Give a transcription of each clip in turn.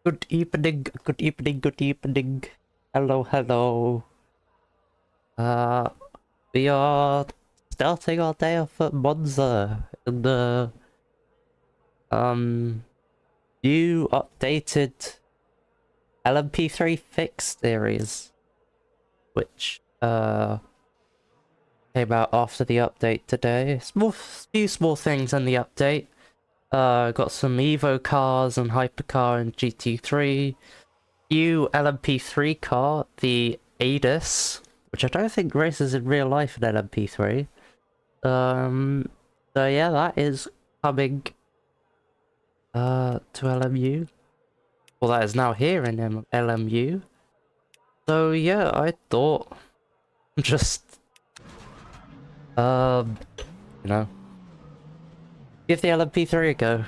Good evening, good evening, good evening. Hello, hello. We are starting our day off at Monza in the new updated LMP3 fixed series, which came out after the update today. Few small things in the update. Got some Evo cars and hypercar and GT3. New LMP3 car, the ADIS, which I don't think races in real life in LMP3. So yeah, that is coming to LMU. Well, that is now here in LMU. So yeah, I thought just you know, give the LMP3 a go.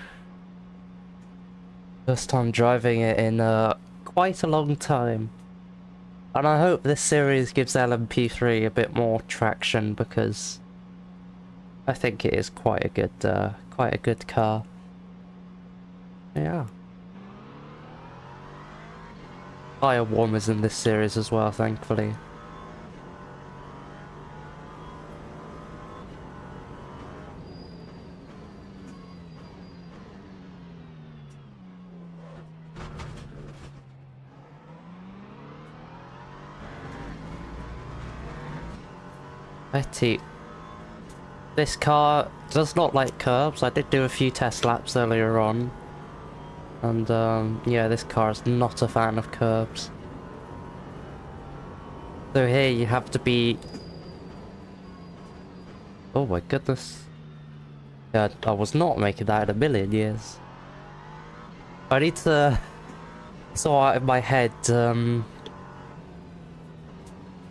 First time driving it in quite a long time. And I hope this series gives LMP3 a bit more traction, because I think it is quite a good car. Yeah. Tire warmers in this series as well, thankfully. Betty. This car does not like curbs. I did do a few test laps earlier on. And yeah, this car is not a fan of curbs. So here you have to be... Oh my goodness. Yeah, I was not making that in a million years. I need to sort out in my head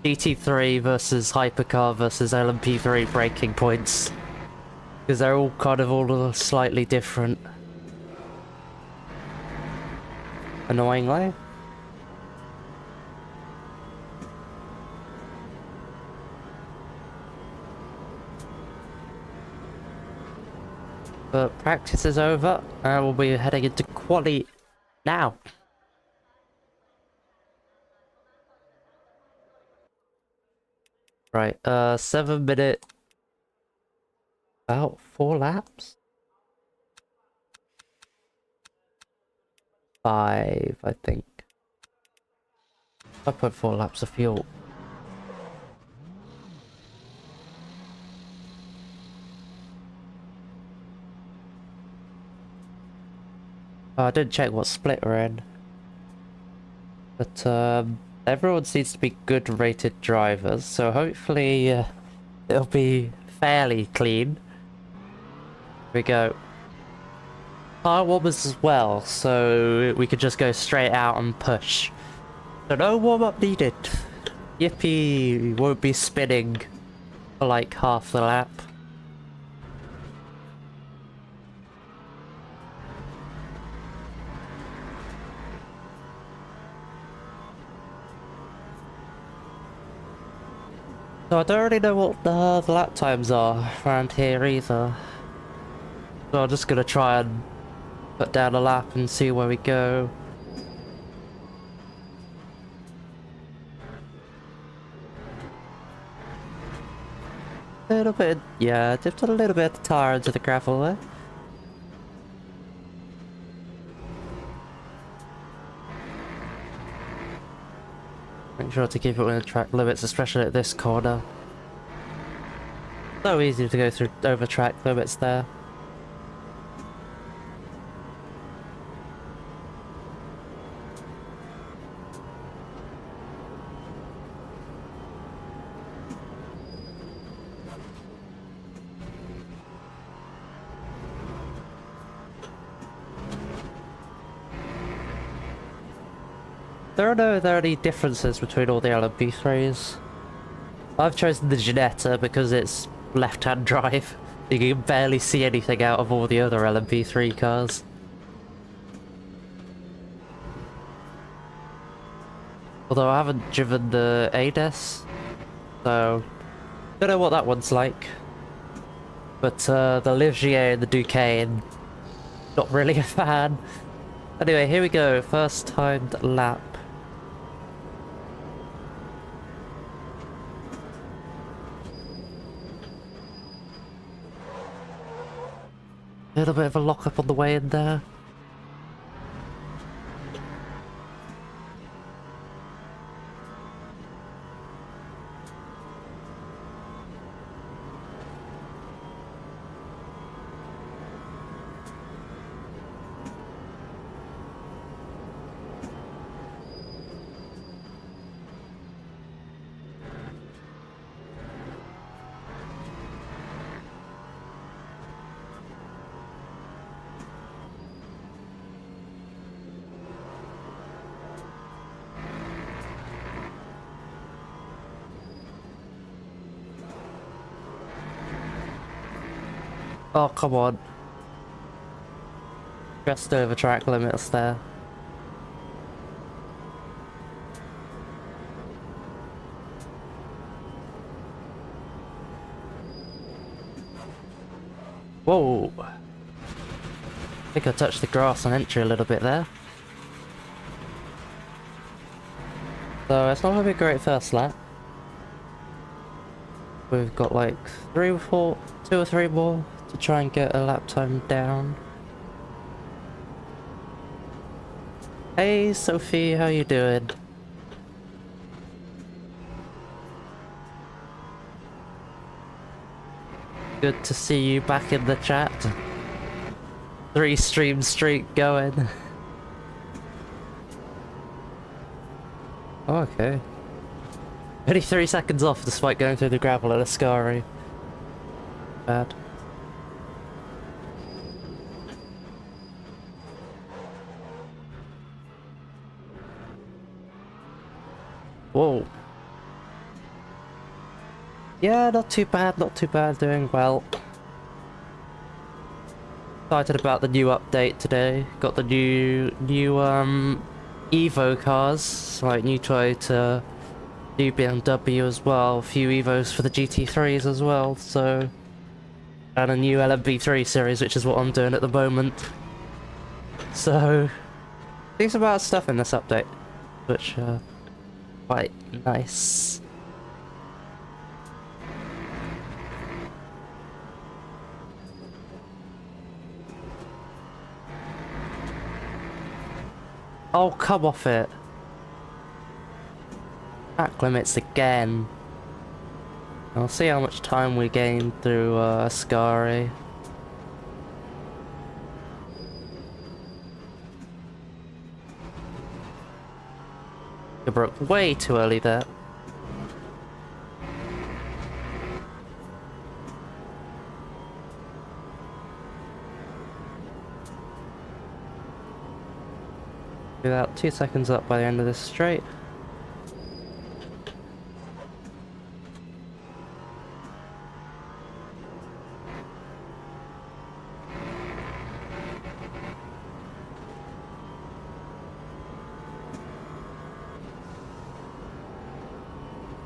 GT3 versus hypercar versus LMP3 braking points, because they're all kind of all slightly different. Annoyingly. But practice is over, and we'll be heading into quali now. Right, 7 minute, about 4 laps? 5, I think. 5.4 laps of fuel. Oh, I didn't check what split we're in. But, everyone seems to be good rated drivers, so hopefully it'll be fairly clean. Here we go. Tire warmers as well, so we could just go straight out and push. So no warm-up needed. Yippee, won't be spinning for like half the lap. So I don't really know what the lap times are around here either. So I'm just gonna try and put down a lap and see where we go. A little bit, yeah, dipped a little bit of the tire into the gravel there. Make sure to keep it within track limits, especially at this corner. So easy to go through over track limits there. There are any differences between all the LMP3s. I've chosen the Ginetta because it's left-hand drive. You can barely see anything out of all the other LMP3 cars. Although I haven't driven the ADES, so don't know what that one's like. But the Ligier and the Duquesne, not really a fan. Anyway, here we go, first timed lap. A little bit of a lock-up on the way in there. Oh, come on. Just over track limits there. Whoa! I think I touched the grass on entry a little bit there. So it's not gonna be a great first lap. We've got like 2 or 3 more to try and get a lap time down. Hey Sophie, how you doing? Good to see you back in the chat. 3 stream streak going. Oh, okay. Only 3 seconds off despite going through the gravel at Ascari. Bad. Whoa. Yeah, not too bad, doing well. Excited about the new update today. Got the new Evo cars, like new Toyota, new BMW as well, a few Evos for the GT3s as well, so... And a new LMP3 series, which is what I'm doing at the moment. So... Decent amount of stuff in this update, which quite nice. Oh, come off it. Track limits again. I'll see how much time we gain through Ascari. I broke way too early there. Be about 2 seconds up by the end of this straight.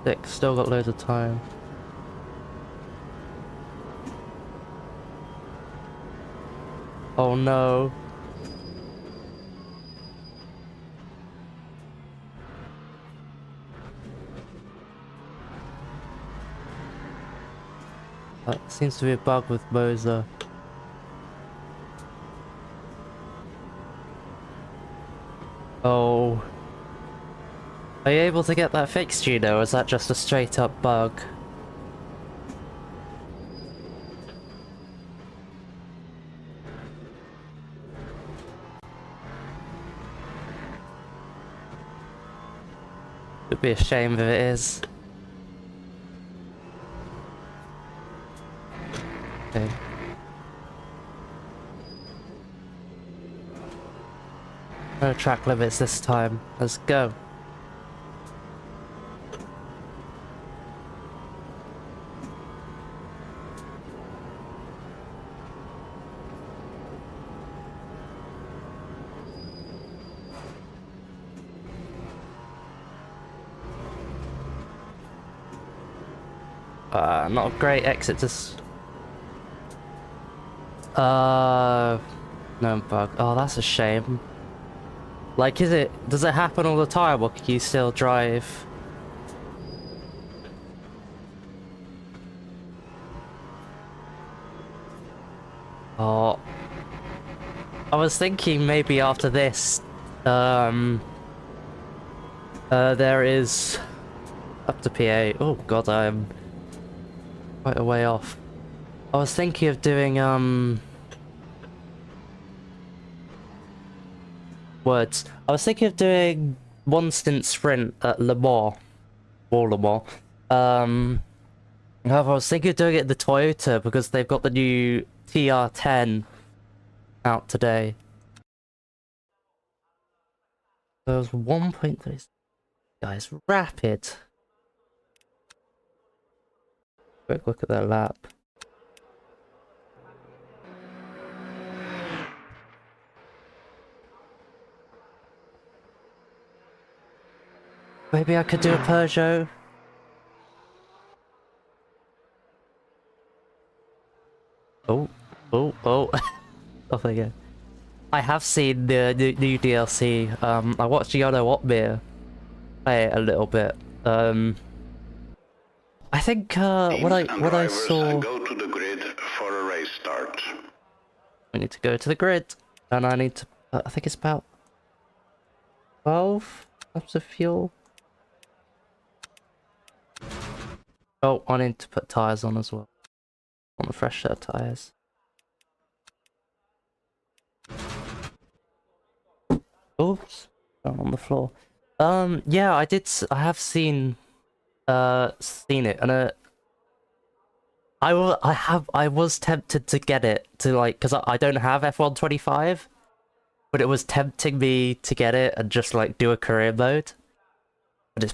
Six, still got loads of time. Oh no. That seems to be a bug with Moser. Oh. Are you able to get that fixed, Gino, or is that just a straight up bug? It'd be a shame if it is. Okay. No track limits this time. Let's go. Not a great exit to... No bug. Oh, that's a shame. Like, does it happen all the time, or can you still drive? Oh. I was thinking maybe after this, there is up to PA. Oh god, I'm quite a way off. I was thinking of doing, words. I was thinking of doing one stint sprint at Le Mans. Or Le Mans. However, I was thinking of doing it at the Toyota because they've got the new TR10 out today. There was 1.3. Guys, rapid. Quick look at that lap. Maybe I could do a Peugeot. Oh. Oh there you go. I have seen the new DLC. I watched Yono Otmir play it a little bit. I think what I saw. Go to the grid for a race start. We need to go to the grid, and I need to. I think it's about 12 laps of fuel. Oh, I need to put tires on as well. On the fresh set of tires. Oops, down on the floor. Yeah, I have seen it, and I was tempted to get it to, like, because I don't have F125, but it was tempting me to get it and just like do a career mode. But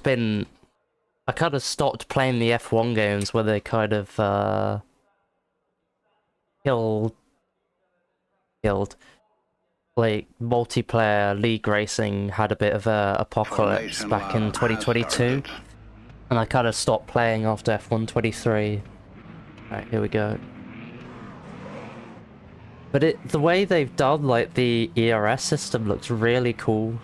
I kind of stopped playing the F1 games where they kind of killed like multiplayer league racing had a bit of a apocalypse back in 2022, and I kind of stopped playing after F123. Right, here we go. But the way they've done like the ERS system looks really cool.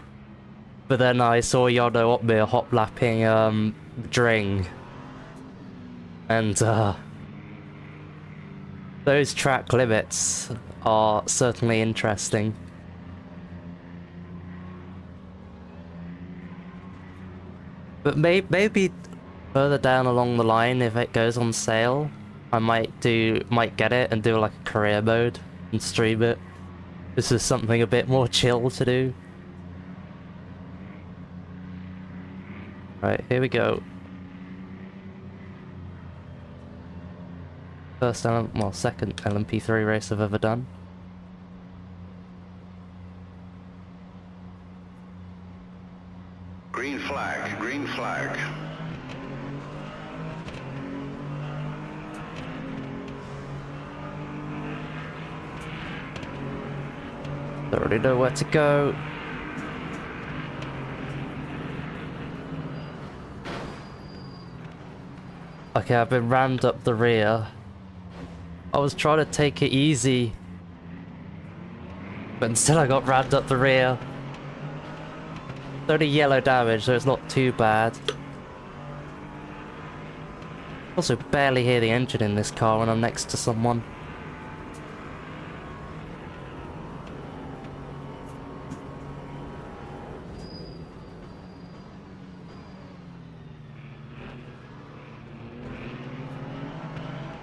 But then I saw Yono Otmir hop lapping Dring, and those track limits are certainly interesting. But maybe further down along the line, if it goes on sale, I might get it and do like a career mode and stream it. This is something a bit more chill to do. Right, here we go. Second LMP3 race I've ever done. Green flag, green flag. Don't really know where to go. Okay, I've been rammed up the rear. I was trying to take it easy, but instead I got rammed up the rear. It's only yellow damage, so it's not too bad. Also barely hear the engine in this car when I'm next to someone.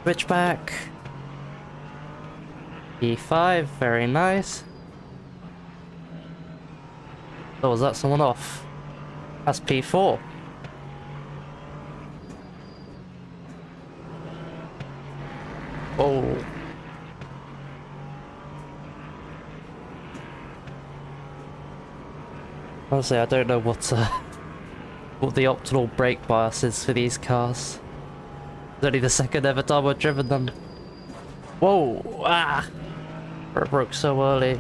Switchback. E5, very nice. Oh, was that someone off? That's P4. Oh. Honestly, I don't know what the optimal brake bias is for these cars. It's only the second ever time I've driven them. Whoa! Ah! It broke so early.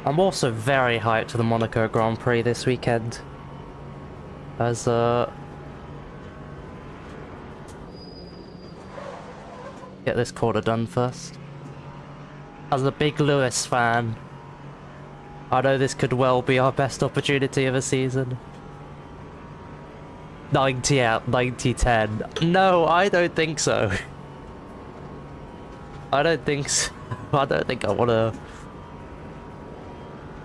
I'm also very hyped for the Monaco Grand Prix this weekend. As get this quarter done first. As a big Lewis fan, I know this could well be our best opportunity of a season. 90 out, 90-10. No, I don't think so. I don't think so. I don't think I want to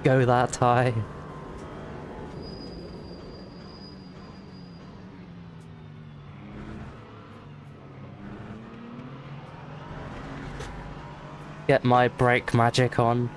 go that high. Get my brake magic on.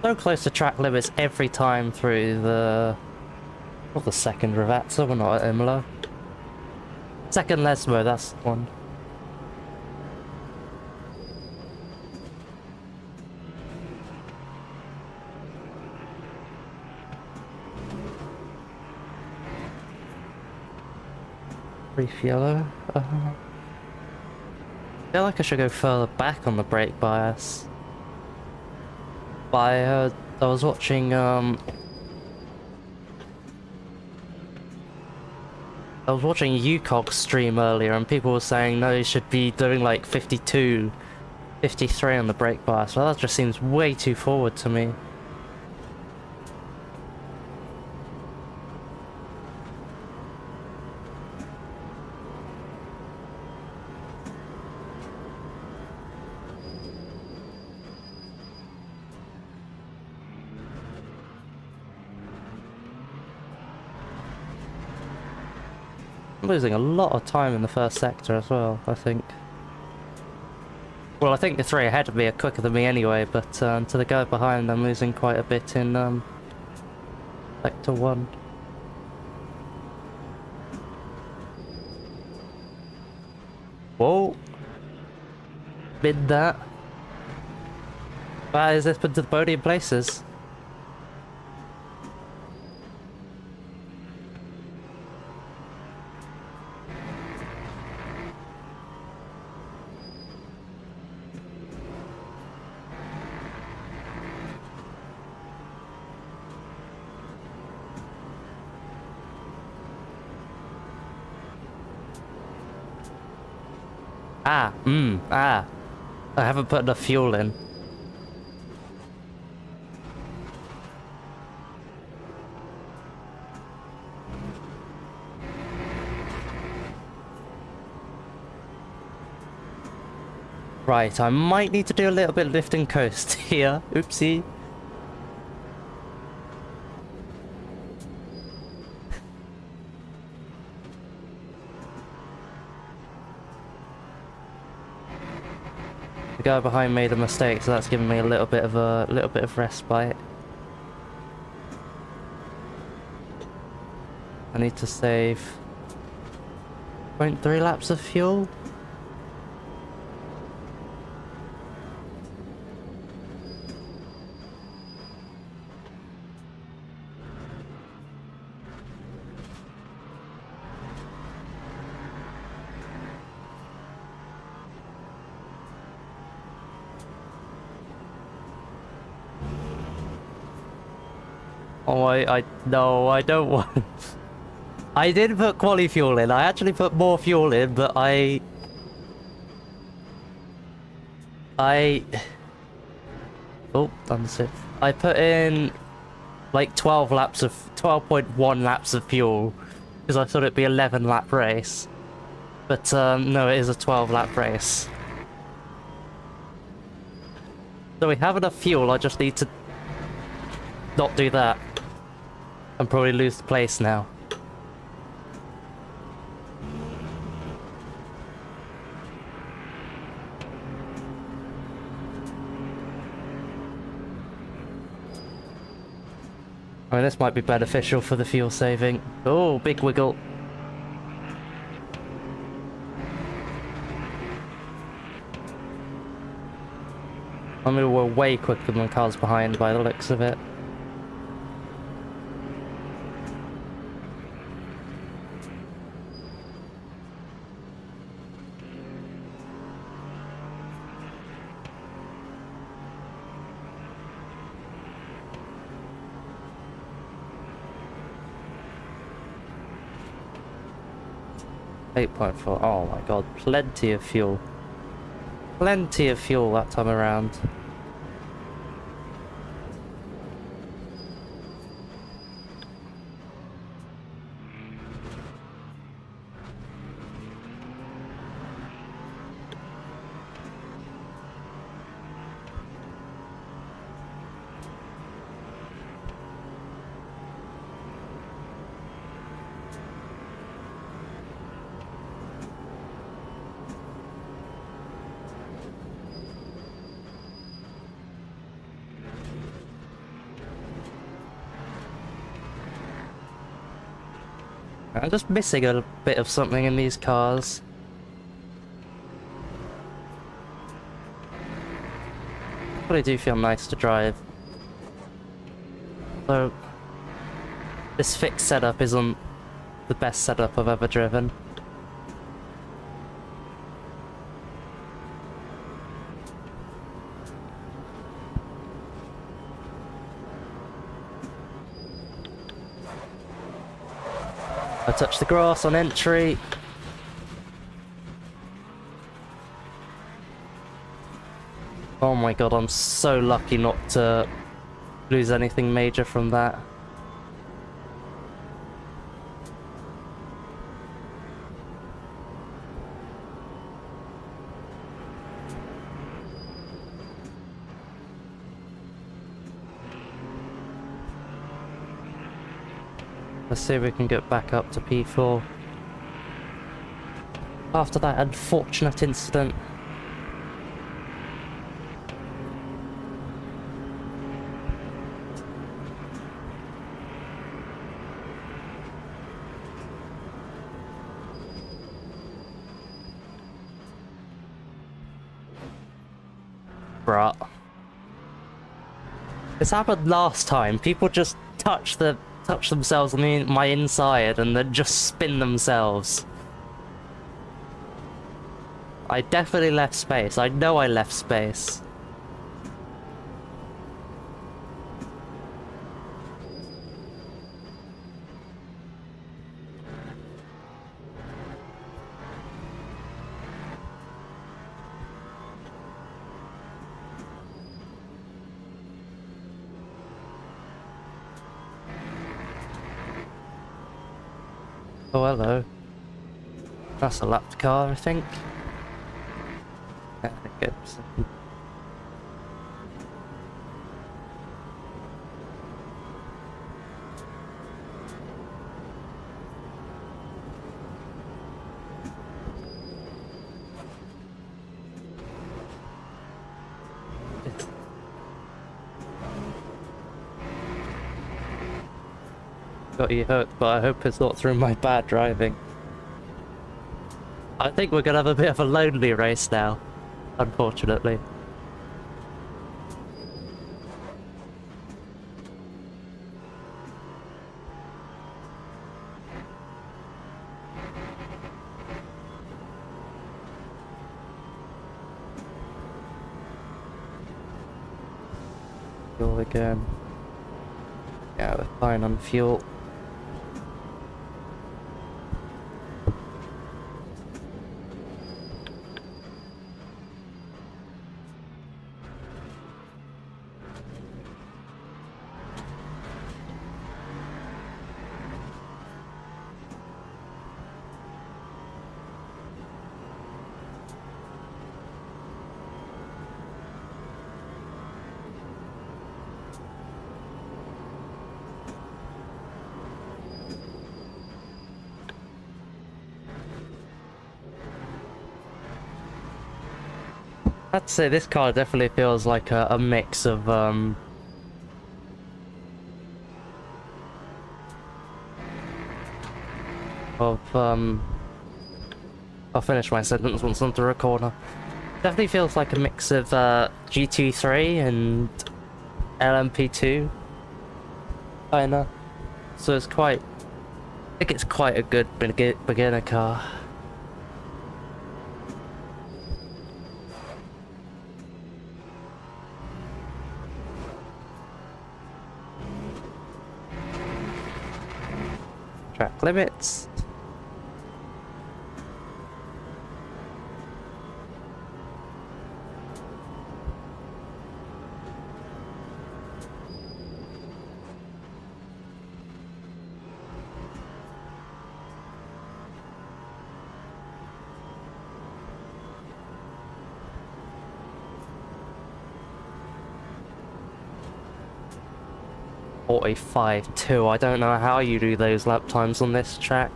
So close to track limits every time through the... Not the second Ravazza, we're not at Imola. Second Lesmo, that's the one. Brief yellow. I feel like I should go further back on the brake bias. I was watching UCOG stream earlier and people were saying no, you should be doing like 52, 53 on the brake bias. Well, that just seems way too forward to me. I'm losing a lot of time in the first sector as well, I think. Well, I think the three ahead of me are quicker than me anyway, but to the guy behind, I'm losing quite a bit in sector 1. Whoa! Bid that. Why is this put to the podium places? I haven't put enough fuel in. Right, I might need to do a little bit of lift and coast here. Oopsie. The guy behind made a mistake, so that's giving me a little bit of respite. I need to save 0.3 laps of fuel. Oh, no, I don't want... I did put quali fuel in. I actually put more fuel in, but I... Oh, understood. I put in like 12.1 laps of fuel because I thought it'd be 11 lap race. But no, it is a 12 lap race. So we have enough fuel, I just need to not do that. And probably lose the place now. I mean, this might be beneficial for the fuel saving. Oh, big wiggle. I mean, we're way quicker than cars behind by the looks of it. .4. Oh my god, plenty of fuel. Plenty of fuel that time around. I'm just missing a bit of something in these cars. But they do feel nice to drive. So, this fixed setup isn't the best setup I've ever driven. I touched the grass on entry. Oh my god, I'm so lucky not to lose anything major from that. Let's see if we can get back up to P4. After that unfortunate incident. Bruh. This happened last time. People just touch themselves on my inside and then just spin themselves. I definitely left space. I know I left space. Oh, hello. That's a lapped car, I think. Yeah, good. Got you hooked, but I hope it's not through my bad driving. I think we're gonna have a bit of a lonely race now, unfortunately. Fuel again. Yeah, we're fine on fuel. I'd say this car definitely feels like a mix of of, I'll finish my sentence once I'm through a corner. Definitely feels like a mix of, GT3 and LMP2. Kinda. So it's quite... I think it's quite a good beginner car. Track limits. .45.2. I don't know how you do those lap times on this track.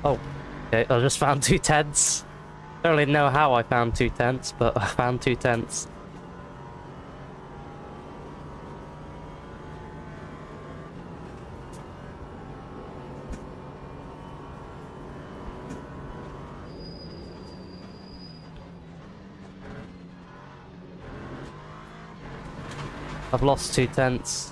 Oh, okay, I just found 2/10. Don't really know how I found 2/10, but I found 2/10. I've lost 2/10.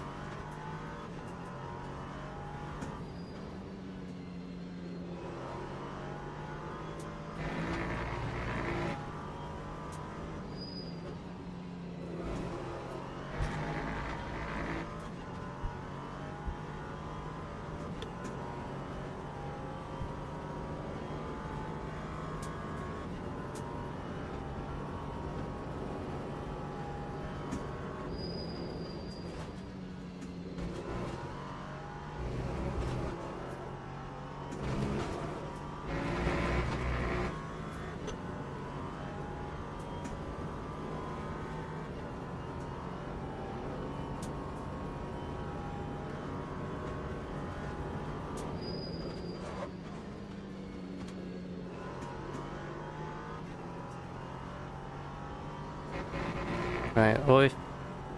Right, we've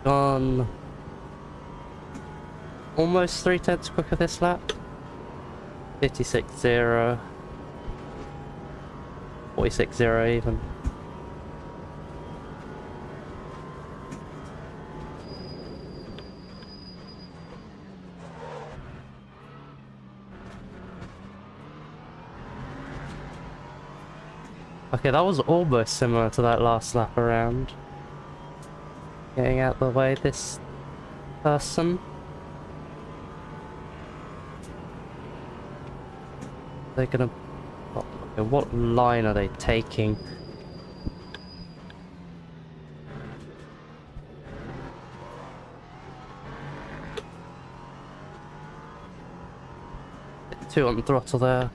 gone almost 3/10 quicker this lap. 56.0. 46.0 even. Okay, that was almost similar to that last lap around. Getting out the way, this person. They're gonna... Okay, what line are they taking? Two on the throttle there.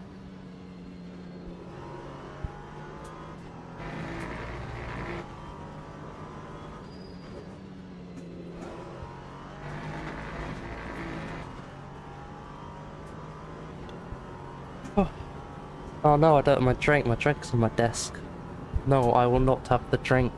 Oh no, I don't have my drink. My drink's on my desk. No, I will not have the drink.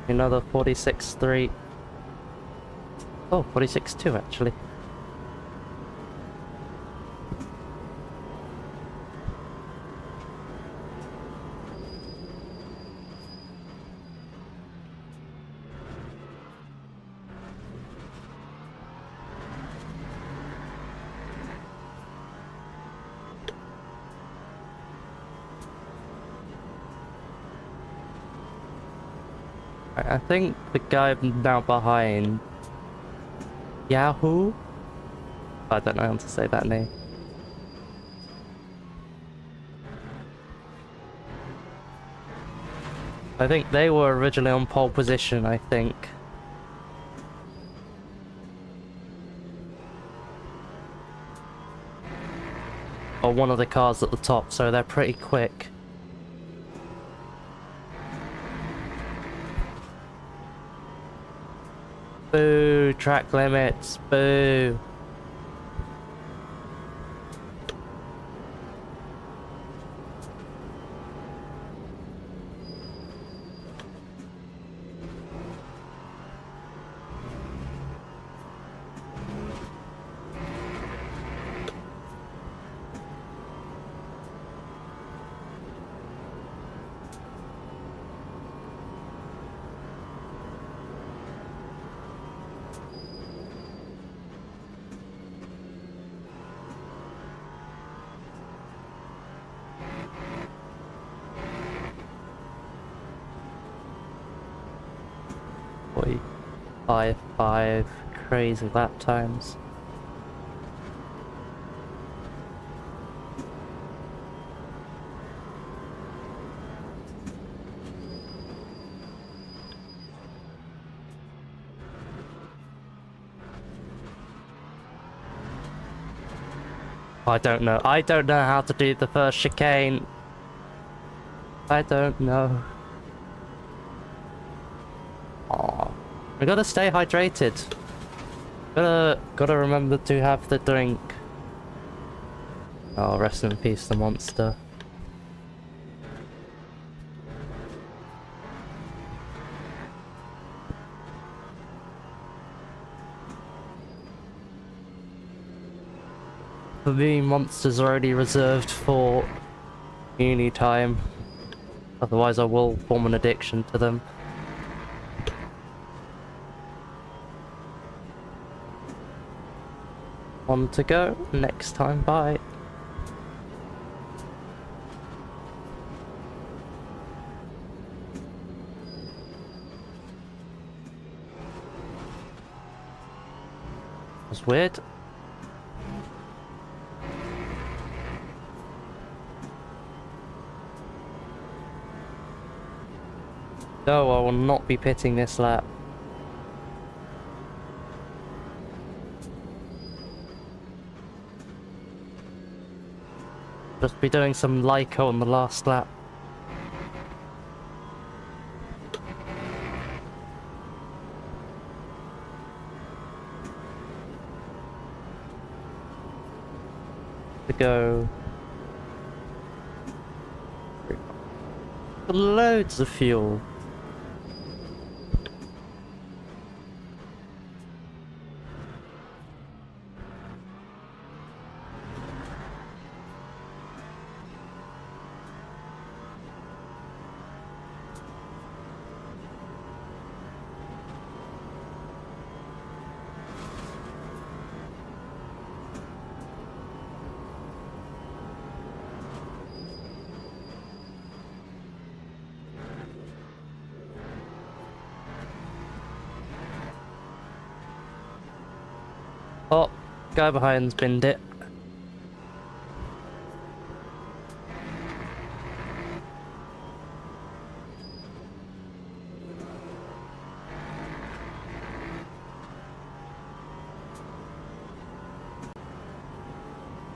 Another 46.3. Oh, 46.2 actually. I think the guy now behind Yahoo I don't know how to say that name. I think they were originally on pole position, I think. Or one of the cars at the top, so they're pretty quick. Boo! Track limits! Boo! Five crazy lap times. I don't know. I don't know how to do the first chicane. I don't know. Aww. We gotta stay hydrated. Gotta remember to have the drink. Oh, rest in peace, the monster. For me, monsters are already reserved for uni time. Otherwise I will form an addiction to them. One to go, next time, bye. That's weird. No, I will not be pitting this lap. Just be doing some Lyco on the last lap. To go. Loads of fuel. Oh, guy behind's binned it.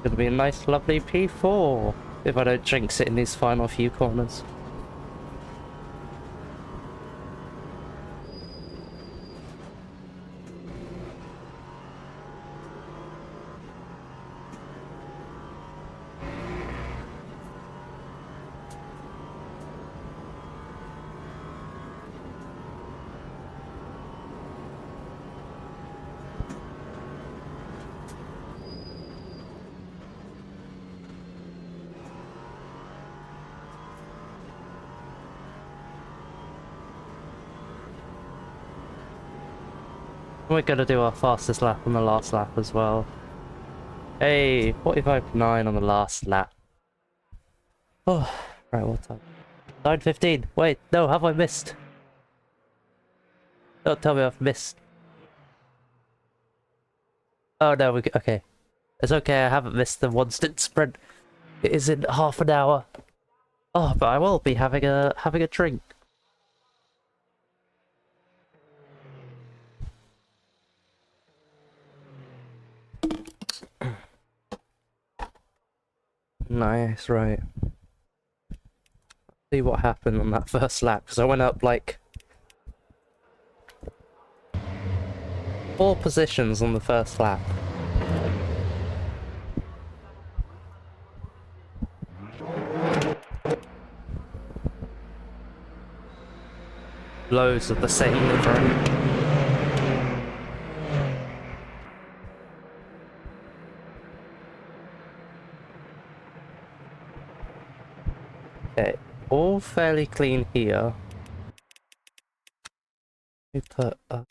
Gonna be a nice lovely P4 if I don't jinx it in these final few corners. We're gonna do our fastest lap on the last lap as well. Hey, 45.9 on the last lap. Oh, right, what time? 9:15. Wait, no, have I missed? Don't tell me I've missed. Oh no, okay. It's okay, I haven't missed the one stint sprint. It is in half an hour. Oh, but I will be having a drink. Nice, right. See what happened on that first lap, because I went up like 4 positions on the first lap. Loads of the same livery. Okay, all fairly clean here. We put up.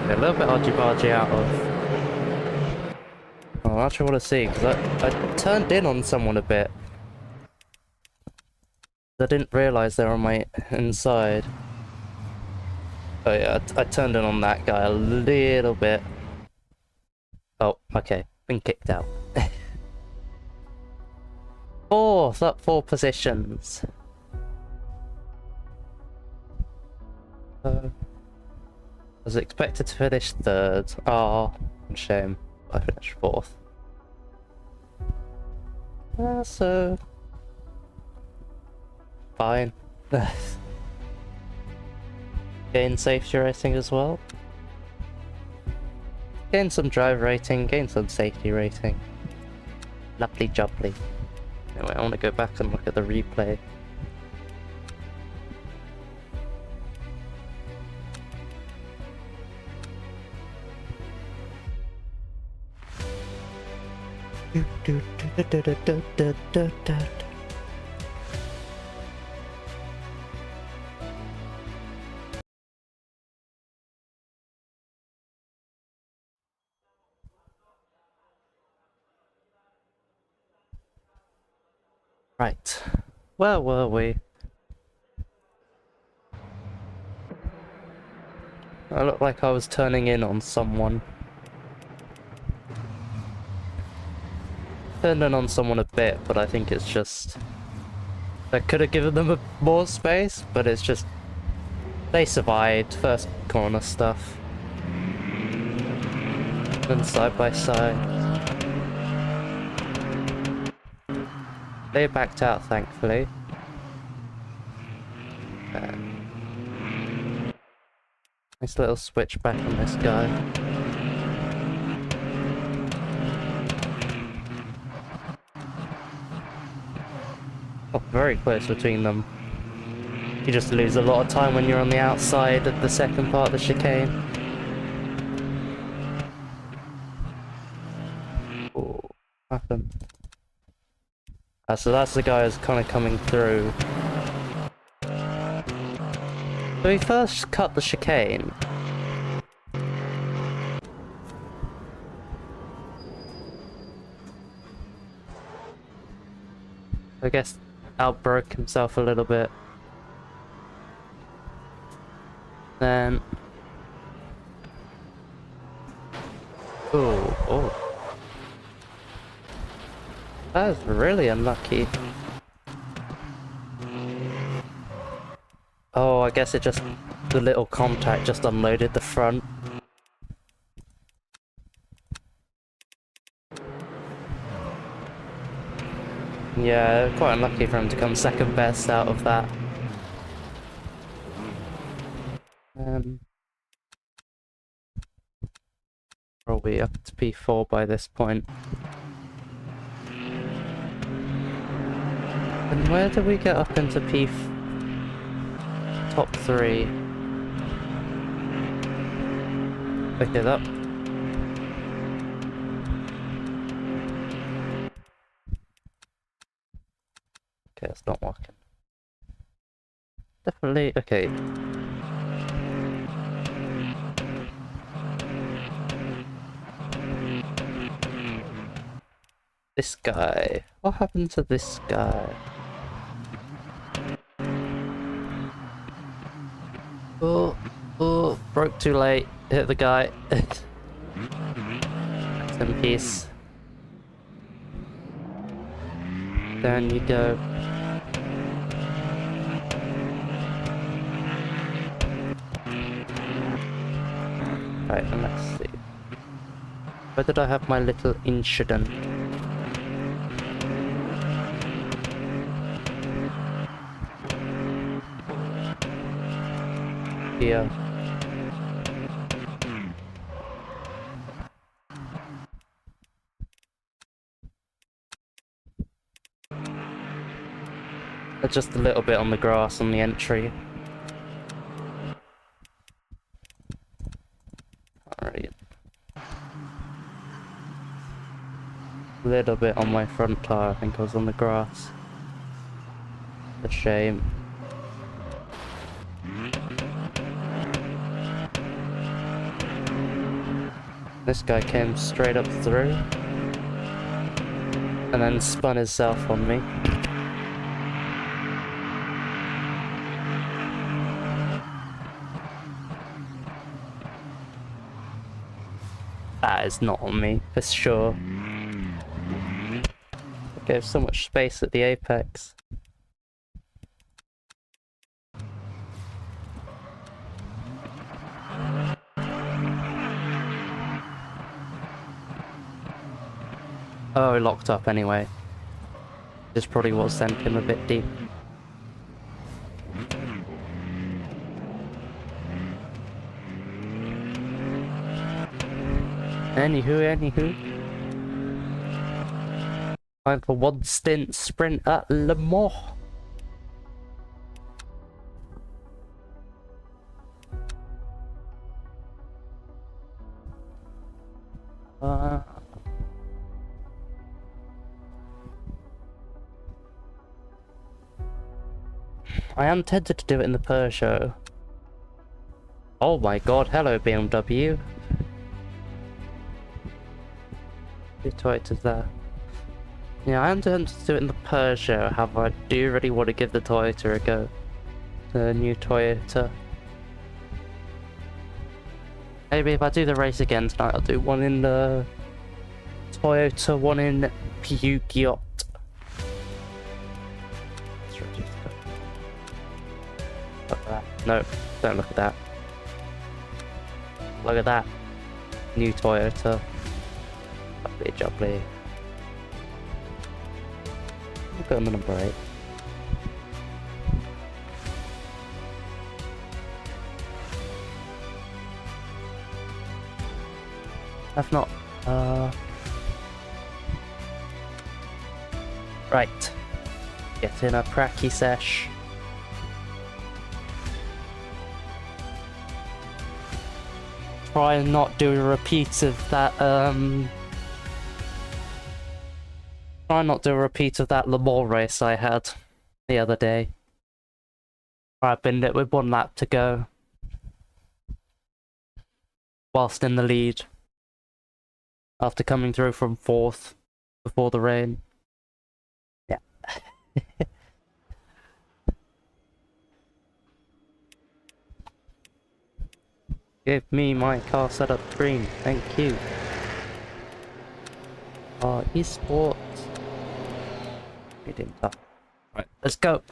A little bit argy-bargy out of. Oh, I actually want to see, because I turned in on someone a bit. I didn't realise they were on my inside. Oh yeah, I turned in on that guy a little bit. Oh, okay, been kicked out. Fourth, up 4 positions. I was expected to finish 3rd. Oh, shame. I finished 4th. So... fine. Gain safety rating as well. Gain some drive rating, gain some safety rating. Lovely jubbly. Anyway, I want to go back and look at the replay. Right, where were we? I looked like I was turning in on someone. Turned in on someone a bit, but I think it's just... I could have given them more space, but it's just... They survived first corner stuff. Then side by side. They backed out, thankfully. Nice little switch back on this guy. Oh, very close between them. You just lose a lot of time when you're on the outside of the second part of the chicane. Oh, what happened? So that's the guy who's kind of coming through. So he first cut the chicane. I guess outbroke himself a little bit. Then... oh. That was really unlucky. Oh, I guess it just... the little contact just unloaded the front. Yeah, quite unlucky for him to come second best out of that. Probably up to P4 by this point. And where do we get up into top 3? Pick it up. Okay, it's not working. Definitely, okay. This guy. What happened to this guy? Oh, oh, broke too late. Hit the guy. Rest in peace. Down you go. Right, and let's see. Where did I have my little incident? Here. Just a little bit on the grass on the entry. Alright. A little bit on my front tire, I think I was on the grass. A shame. This guy came straight up through and then spun himself on me. That is not on me, for sure. It gave so much space at the apex. Oh, locked up anyway. This probably will send him a bit deep. Anywho. Time for one stint sprint at Le Mans. I am tempted to do it in the Peugeot. Oh my god, hello BMW. Who tweeted that? Yeah, I am tempted to do it in the Peugeot, however I do really want to give the Toyota a go. The new Toyota. Maybe if I do the race again tonight, I'll do one in the Toyota, one in Peugeot. Look at that. No, don't look at that. Look at that. New Toyota. Lovely jubbly. We'll go on the number 8. I've not, right. Get in a pracky sesh. Try and not do a repeat of that, try and not do a repeat of that Le Mans race I had the other day. I binned it with 1 lap to go. Whilst in the lead. After coming through from 4th before the rain. Yeah. Give me my car setup green, thank you. Esports. Medium tough. Right, let's go.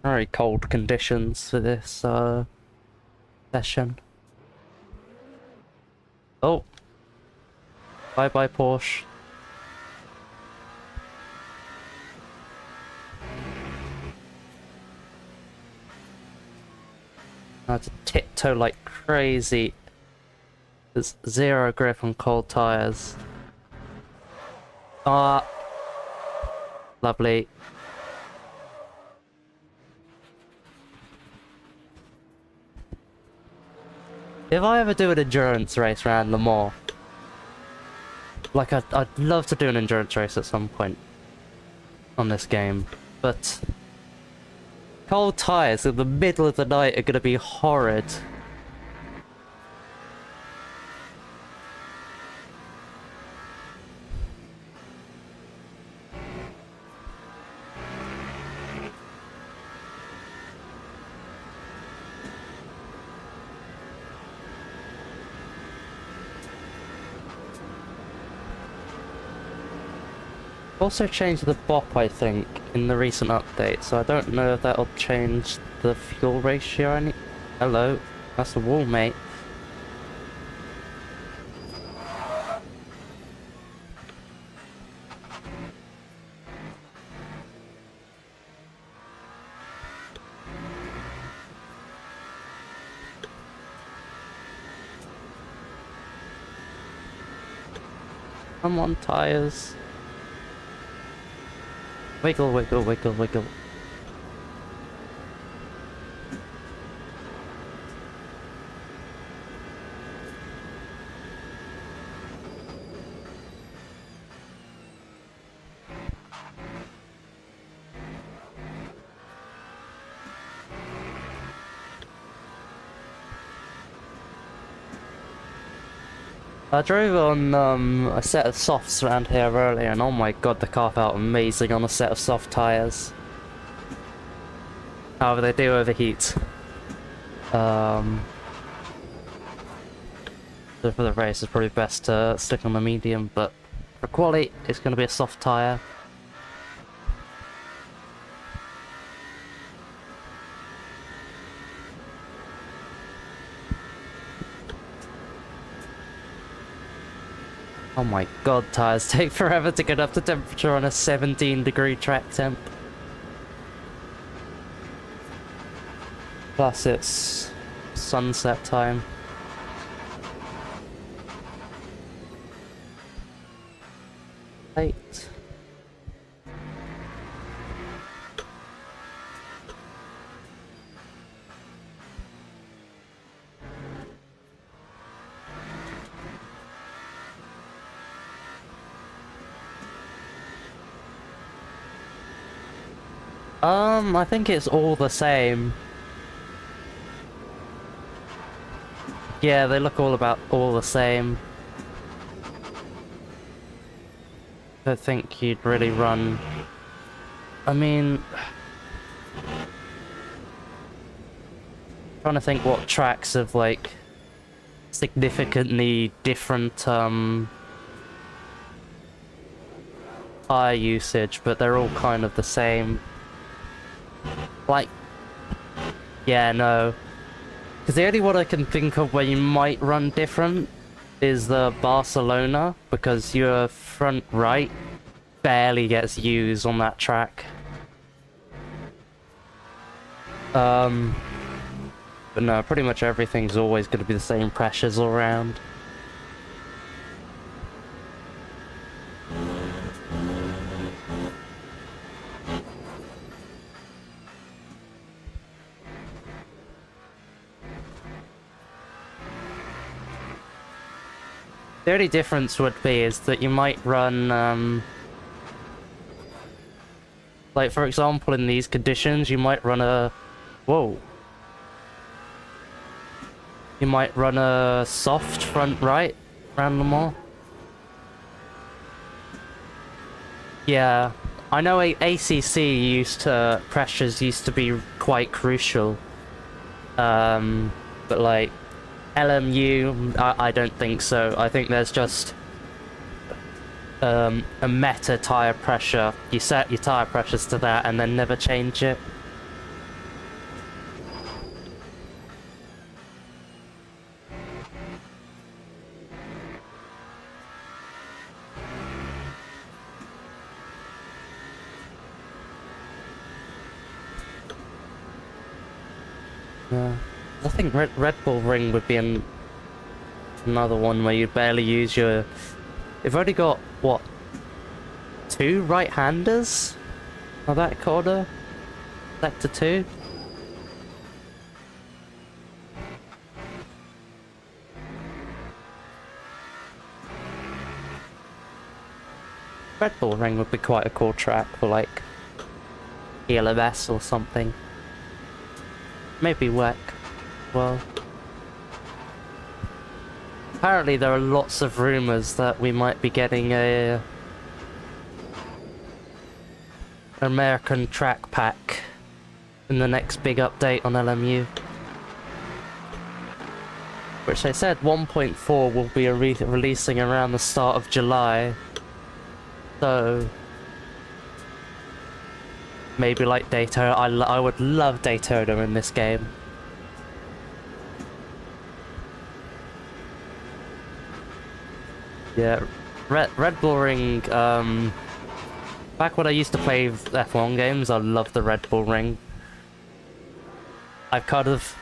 Very cold conditions for this session. Oh. Bye bye Porsche. I have to tiptoe like crazy. There's 0 grip on cold tires. Ah, lovely. If I ever do an endurance race around Le Mans, like I'd love to do an endurance race at some point on this game, but cold tires in the middle of the night are gonna be horrid. Also changed the BOP, I think, in the recent update, so I don't know if that'll change the fuel ratio any— Hello, that's a wall, mate. Come on, tires. Wiggle, wiggle, wiggle, wiggle. I drove on a set of softs around here earlier, and oh my god, the car felt amazing on a set of soft tyres. However, they do overheat. So for the race, it's probably best to stick on the medium, but for quali, it's going to be a soft tyre. Oh my god, tyres take forever to get up to temperature on a 17-degree track temp. Plus it's sunset time. Late. I think it's all the same. Yeah, they look all the same. I don't think you'd really run... I mean... Trying to think what tracks have, like, significantly different, tire usage, but they're all kind of the same. Like... Yeah, no. Because the only one I can think of where you might run different is the Barcelona, because your front right barely gets used on that track. But no, pretty much everything's always going to be the same pressures all around. The only difference would be is that you might run, like for example in these conditions, you might run a... Whoa. You might run a soft front right around the mall. Yeah, I know ACC pressures used to be quite crucial. But like, LMU, I don't think so. I think there's just a meta tire pressure. You set your tire pressures to that and then never change it. Yeah. I think Red Bull Ring would be another one where you barely use your... You've already got, what, 2 right-handers of that corner? Sector 2? Red Bull Ring would be quite a cool track for, like, ELMS or something. Maybe WEC. Well, apparently there are lots of rumors that we might be getting a American track pack in the next big update on LMU, which they said 1.4 will be releasing around the start of July. So maybe like Daytona. I would love Daytona in this game. Yeah, Red Bull Ring, back when I used to play F1 games, I loved the Red Bull Ring. I've kind of...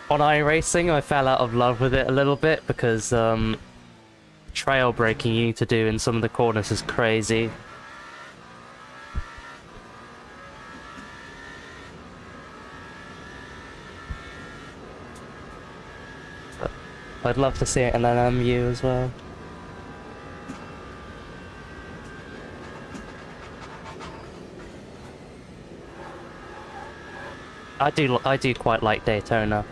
On iRacing, I fell out of love with it a little bit because, trail braking you need to do in some of the corners is crazy. But I'd love to see it in LMU as well. I do quite like Daytona.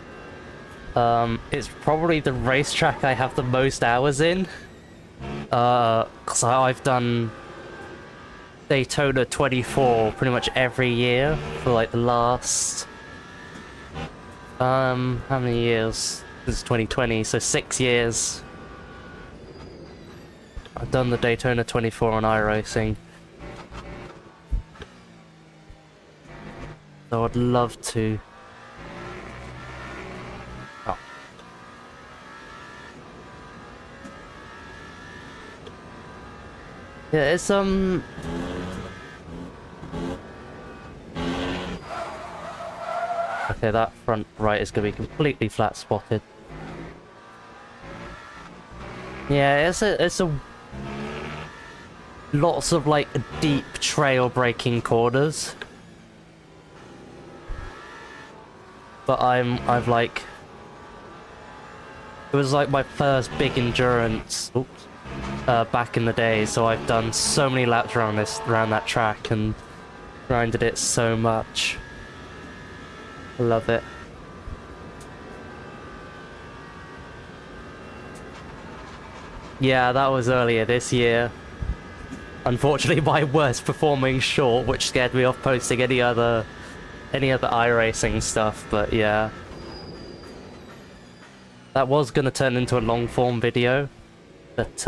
It's probably the racetrack I have the most hours in. Cause I've done Daytona 24 pretty much every year for like the last... how many years? Since 2020, so 6 years. I've done the Daytona 24 on iRacing. So I'd love to... Oh. Yeah, it's Okay, that front right is gonna be completely flat spotted. Yeah, it's a lots of like deep trail braking corners. But I've like... It was like my first big endurance, back in the day, so I've done so many laps around that track and grinded it so much. I love it. Yeah, that was earlier this year. Unfortunately, my worst performing short, which scared me off posting any other iRacing stuff, but yeah. That was gonna turn into a long form video, but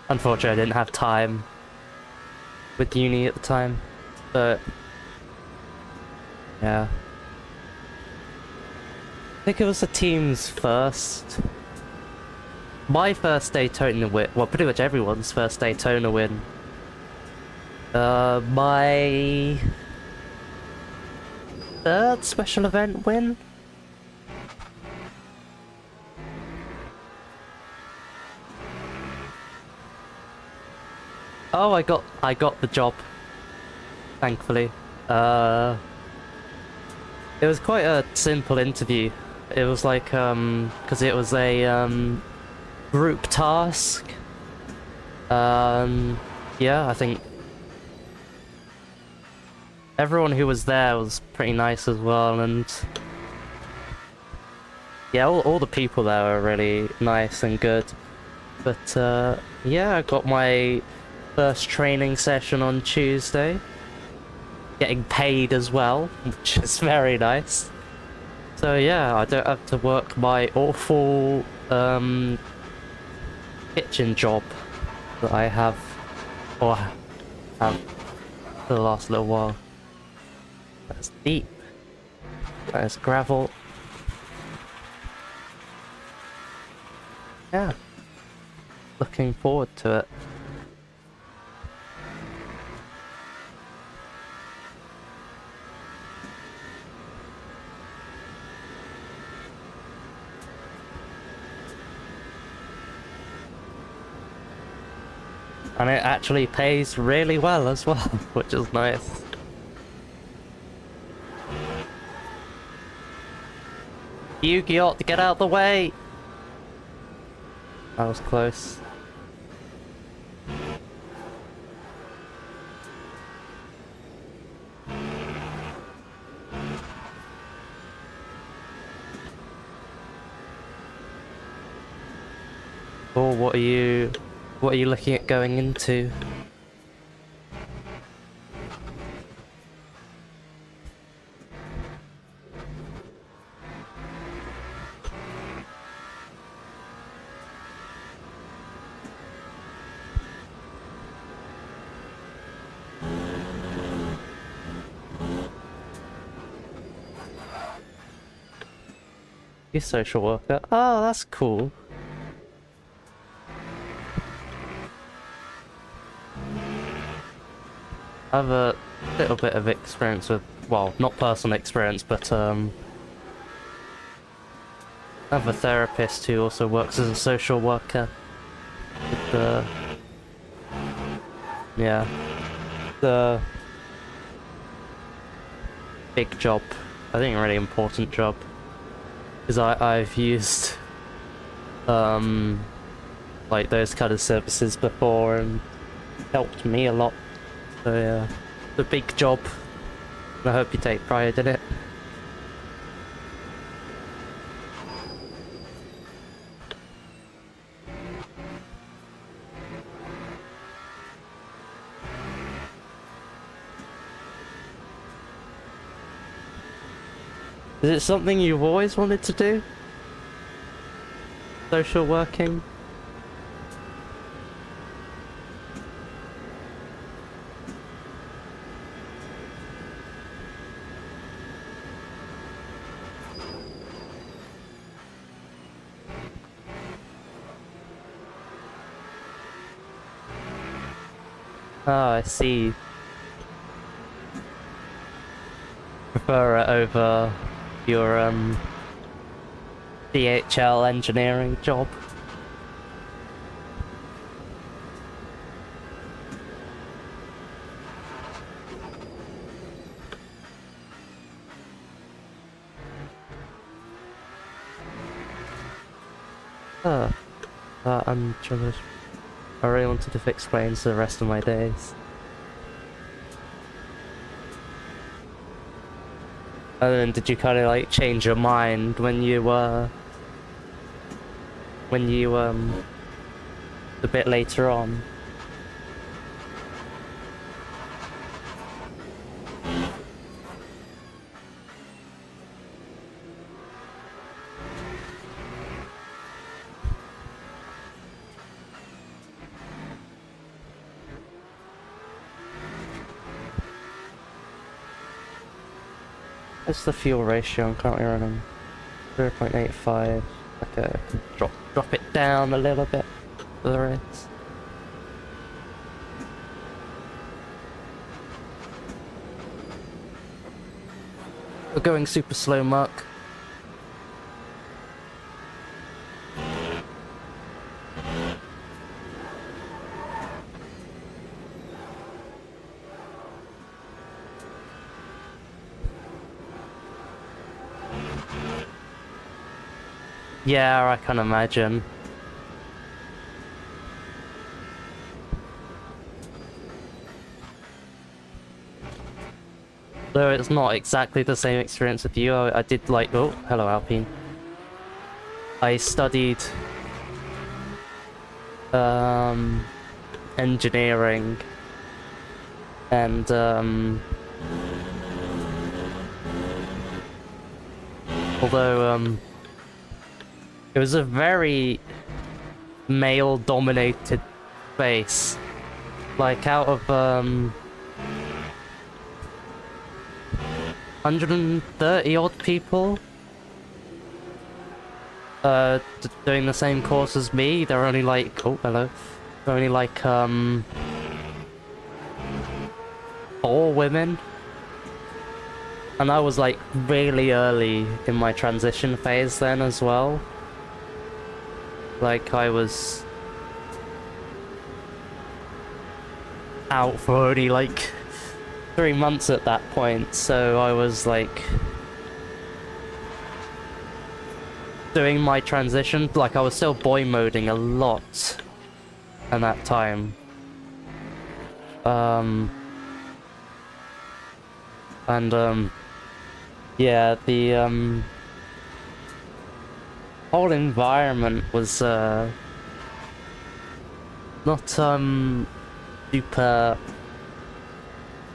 unfortunately I didn't have time with uni at the time, but yeah. I think it was the team's first. My first Daytona win, well pretty much everyone's first Daytona win. My third special event win? Oh, I got the job, thankfully. It was quite a simple interview. It was like, because it was a, group task. Yeah, I think everyone who was there was pretty nice as well, and yeah, all the people there were really nice and good. But yeah, I got my first training session on Tuesday, getting paid as well, which is very nice. So yeah, I don't have to work my awful kitchen job that I have for the last little while. That's deep. There's gravel. Yeah. Looking forward to it. And it actually pays really well as well, which is nice. Yu-Gi-Oh! Get out the way! That was close. Oh, what are you looking at going into? You social worker. Oh, that's cool. I have a little bit of experience with, well, not personal experience, but I have a therapist who also works as a social worker. With the, yeah, the big job. I think a really important job. Because I've used like those kind of services before and helped me a lot. So yeah, the big job. I hope you take pride in it. Is it something you've always wanted to do? Social working? Ah, I see. Prefer it over your DHL engineering job. I'm trying to. I really wanted to fix brains for the rest of my days. And then did you kind of like change your mind when you a bit later on? What's the fuel ratio I'm currently running? 0.85. Okay, drop it down a little bit for the race. We're going super slow, Mark. Yeah, I can imagine. Though it's not exactly the same experience with you, I did like... Oh, hello Alpine. I studied engineering and although it was a very male-dominated space. Like, out of 130 odd people doing the same course as me, there are only like... Oh, hello. There are only like 4 women. And I was like really early in my transition phase then as well. Like, I was out for only like 3 months at that point, so I was like doing my transition. Like, I was still boy moding a lot at that time. Yeah, the whole environment was not super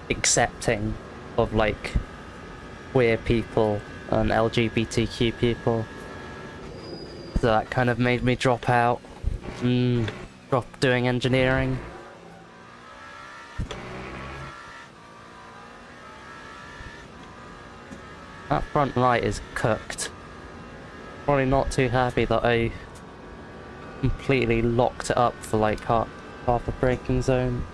accepting of like queer people and LGBTQ people, so that kind of made me drop out and drop doing engineering. That front light is cooked. Probably not too happy that I completely locked it up for like half a braking zone.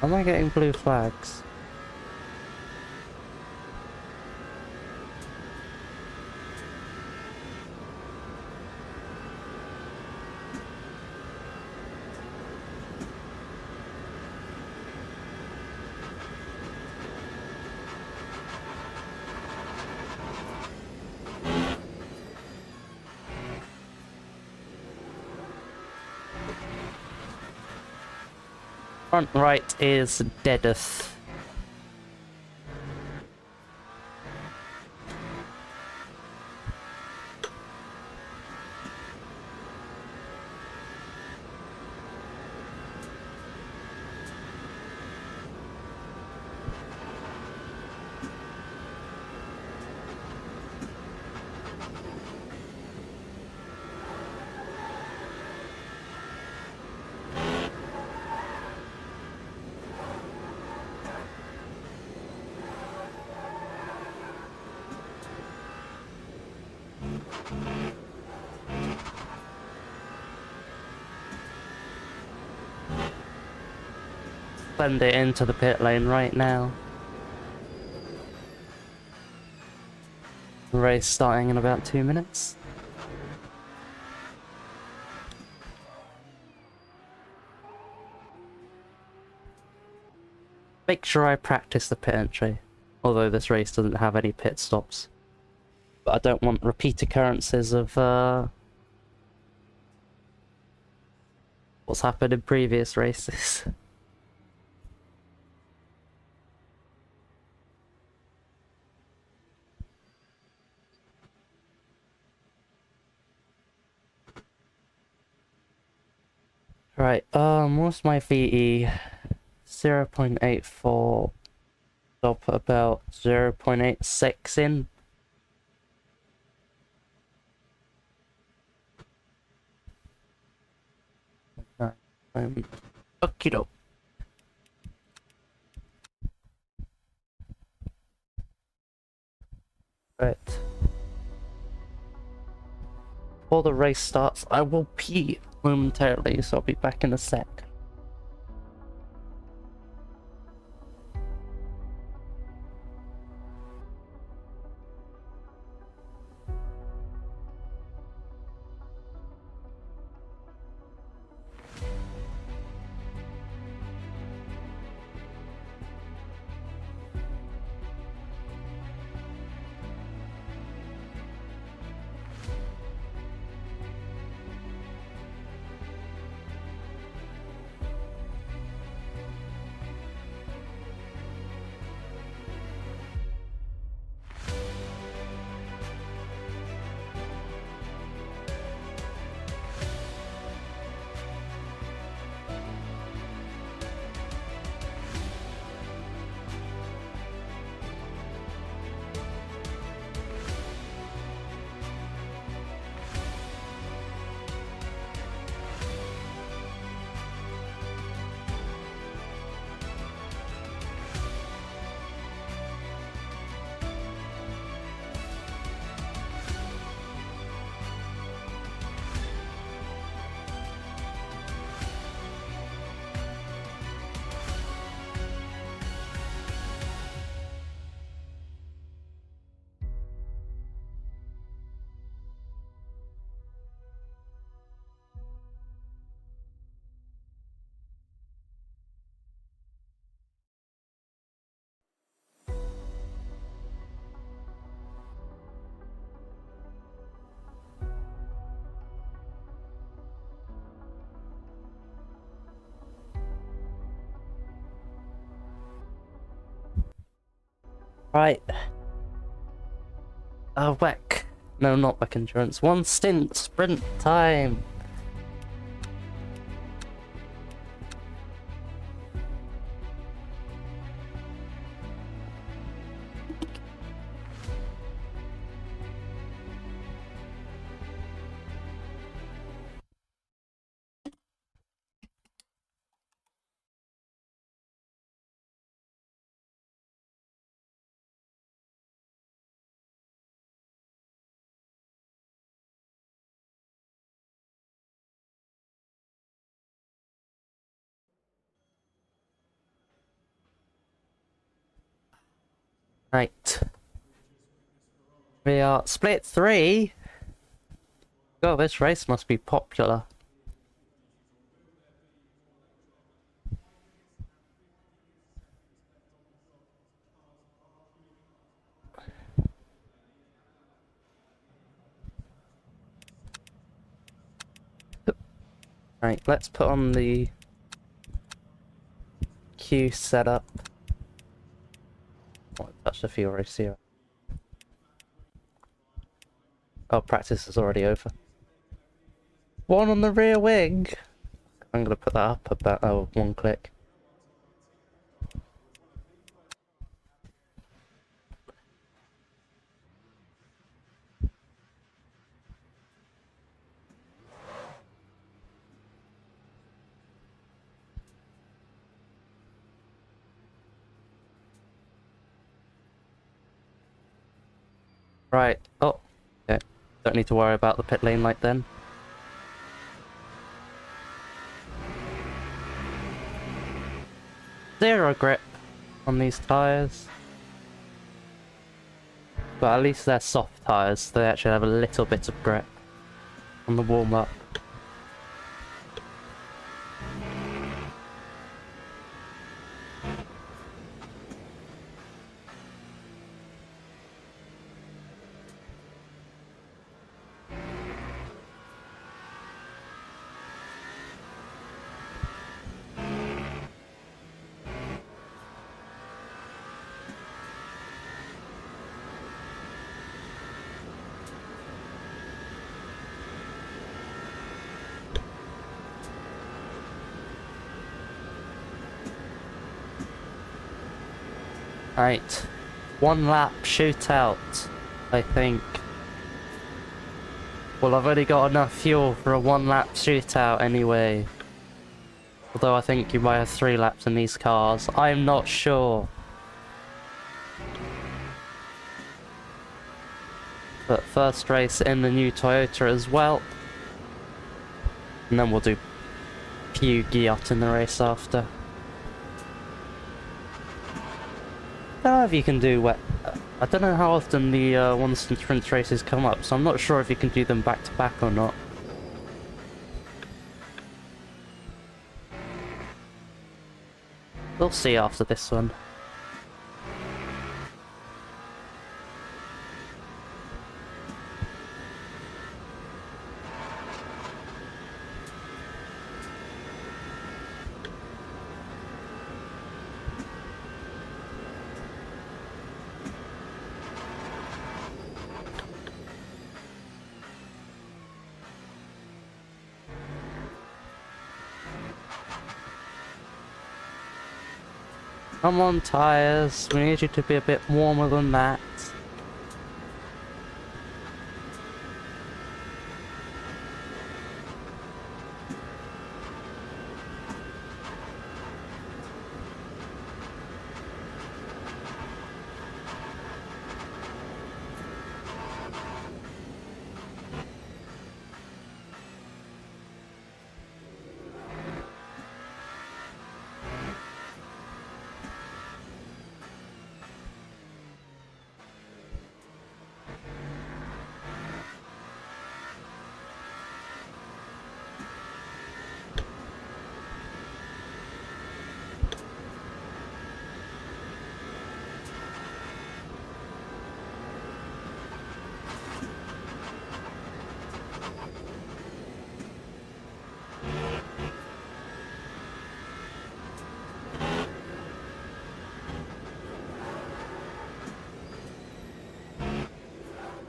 Am I getting blue flags? Front right is deadeth. Send it into the pit lane right now. Race starting in about 2 minutes. Make sure I practice the pit entry, although this race doesn't have any pit stops. But I don't want repeat occurrences of what's happened in previous races. Right, what's my VE? 0.84. I'll put about 0.86 in. Okie doke. Right. Before the race starts, I will pee momentarily, so I'll be back in a sec. Right. WEC. No, not WEC endurance. One stint, sprint time. Right. We are split 3. God, this race must be popular. Right, let's put on the queue setup. Oh, I touched a few race here. Oh, practice is already over. One on the rear wing. I'm gonna put that up about 1 click. Right. Oh, okay. Don't need to worry about the pit lane light then. Zero grip on these tyres. But at least they're soft tyres, so they actually have a little bit of grip on the warm-up. Right. 1 lap shootout, I think. Well, I've only got enough fuel for a 1 lap shootout anyway. Although I think you might have 3 laps in these cars. I'm not sure. But first race in the new Toyota as well. And then we'll do Pew Giot in the race after. I don't know if you can do wet. I don't know how often the one sprint races come up, so I'm not sure if you can do them back to back or not. We'll see after this one. Come on, tyres. We need you to be a bit warmer than that.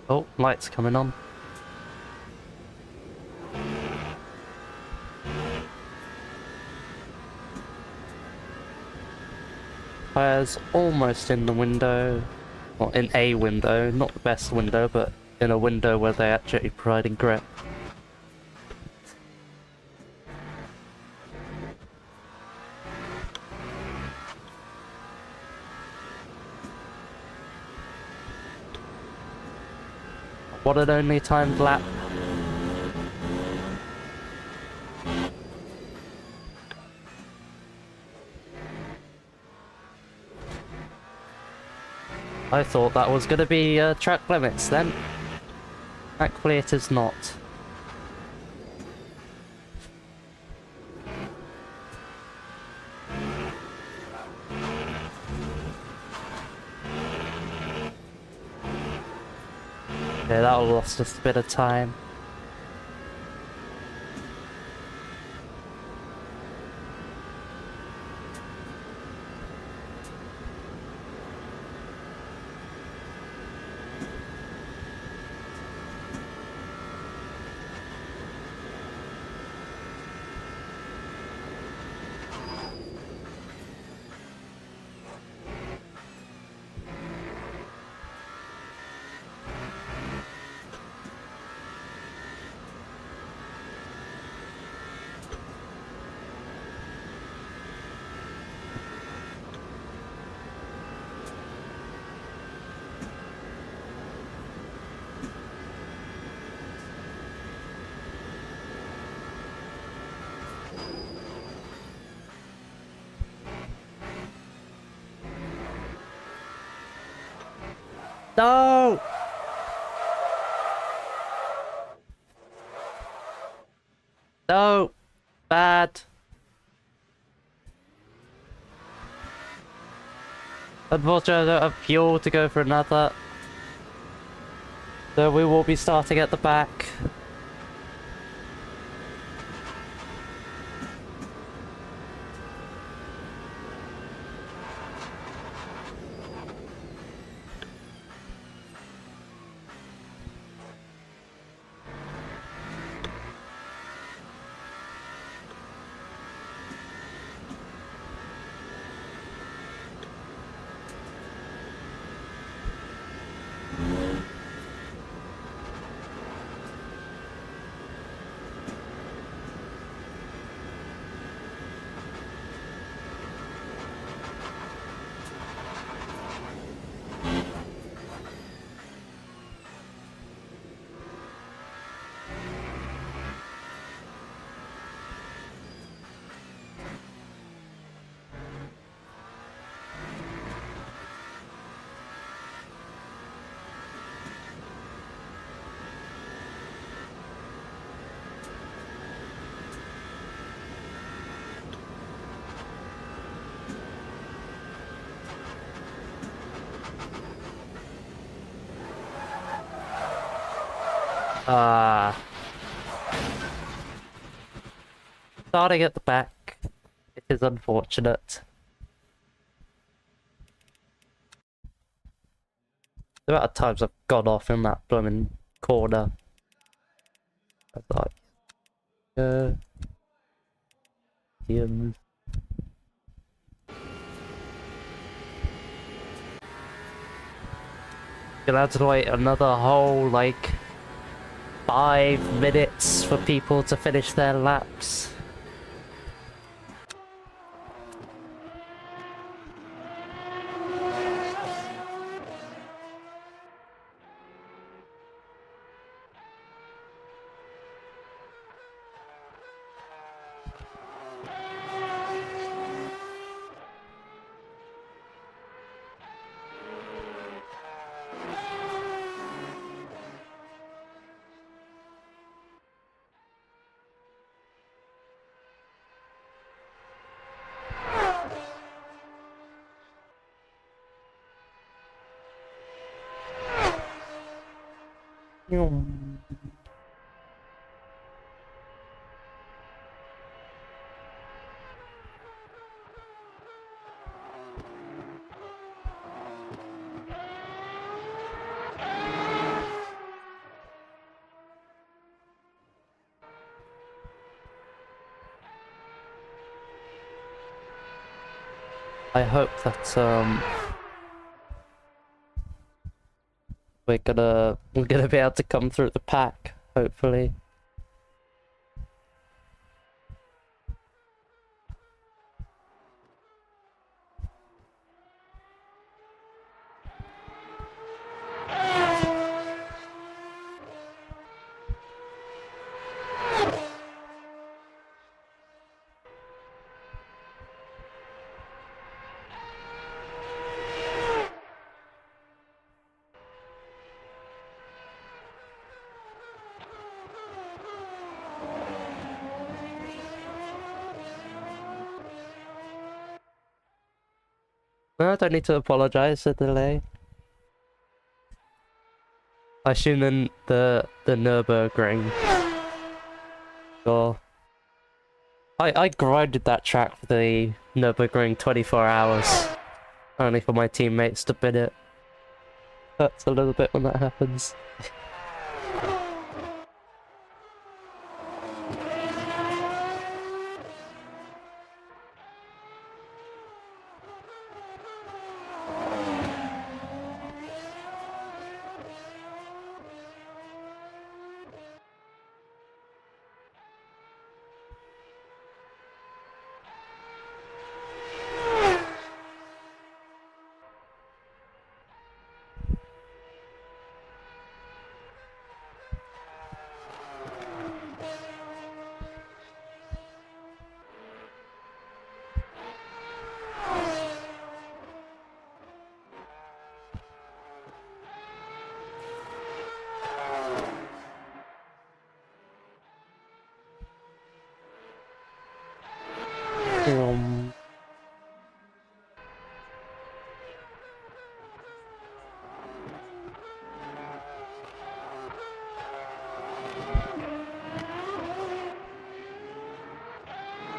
Oh, light's coming on. Tyres almost in the window. Well, in a window, not the best window, but in a window where they're actually providing grip. What an only timed lap. I thought that was gonna be track limits then. Thankfully it is not. Okay, that'll lost us a bit of time. No! No! Bad! Unfortunately, I don't have fuel to go for another. So we will be starting at the back. Starting at the back. It is unfortunate. The amount of times I've gone off in that blooming corner. I thought, Ian. Gonna have to wait another whole, like, 5 minutes for people to finish their laps. I hope that we're gonna be able to come through the pack, hopefully. No, I don't need to apologize for the delay. I assume then the Nürburgring. Or I grinded that track for the Nürburgring 24 hours. Only for my teammates to bid it. Hurts a little bit when that happens.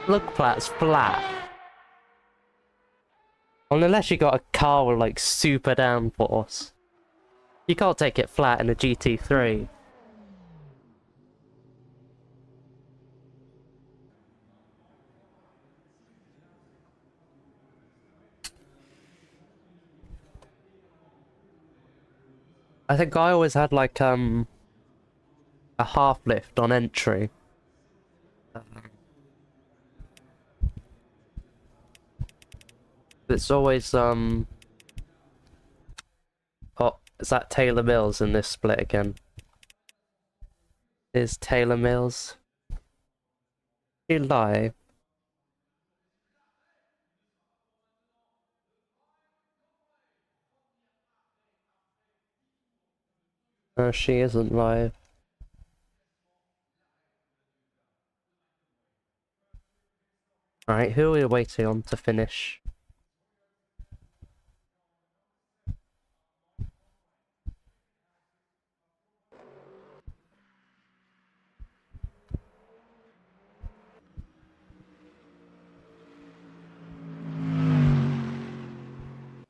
Look, flat's flat. Unless you got a car with like super downforce. You can't take it flat in a GT3. I think I always had like a half lift on entry. It's always oh, is that Taylor Mills in this split again? Is Taylor Mills? You lie. No, she isn't live. Alright, who are we waiting on to finish?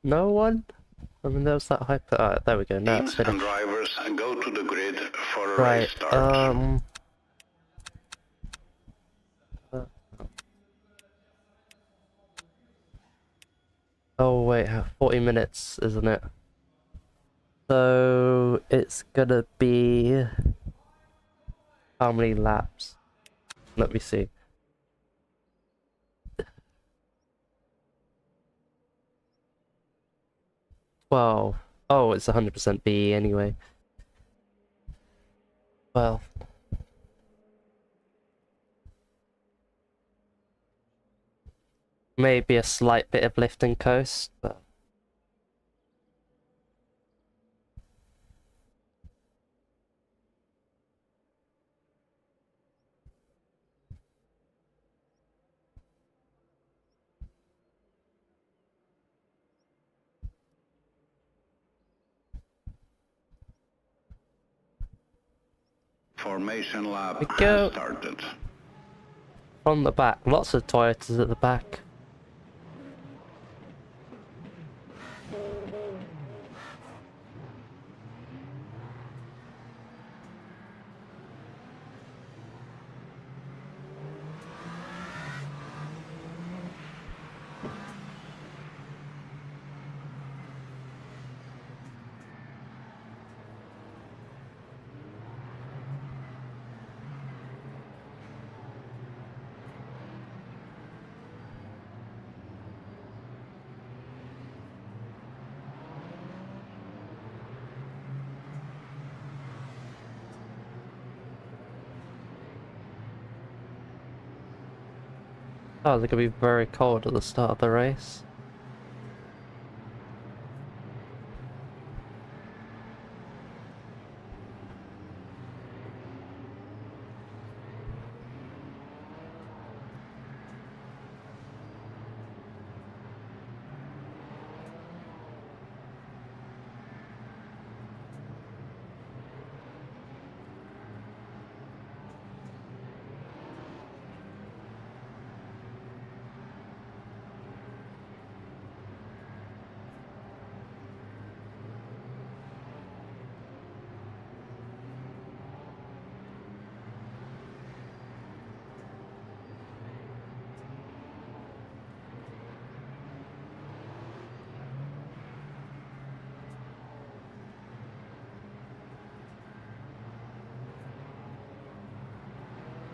No one? I mean, there was that hyper. There we go. Now it's Teams and finished. drivers go to the grid for a Right. race start. Oh wait, 40 minutes, isn't it? So it's gonna be how many laps? Let me see. 12. Oh, it's 100% BE anyway. Well, maybe a slight bit of lift and coast, but Formation lap we go has started. from the back. Lots of Toyotas at the back. Oh, they're gonna be very cold at the start of the race.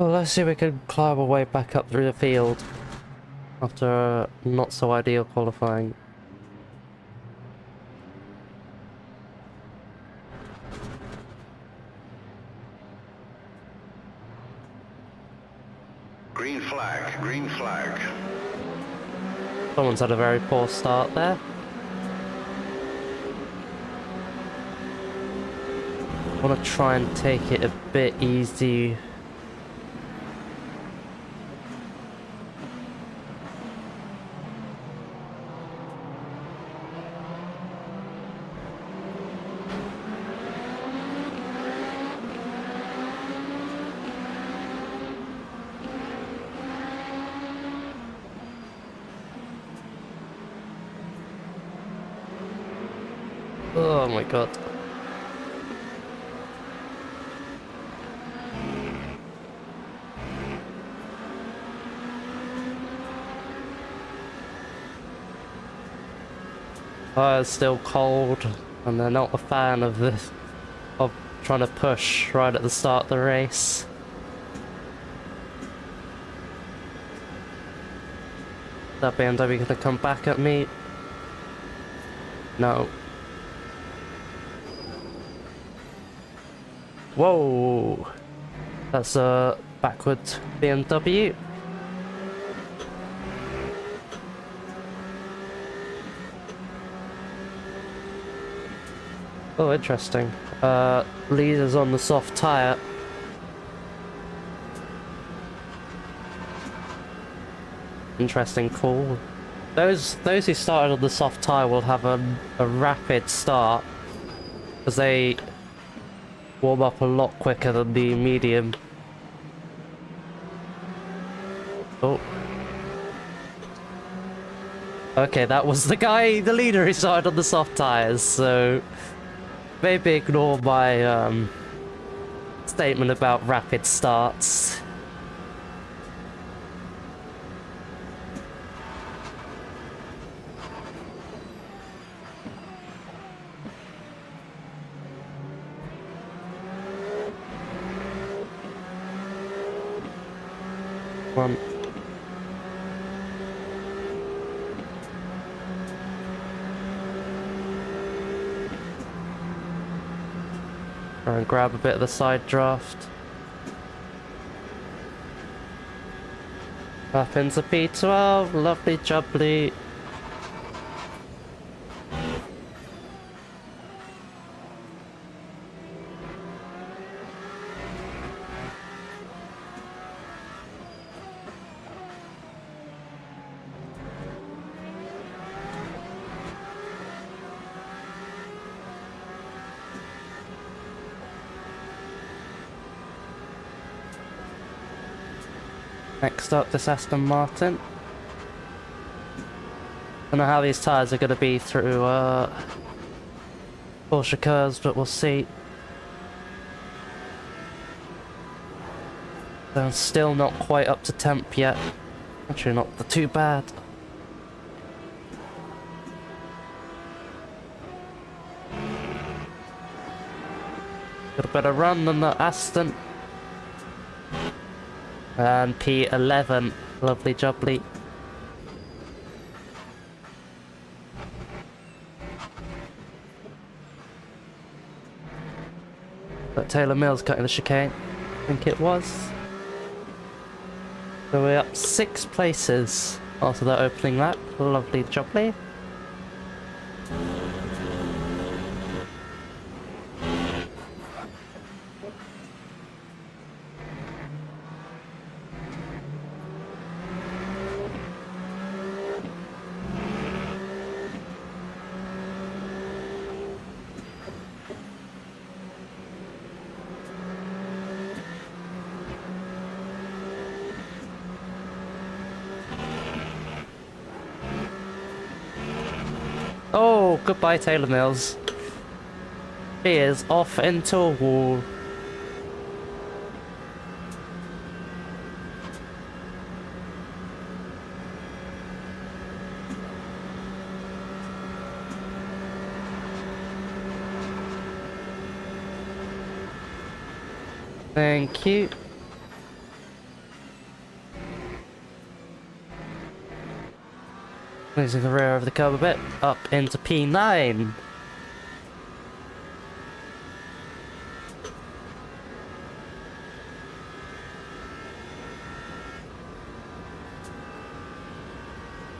Well, let's see if we can climb our way back up through the field after a not so ideal qualifying. Green flag, green flag. Someone's had a very poor start there. I want to try and take it a bit easy. Oh my god. It's still cold, and they're not a fan of this, of trying to push right at the start of the race. That BMW gonna come back at me? No. Whoa! That's a backward BMW. Oh, interesting. Leader's on the soft tyre. Interesting call. Those who started on the soft tyre will have a rapid start, because they warm up a lot quicker than the medium. Oh. Okay, that was the guy, the leader who started on the soft tyres, so maybe ignore my statement about rapid starts. One. Try and grab a bit of the side draft. Up into P12, lovely jubbly. Next up, this Aston Martin. Don't know how these tyres are going to be through Porsche curves, but we'll see. They're still not quite up to temp yet. Actually, not too bad. Got a better run than the Aston. And P11, lovely jubbly. But Taylor Mills cutting the chicane, I think it was. So we're up 6 places after that opening lap, lovely jubbly. Oh, goodbye Taylor Mills. He is off into a wall. Thank you. Losing the rear of the curb a bit, up into P9.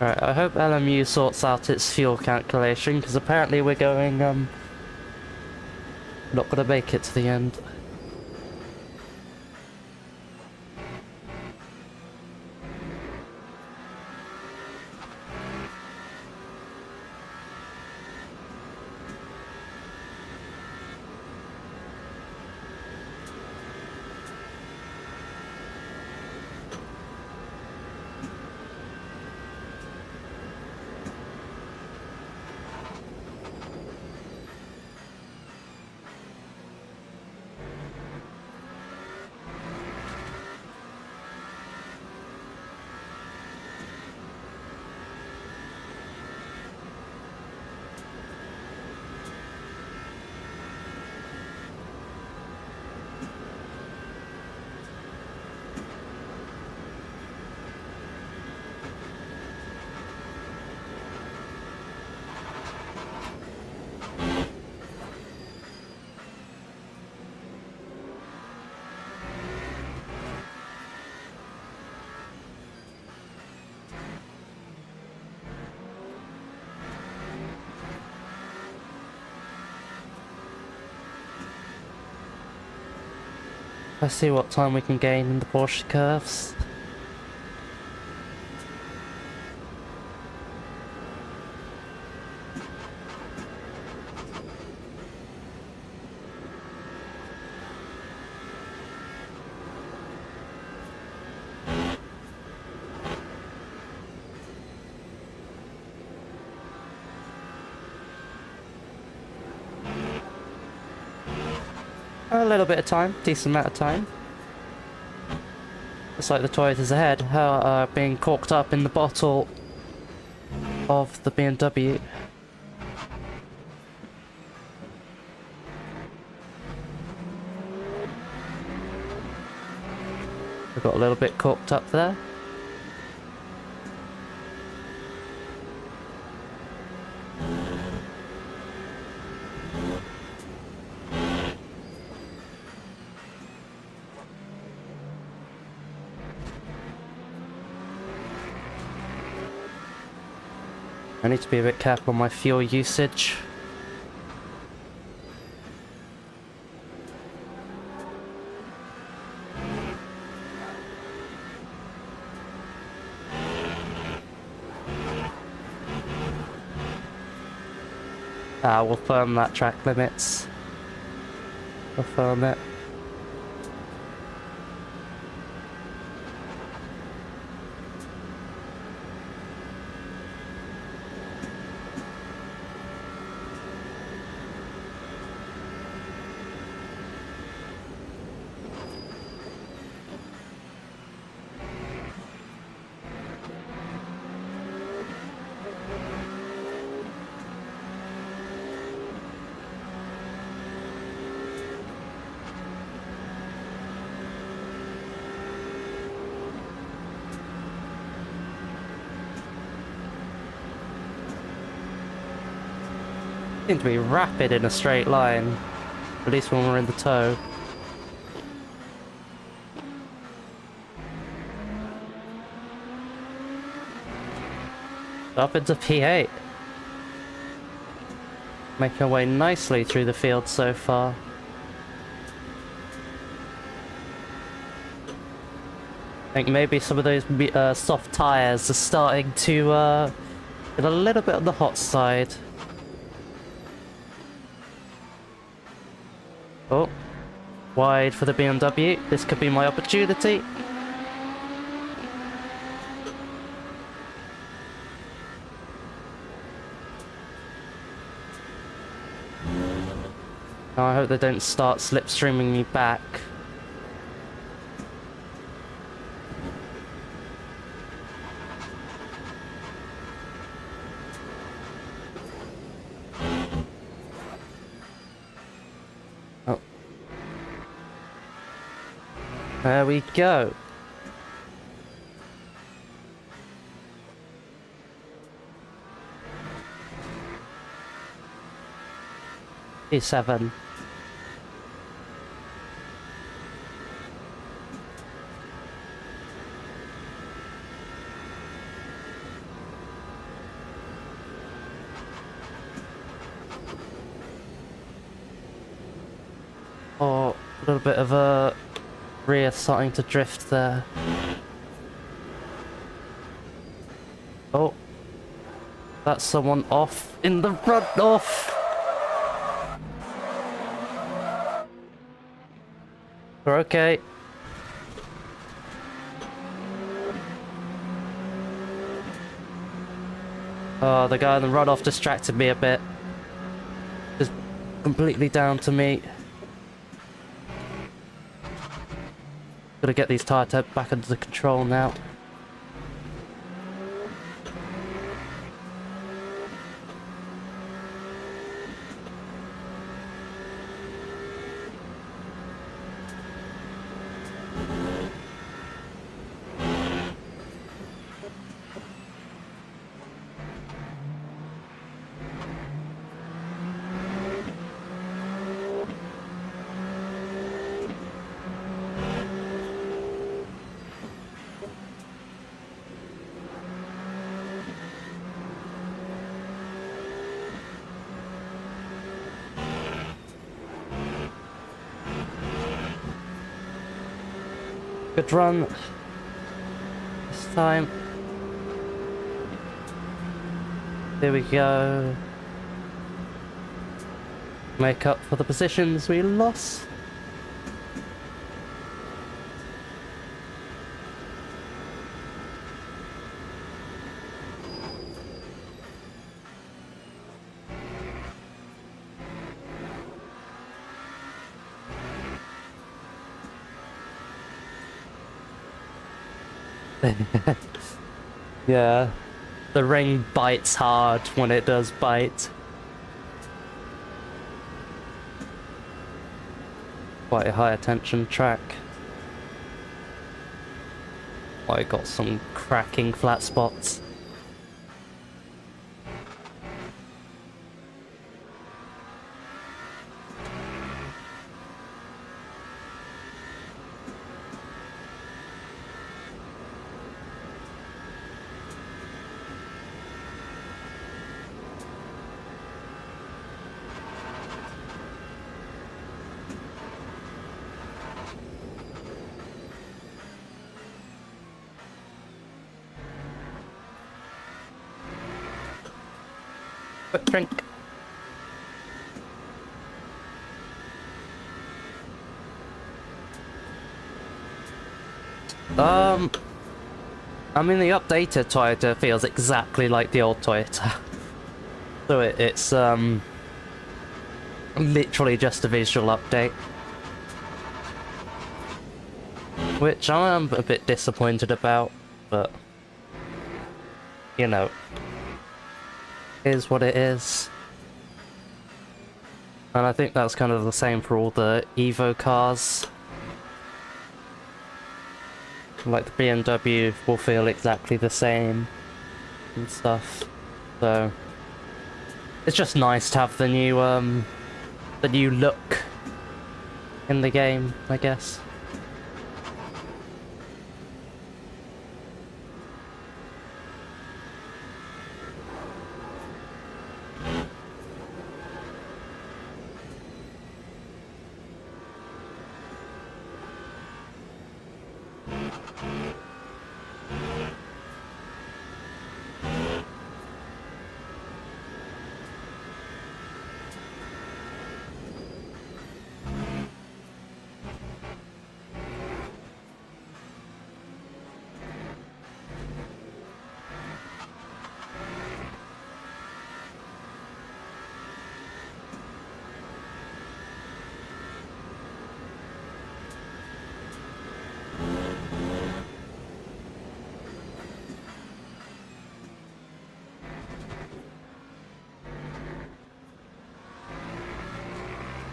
Alright, I hope LMU sorts out its fuel calculation, because apparently we're going, not gonna make it to the end. Let's see what time we can gain in the Porsche curves. A little bit of time, decent amount of time. Looks like the Toyotas ahead are being corked up in the bottle of the BMW. We got a little bit corked up there. I need to be a bit careful on my fuel usage. We'll firm that track limits. We'll firm it. Seem to be rapid in a straight line, at least when we're in the toe. Up into P8. Making our way nicely through the field so far. I think maybe some of those soft tyres are starting to get a little bit on the hot side. Oh, wide for the BMW. This could be my opportunity. Now I hope they don't start slipstreaming me back. Oh. There we go. E7. Oh, a little bit of a rear starting to drift there. Oh, that's someone off in the front off. We're okay. Oh, the guy in the runoff distracted me a bit. Just completely down to me. Gotta get these tire tips back under control now. Good run this time. There we go. Make up for the positions we lost. Yeah, the rain bites hard when it does bite. Quite a high attention track. I got some cracking flat spots. Quick drink. I mean, the updated Toyota feels exactly like the old Toyota. So it's literally just a visual update. Which I'm a bit disappointed about, but you know, is what it is. And I think that's kind of the same for all the Evo cars. Like the BMW will feel exactly the same and stuff. So it's just nice to have the new look in the game, I guess.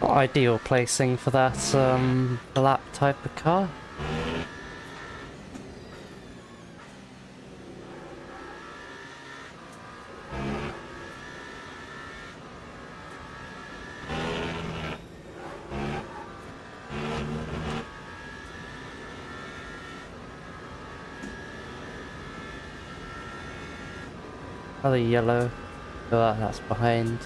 Not ideal placing for that lap type of car. Another yellow. Oh, that's behind.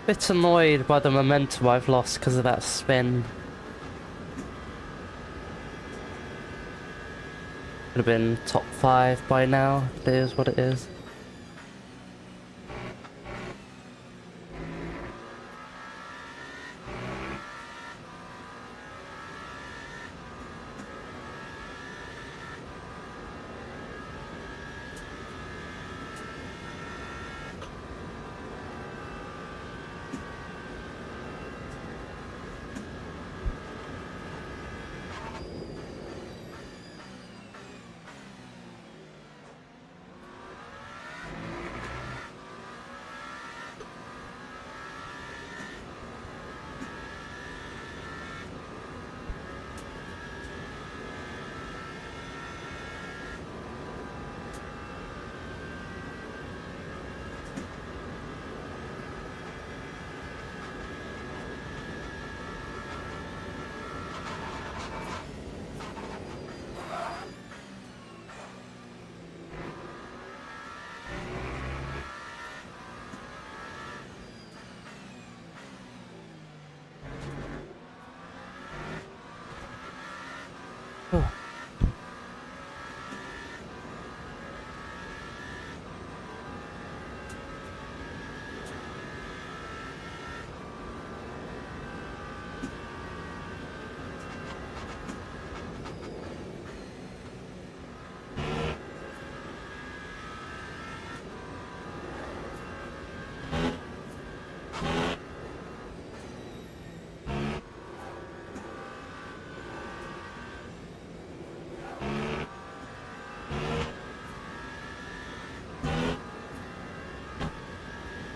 Bit annoyed by the momentum I've lost because of that spin. Could have been top 5 by now, if it is what it is. Oh.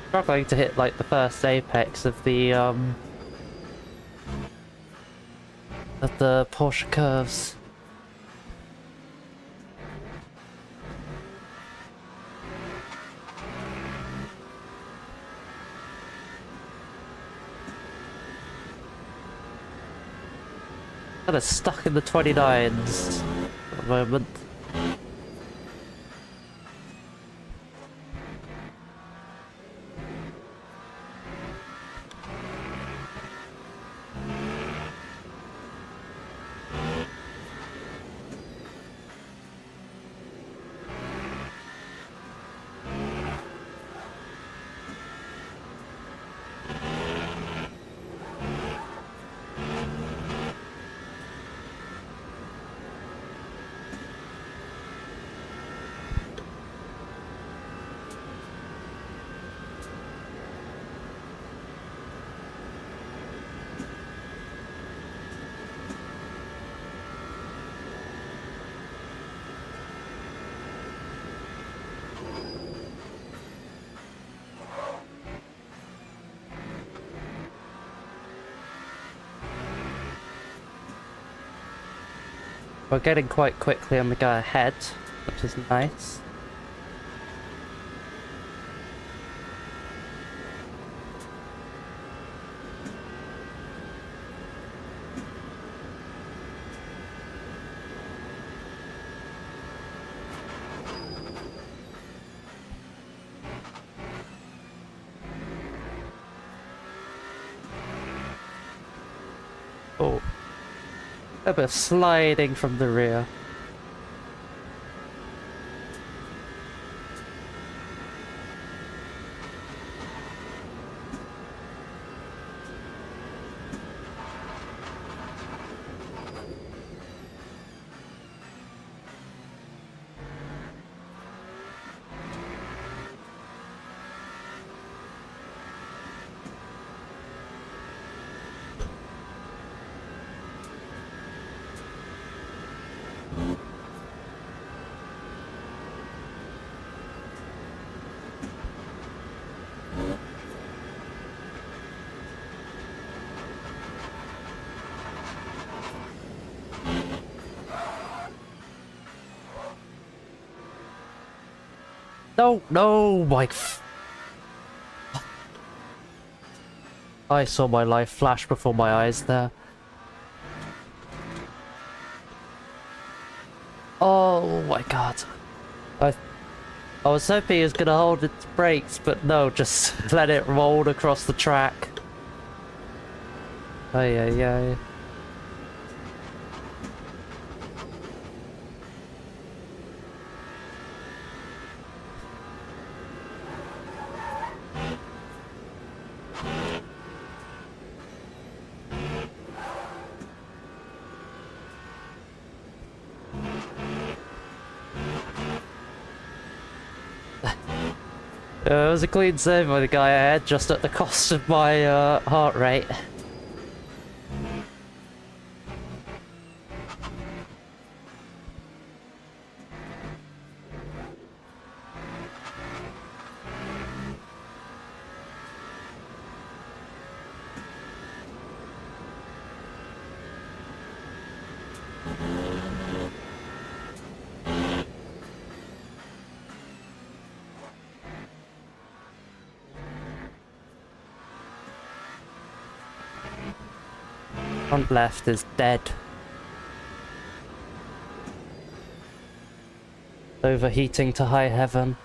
Struggling to hit like the first apex of the Porsche curves. Kind of stuck in the 29s at the moment. We're getting quite quickly on the guy ahead, which is nice. Oh. A bit of sliding from the rear. No, no, I saw my life flash before my eyes there. Oh my god. I was hoping he was gonna hold its brakes, but no, just let it roll across the track. Ay, ay, ay. It was a clean save by the guy ahead, just at the cost of my heart rate. Front left is dead. Overheating to high heaven.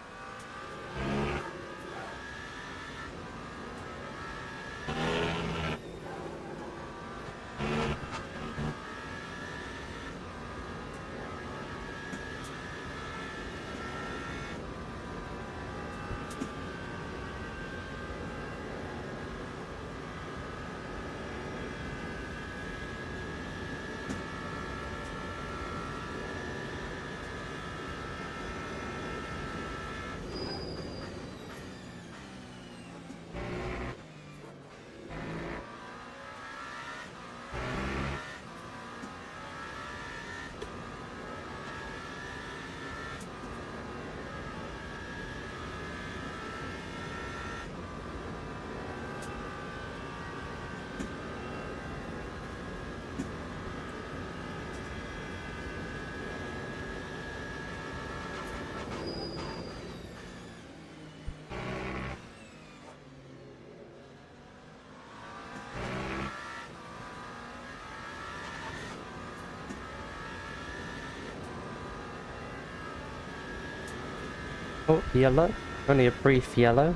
Oh, yellow. Only a brief yellow.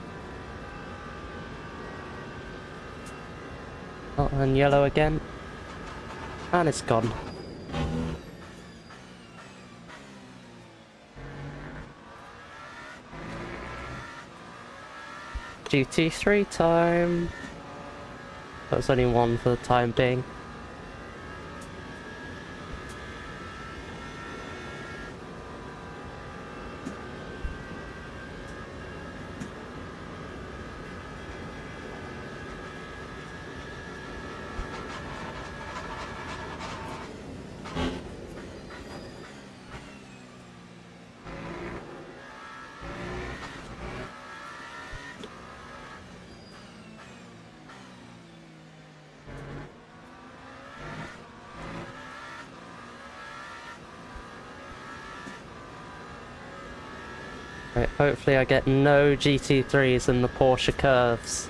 Oh, and yellow again. And it's gone. GT3 time. That's only one for the time being. Right, hopefully I get no GT3s in the Porsche curves.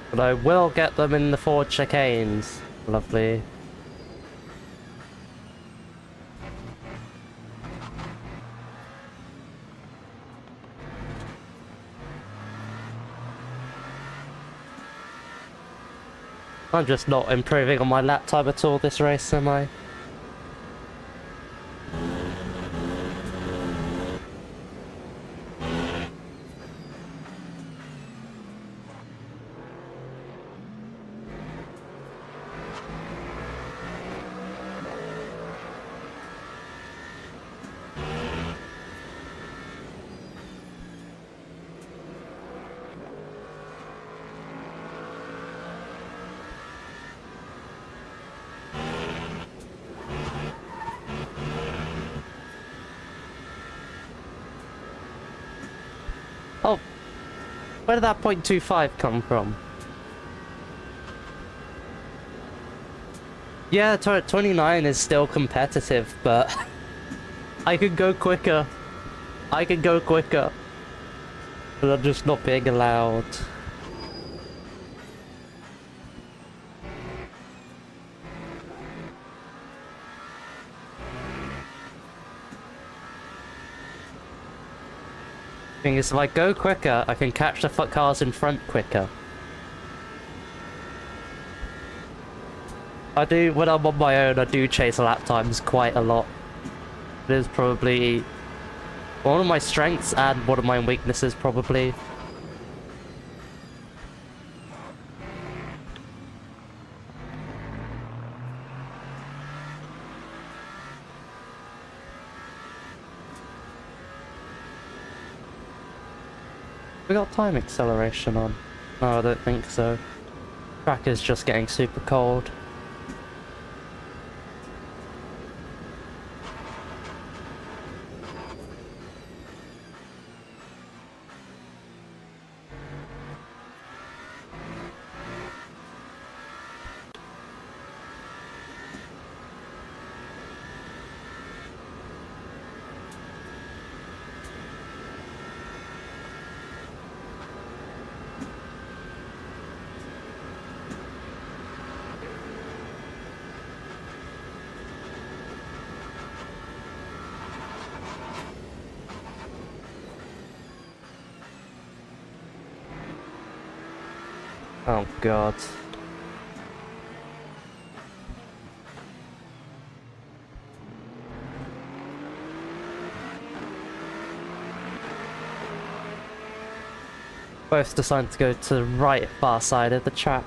But I will get them in the Ford chicanes. Lovely. I'm just not improving on my lap time at all this race, am I? Oh, where did that 0.25 come from? Yeah, 29 is still competitive, but I could go quicker. I could go quicker. But I'm just not being allowed. Thing is, if I go quicker, I can catch the cars in front quicker. I do, when I'm on my own, I do chase lap times quite a lot. It is probably one of my strengths and one of my weaknesses, probably. We got time acceleration on. No, I don't think so. Track is just getting super cold. Oh god. Both decided to go to the right far side of the track.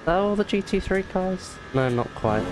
Are all the GT3 cars? No, not quite.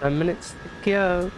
Minutes to go.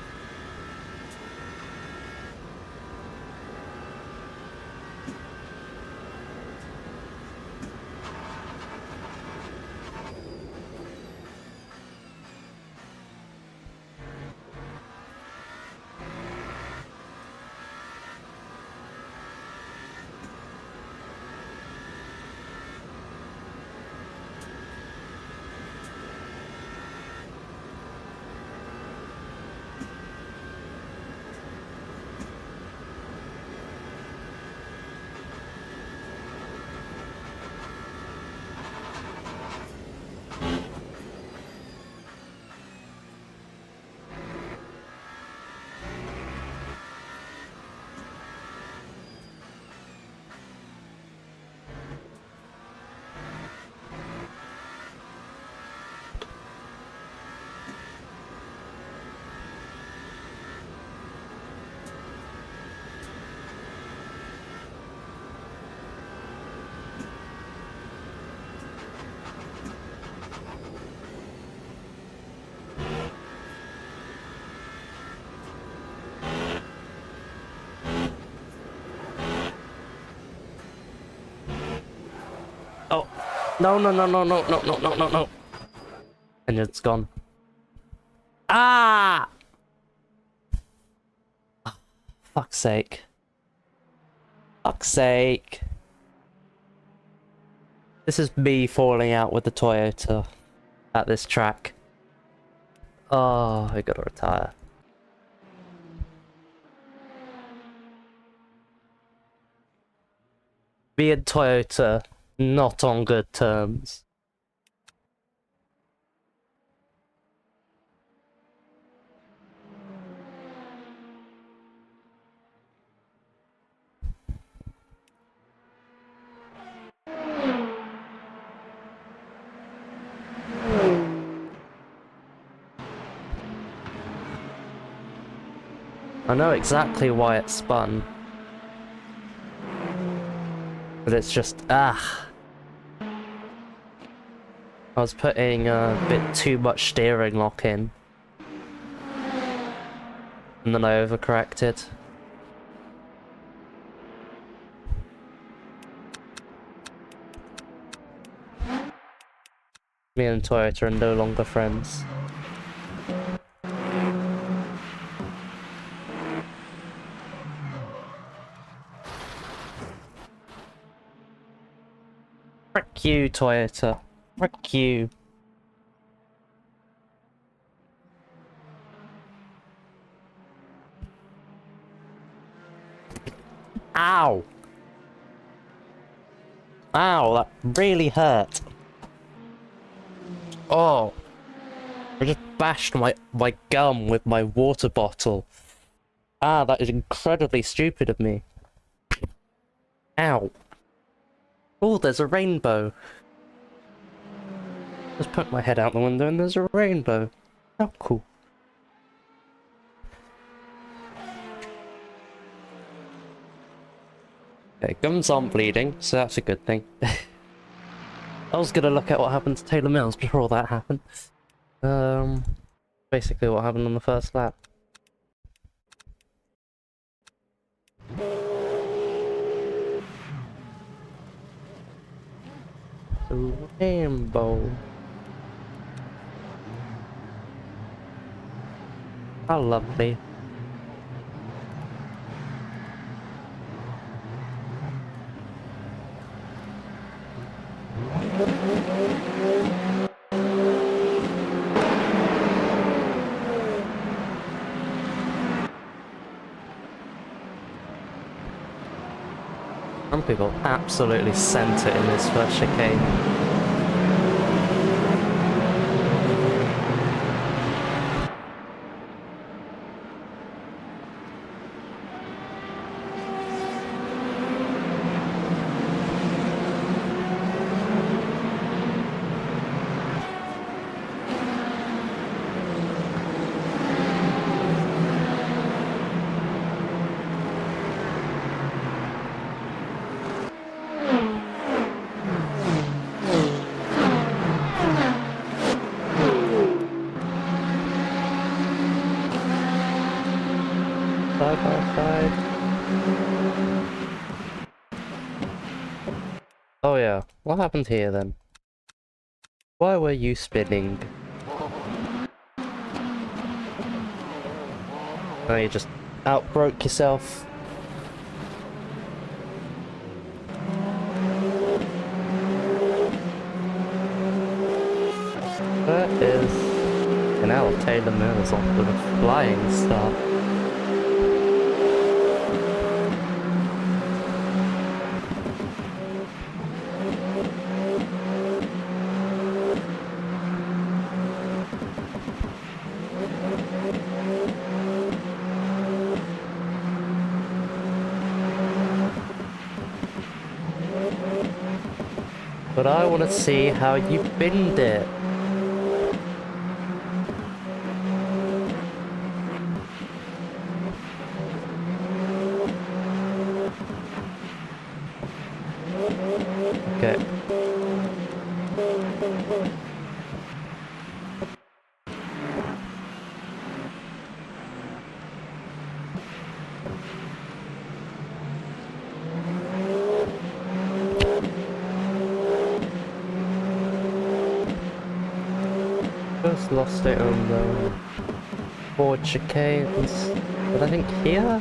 No, no, no, no, no, no, no, no, no, no. And it's gone. Ah! Fuck's sake. Fuck's sake. This is me falling out with the Toyota at this track. Oh, I gotta retire. Me and Toyota, not on good terms. I know exactly why it spun. But it's just, ah. I was putting a bit too much steering lock in. And then I overcorrected. Me and Toyota are no longer friends. Frick you, Toyota. Frick you. Ow! Ow, that really hurt. Oh. I just bashed my gum with my water bottle. Ah, that is incredibly stupid of me. Ow. Oh, there's a rainbow. Just put my head out the window and there's a rainbow. How cool. Okay, gums aren't bleeding, so that's a good thing. I was gonna look at what happened to Taylor Mills before that happened. Basically what happened on the first lap. The rainbow. How lovely. Some people absolutely sent it in this first chicane. Side by side. Oh yeah, what happened here then? Why were you spinning? Oh, you just outbroke yourself. That is an L. Taylor Mills off with a flying start. But I want to see how you binned it. Okay. Just lost it on the board chicanes, but I think here?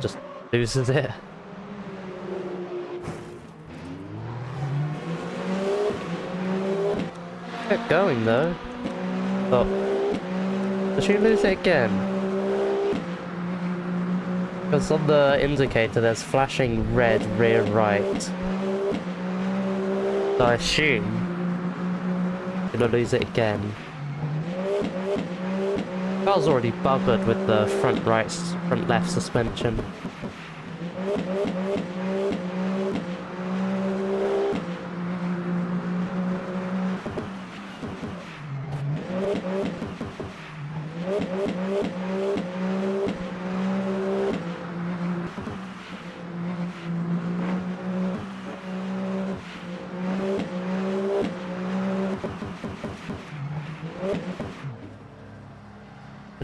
Just loses it. Kept going though. Oh, did she lose it again? Because on the indicator there's flashing red rear right. So I assume I'm gonna lose it again. Car's already buggered with the front left suspension.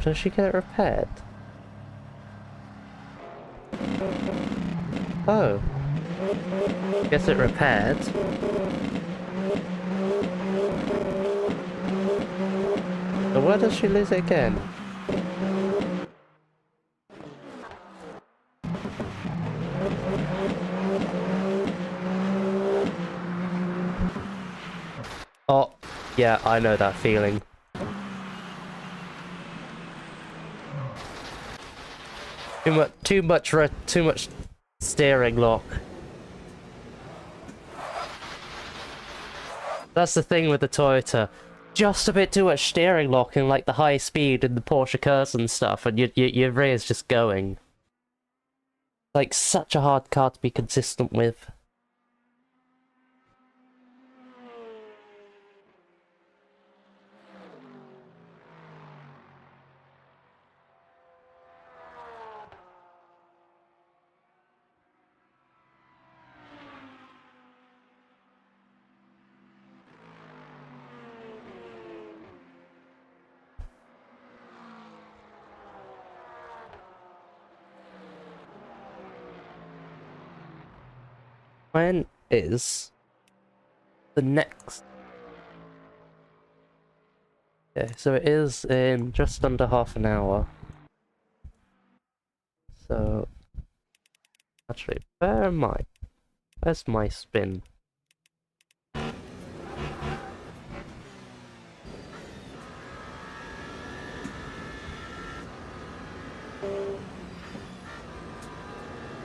Does she get it repaired? Oh. Gets it repaired. So where does she lose it again? Oh, yeah, I know that feeling. Too much steering lock. That's the thing with the Toyota. Just a bit too much steering lock in like the high speed and the Porsche curves and stuff, and your rear is just going. Like such a hard car to be consistent with. When is the next? Okay, so it is in just under half an hour. So, actually, where am I? Where's my spin?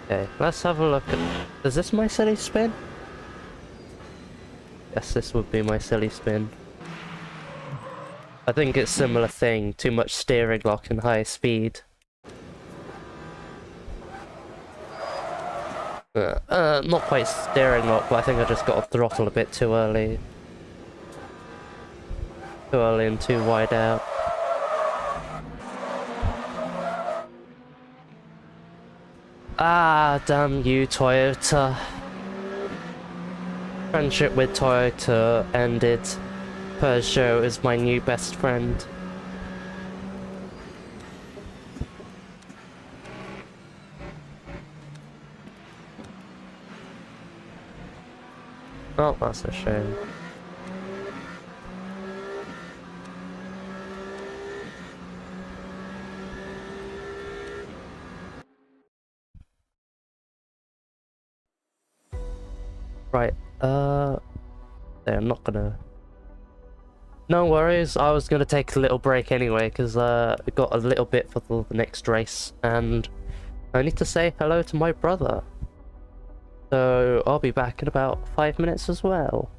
Okay, let's have a look at... Is this my silly spin? Yes, this would be my silly spin. I think it's similar thing, too much steering lock and high speed. Not quite steering lock, but I think I just got a throttle a bit too early. Too early and too wide out. Ah, damn you, Toyota. Friendship with Toyota ended. Peugeot is my new best friend. Oh, that's a shame. Right, I'm not gonna... No worries, I was gonna take a little break anyway, because I got a little bit for the next race, and I need to say hello to my brother. So, I'll be back in about 5 minutes as well.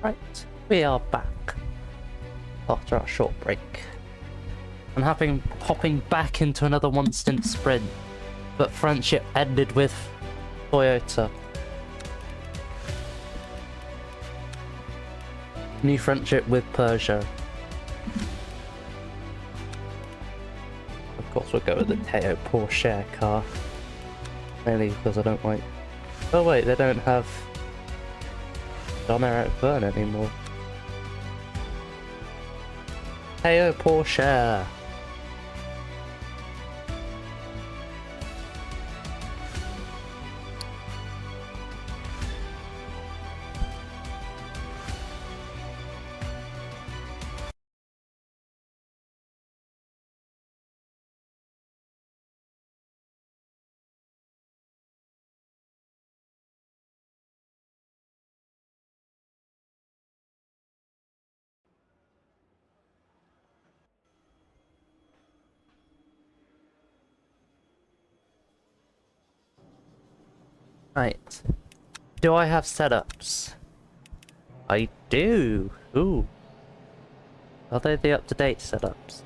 Right, we are back after our short break. I'm hopping back into another one stint sprint, but friendship ended with Toyota. New friendship with Peugeot. Of course we'll go with the Teo Porsche car. Mainly because I don't like... Oh wait, they don't have John Eric Byrne anymore. Teo Porsche. Right. Do I have setups? I do! Ooh. Are they the up-to-date setups?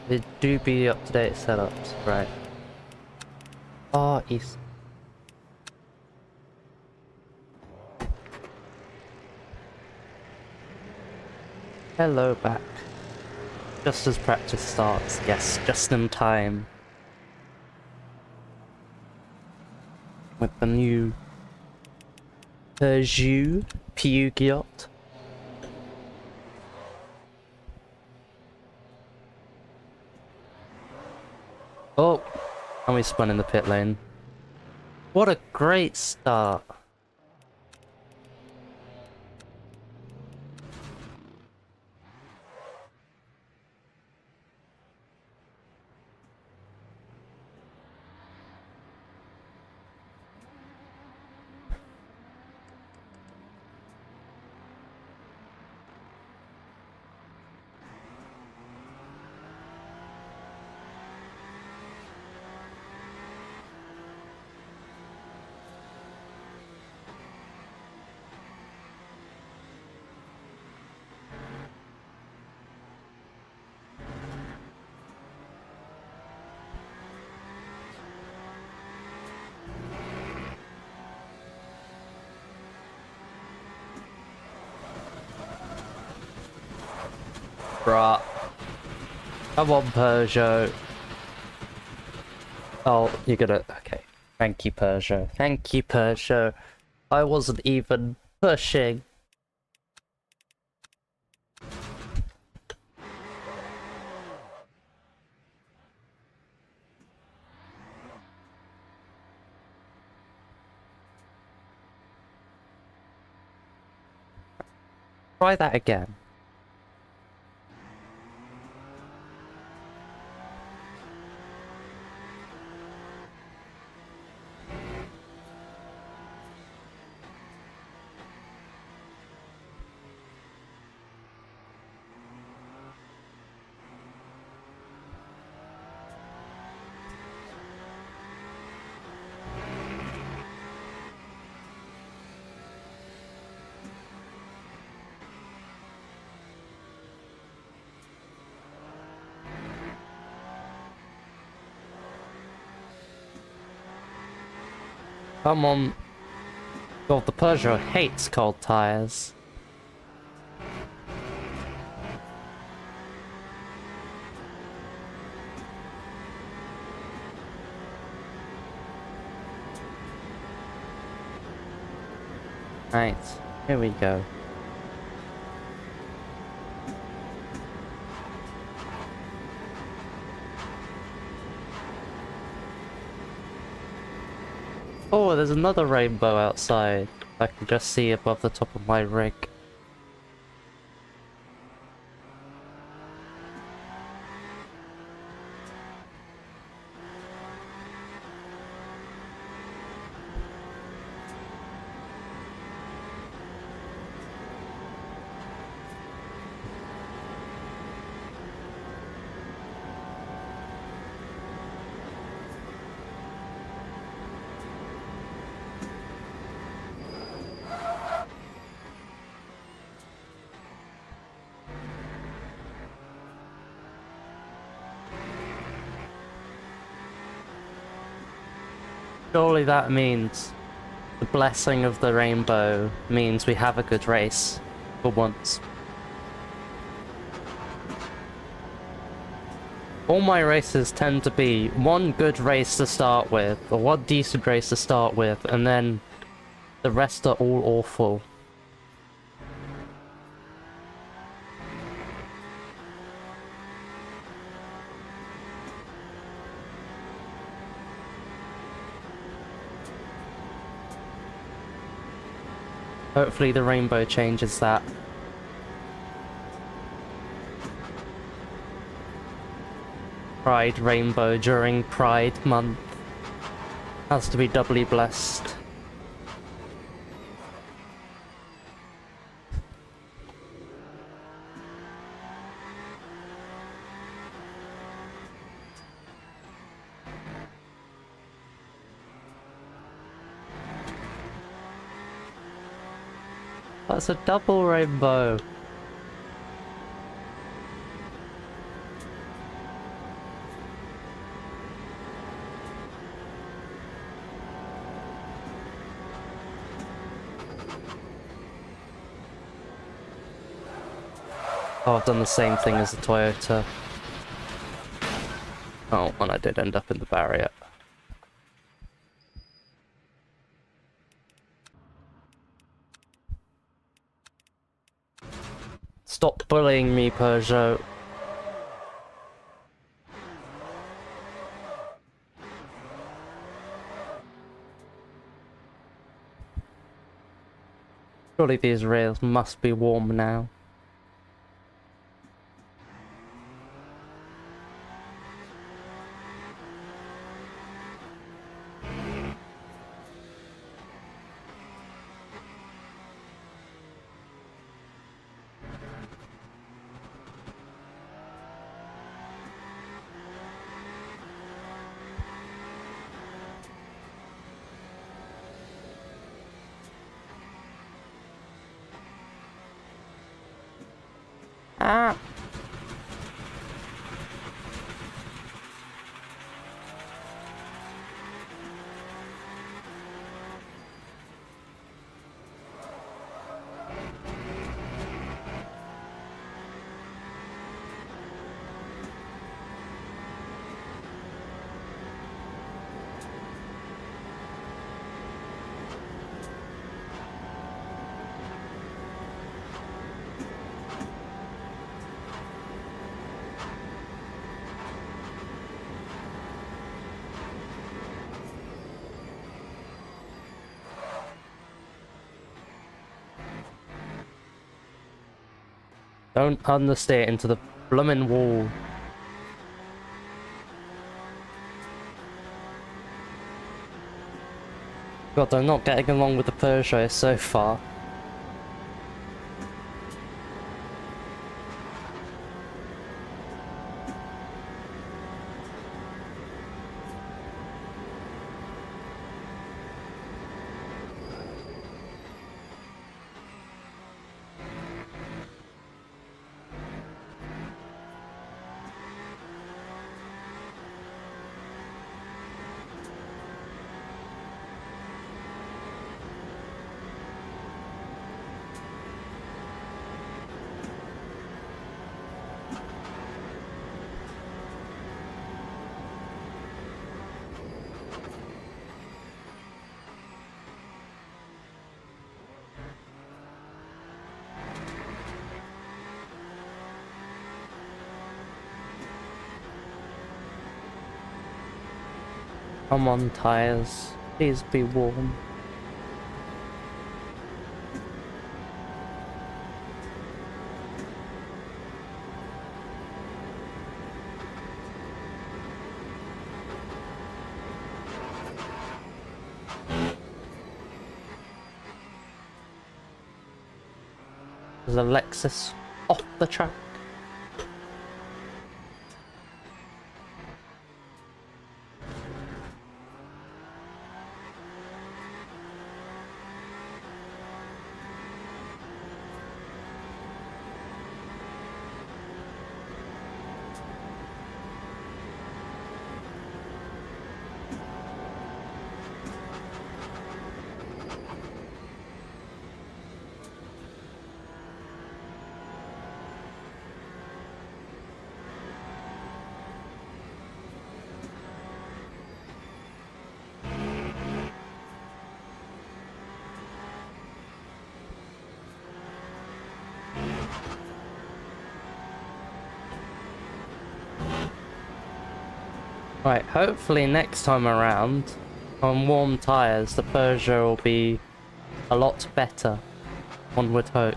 They do be up-to-date setups, right. Far East. Hello back. Just as practice starts, yes, just in time. With the new Peugeot. Oh, and we spun in the pit lane. What a great start. Bruh. Come on, Peugeot. Oh, you're gonna... Okay. Thank you, Peugeot. Thank you, Peugeot. I wasn't even pushing. Try that again. Come on. God, the Peugeot hates cold tires. Right, here we go. Oh, there's another rainbow outside. I can just see above the top of my rig. Surely that means the blessing of the rainbow means we have a good race for once. All my races tend to be one good race to start with, or one decent race to start with, and then the rest are all awful. Hopefully the rainbow changes that. Pride rainbow during Pride month. Has to be doubly blessed. That's a double rainbow. Oh, I've done the same thing as the Toyota. Oh, and I did end up in the barrier. Stop bullying me, Peugeot. Surely these rails must be warm now. Ah! Don't understeer into the bloomin' wall. God, I'm not getting along with the Peugeot so far. Come on, tires. Please be warm. There's a Lexus off the track. Right, hopefully next time around, on warm tyres, the Peugeot will be a lot better, one would hope.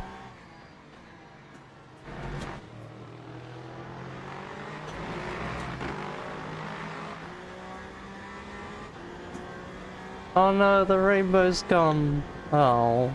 Oh no, the rainbow's gone. Oh.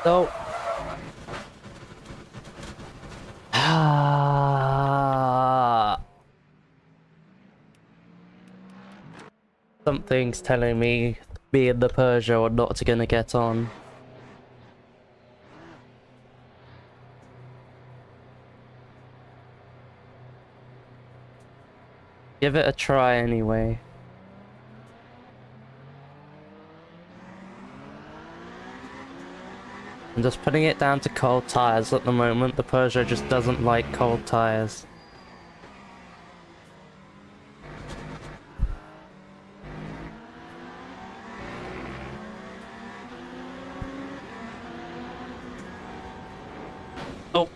No. Ah. Something's telling me and the Peugeot are not gonna get on. Give it a try anyway. I'm just putting it down to cold tires at the moment. The Peugeot just doesn't like cold tires. Oh.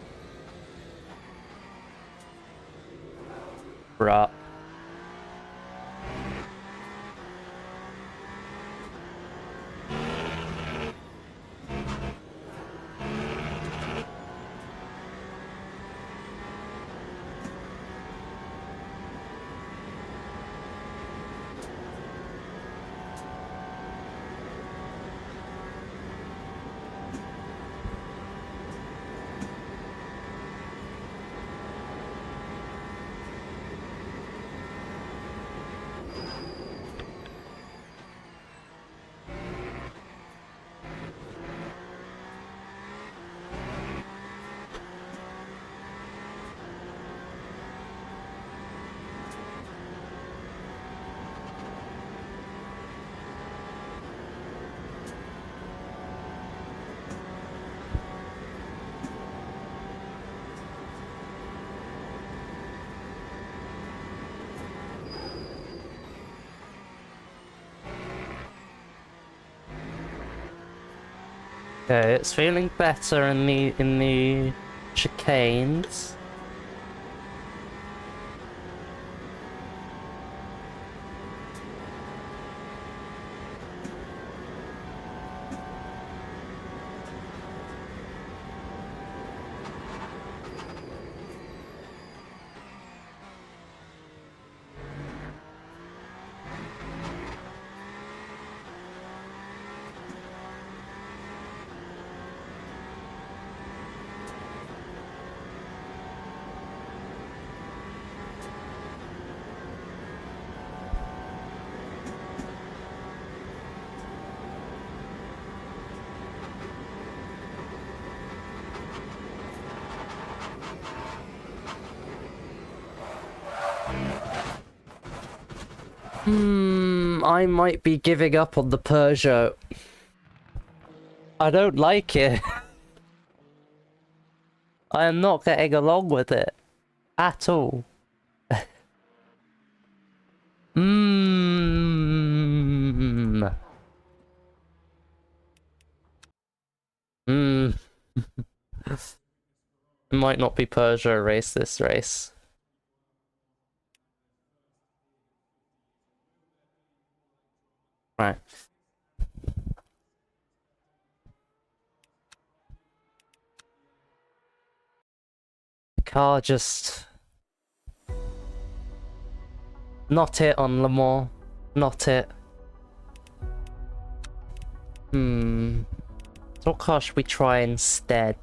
Bruh. Okay, it's feeling better in the chicanes. I might be giving up on the Peugeot. I don't like it. I am not getting along with it. At all. Mmm. Mmm. Might not be Peugeot race this race. Right. The car just... Not it on Le Mans. Not it. So what car should we try instead?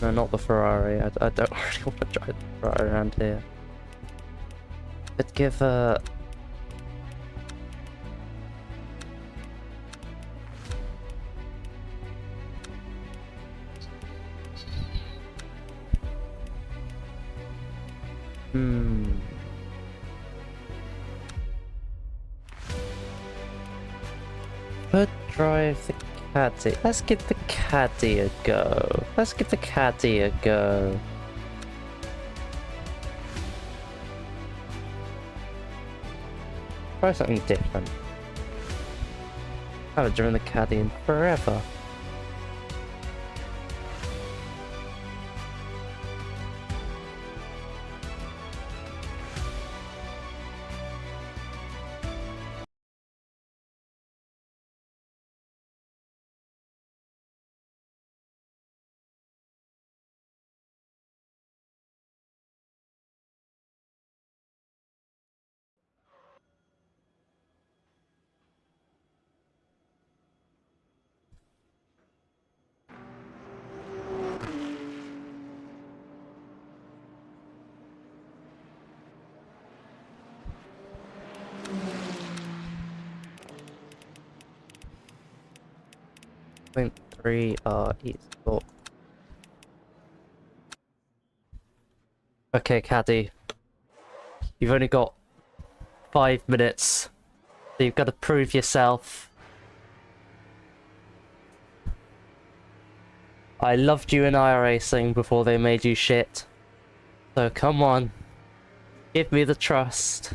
No, not the Ferrari. I don't really want to drive the Ferrari around here. Could give a... Could drive the Caddy. Let's give the Caddy a go. Let's give the Caddy a go. Try something different. I haven't driven the caddy in forever. Point 3 eSport. Okay, caddy. You've only got 5 minutes. So you've got to prove yourself. I loved you in iRacing before they made you shit. So come on. Give me the trust.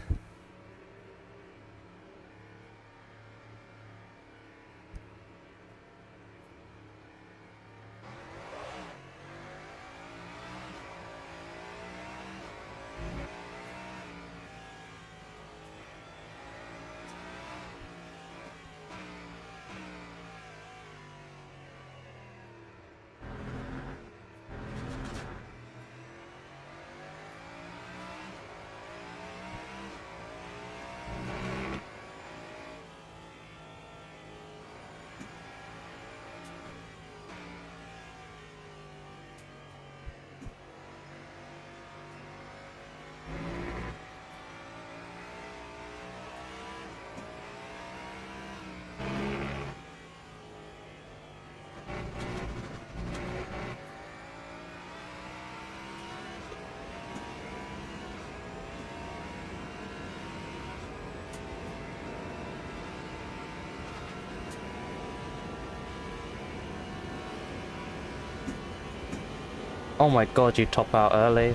Oh my god, you top out early.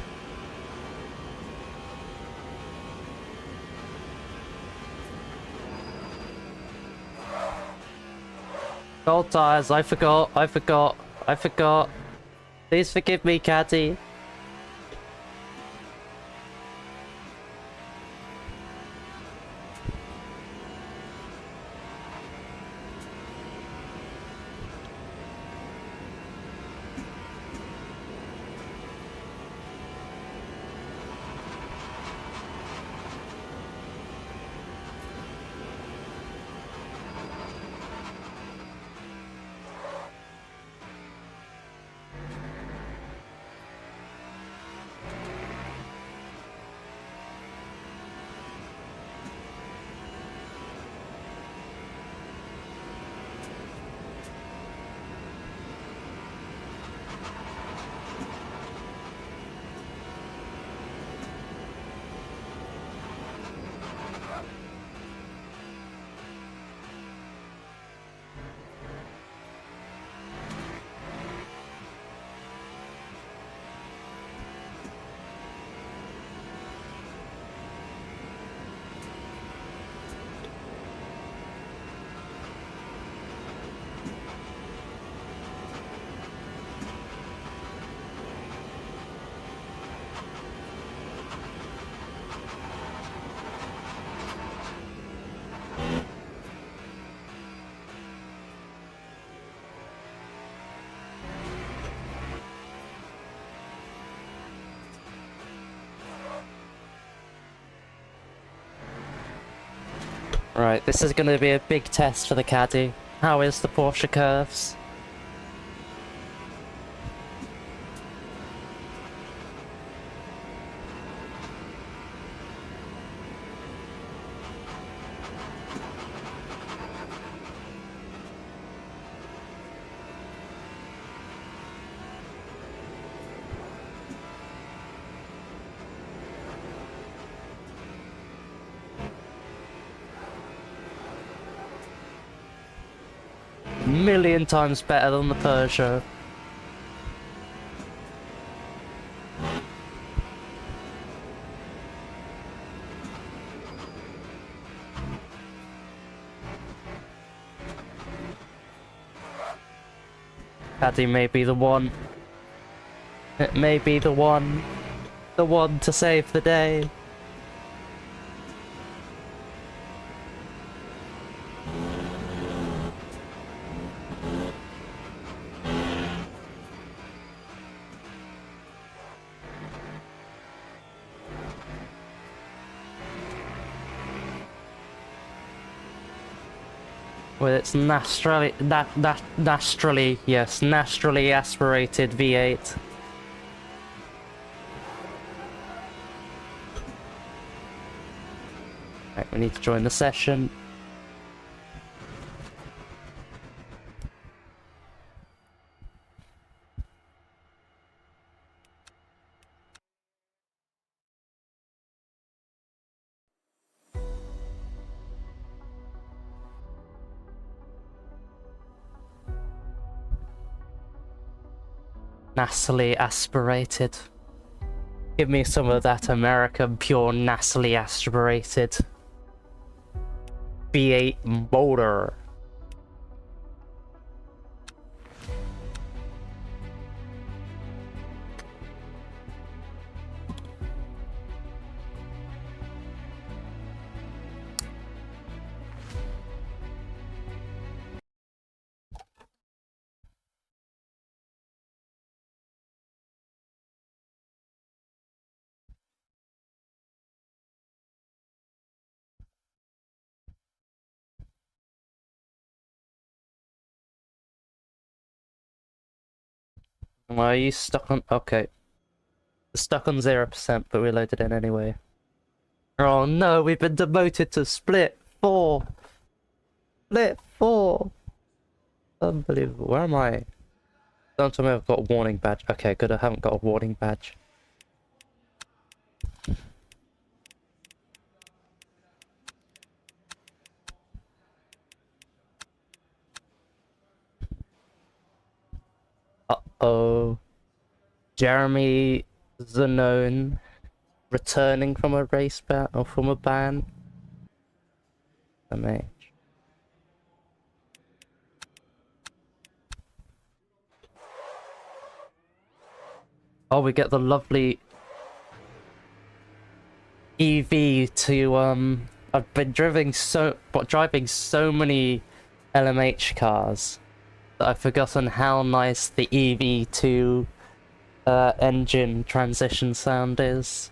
Gold tires, I forgot. Please forgive me, caddy. Right, this is going to be a big test for the caddy. How is the Porsche curves? Million times better than the Peugeot. Paddy may be the one. It may be the one to save the day. With its nastrally aspirated V8. Right, we need to join the session. Nastily aspirated. Give me some of that American pure nastily aspirated V8 motor. Why are you stuck on? Okay. Stuck on 0%, but we loaded in anyway. Oh no, we've been demoted to Split 4! Split 4! Unbelievable. Where am I? Don't tell me I've got a warning badge. Okay, good, I haven't got a warning badge. Uh-oh. Jeremy Zanone returning from a race ban or from a ban. MH. Oh, we get the lovely EV to I've been driving so many LMH cars that I've forgotten how nice the EV to engine transition sound is.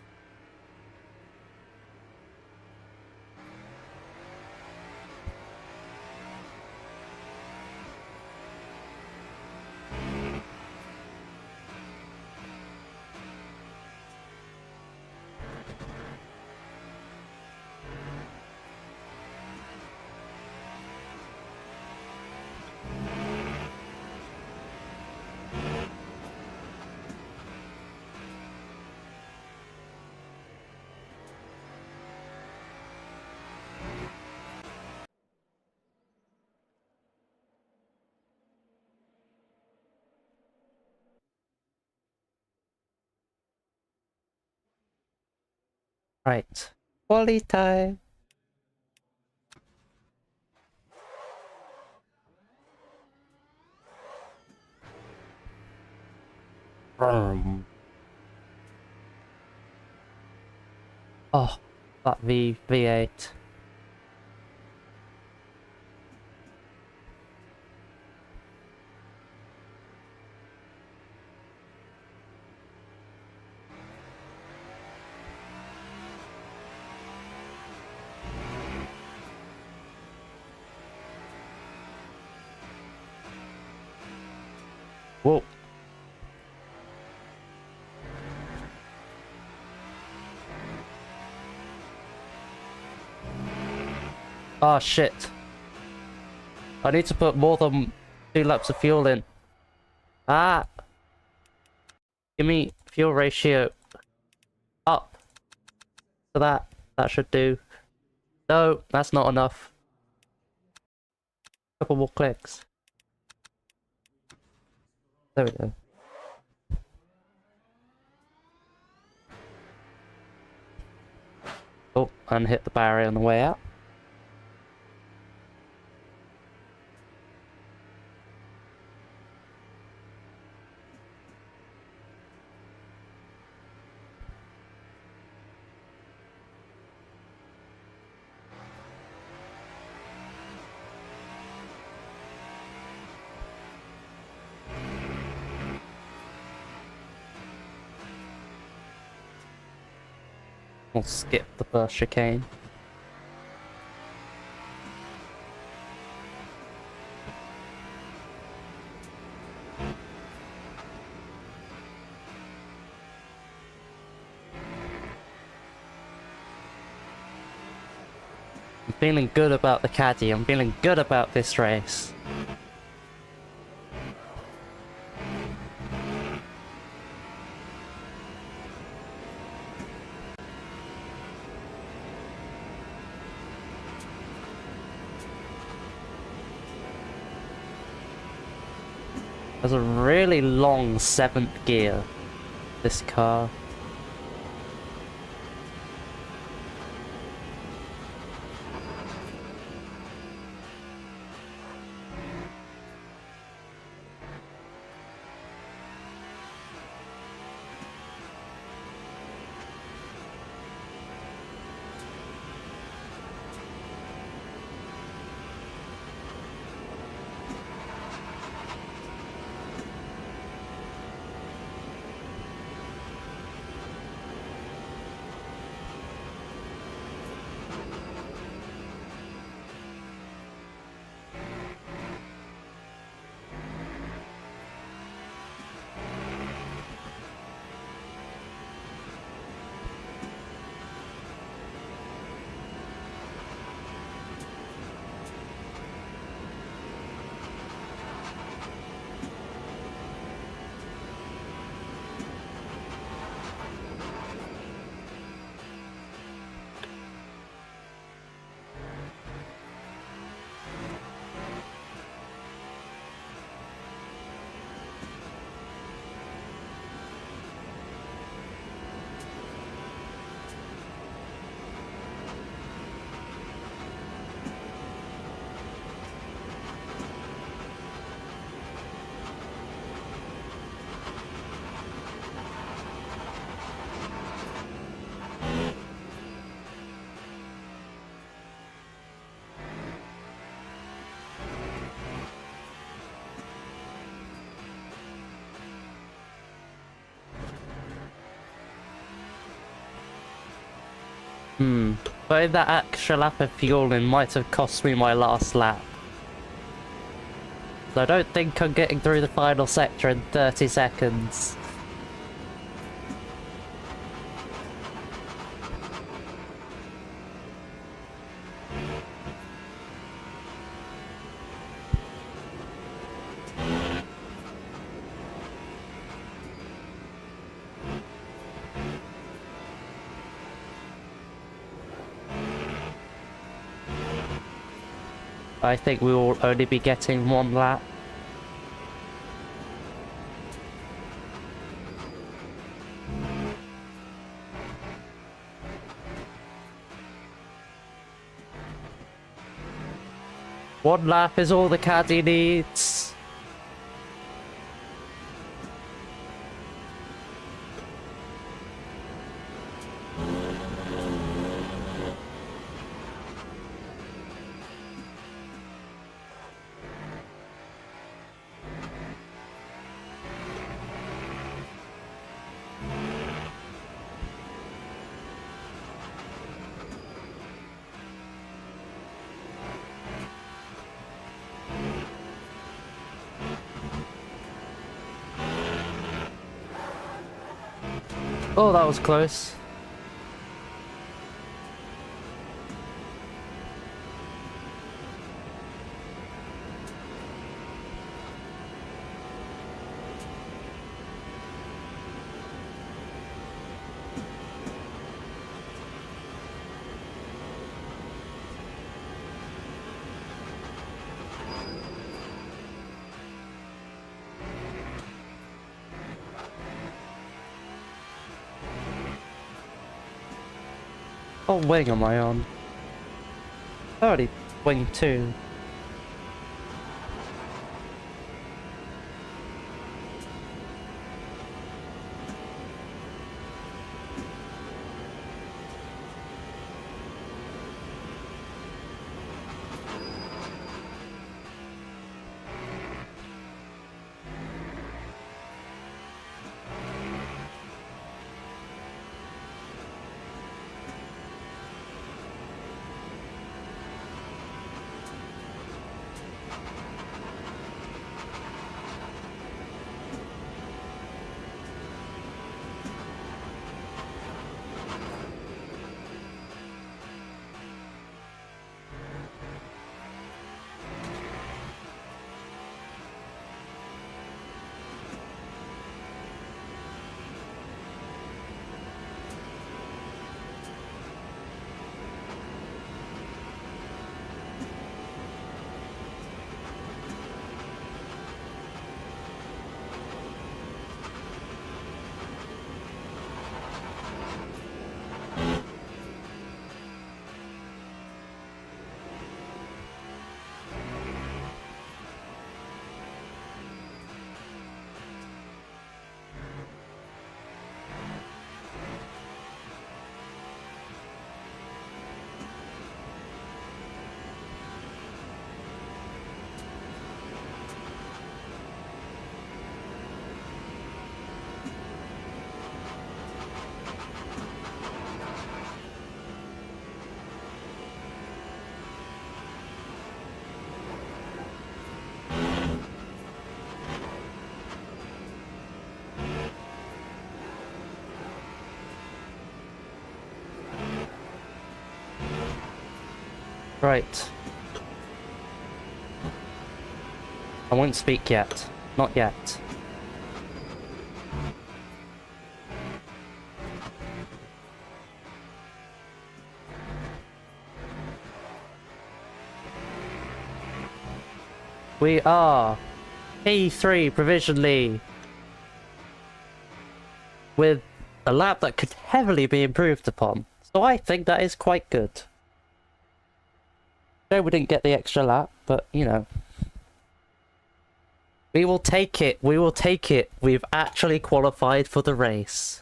Right. Quality time. Oh, that V8. Whoa. Oh shit. I need to put more than 2 laps of fuel in. Ah! Give me fuel ratio up. So that should do. No, that's not enough. Couple more clicks. There we go. Oh, and hit the barrier on the way out. We'll skip the first chicane. I'm feeling good about the caddy. I'm feeling good about this race. Has a really long 7th gear, this car. But that extra lap of fueling might have cost me my last lap. So I don't think I'm getting through the final sector in 30 seconds. I think we will only be getting 1 lap. One lap is all the caddy needs. Oh, that was close. What wing am I on? Already wing 2. Right. I won't speak yet. Not yet. We are P3 provisionally with a lap that could heavily be improved upon. So I think that is quite good. No, we didn't get the extra lap, but you know. We will take it. We will take it. We've actually qualified for the race.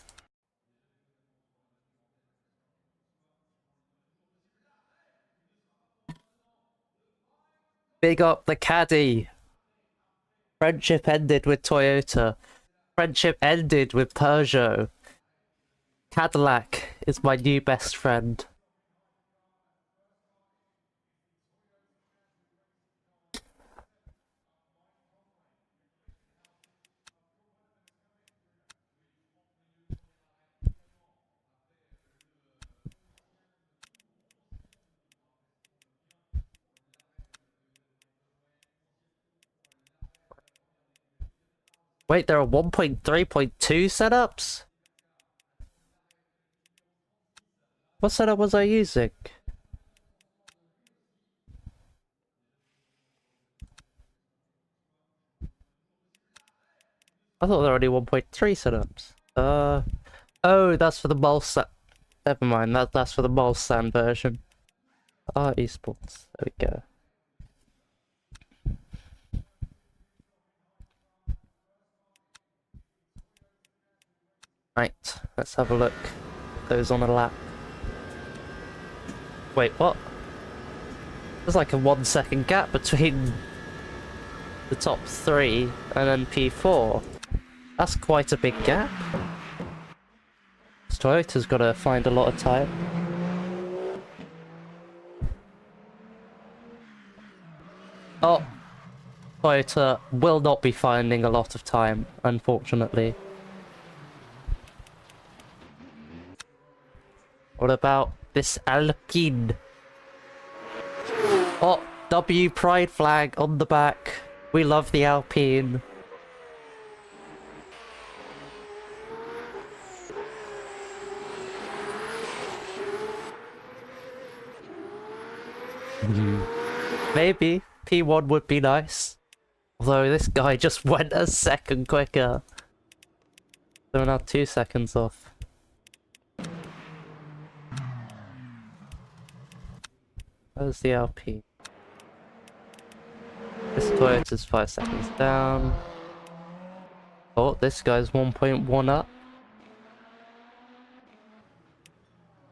Big up the caddy. Friendship ended with Toyota. Friendship ended with Peugeot. Cadillac is my new best friend. Wait, there are 1.3.2 setups? What setup was I using? I thought there were only 1.3 setups. Oh, that's for the Mulsanne. Never mind, that's for the Mulsanne version. Esports. There we go. Right, let's have a look. Those on a lap. Wait, what? There's like a 1 second gap between the top 3 and then P4. That's quite a big gap. Toyota's gotta find a lot of time. Oh, Toyota will not be finding a lot of time, unfortunately. What about this Alpine? Oh, W pride flag on the back. We love the Alpine. Maybe P1 would be nice. Although this guy just went a second quicker. So we're now 2 seconds off. Where's the LP? This Toyota's 5 seconds down. Oh, this guy's 1.1 up.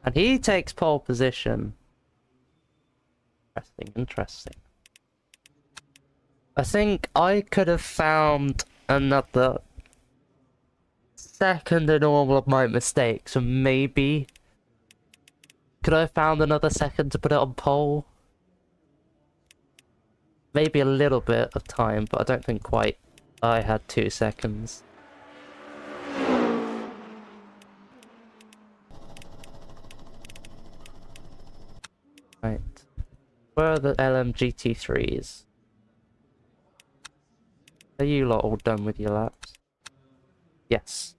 And he takes pole position. Interesting, interesting. I think I could have found another second in all of my mistakes, and maybe could I have found another second to put it on pole? Maybe a little bit of time, but I don't think quite. I had 2 seconds. Right. Where are the LMGT3s? Are you lot all done with your laps? Yes.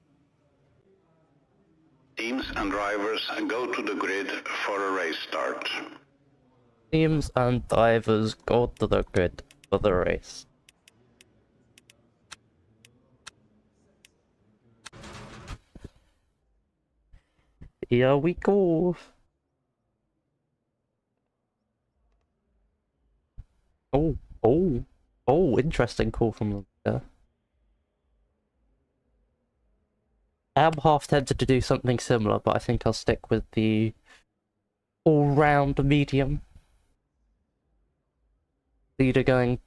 Teams and drivers go to the grid for a race start. Teams and drivers go to the grid for the race. Here we go. Oh, interesting call from them there. I'm half tempted to do something similar, but I think I'll stick with the all-round medium. Either going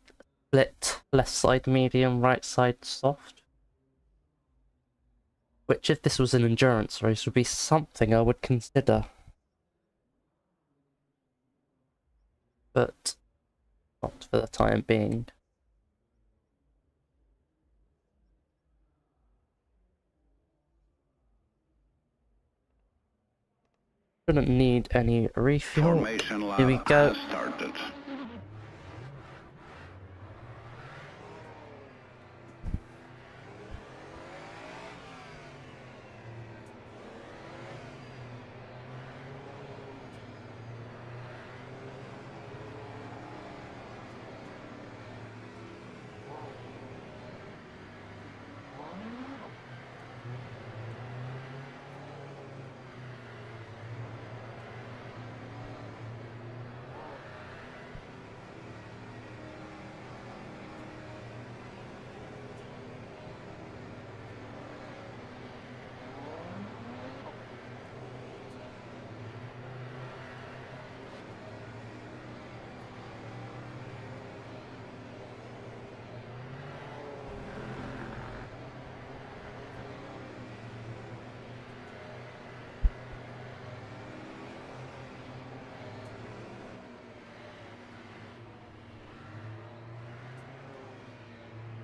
split, left side medium, right side soft. Which, if this was an endurance race, would be something I would consider. But not for the time being. shouldn't need any refuel. Formation Here we lab go. has started.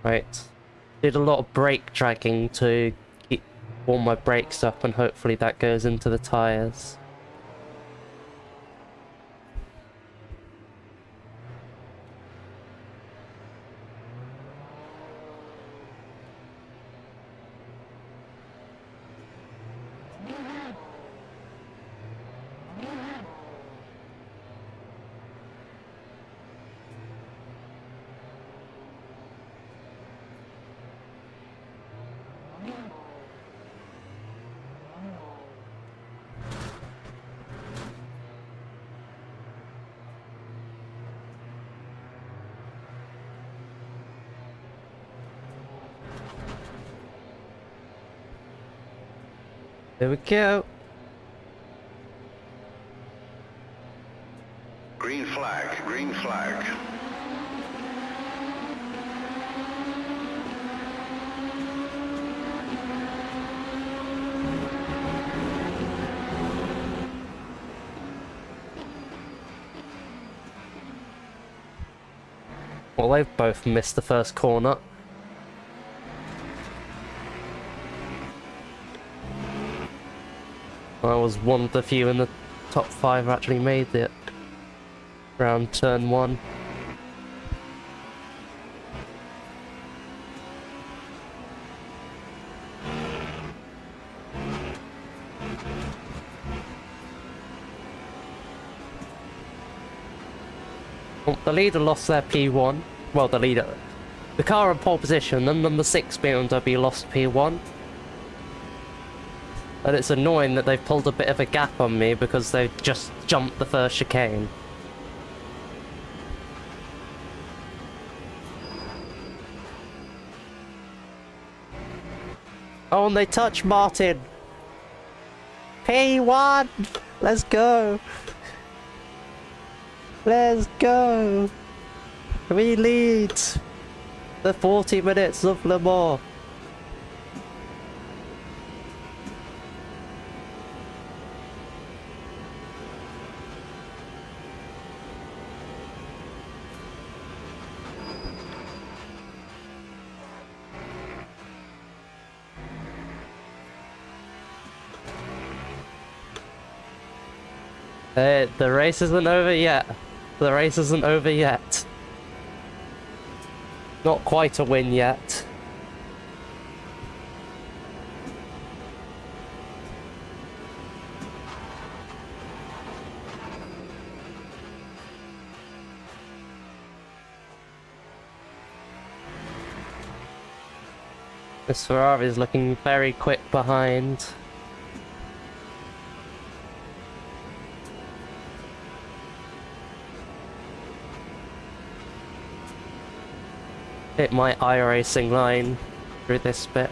Right. Did a lot of brake dragging to keep warm my brakes up, and hopefully that goes into the tyres. There we go. Green flag, green flag. Well, they've both missed the first corner. I was one of the few in the top 5 who actually made it around turn 1. Well, the leader lost their P1. Well, the car in pole position, and number 6 BMW lost P1. And it's annoying that they've pulled a bit of a gap on me because they've just jumped the first chicane. Oh, and they touch Martin! P1! Let's go! Let's go! We lead the 40 minutes of Le Mans. The race isn't over yet. The race isn't over yet. Not quite a win yet. This Ferrari is looking very quick behind. Hit my iRacing line through this bit.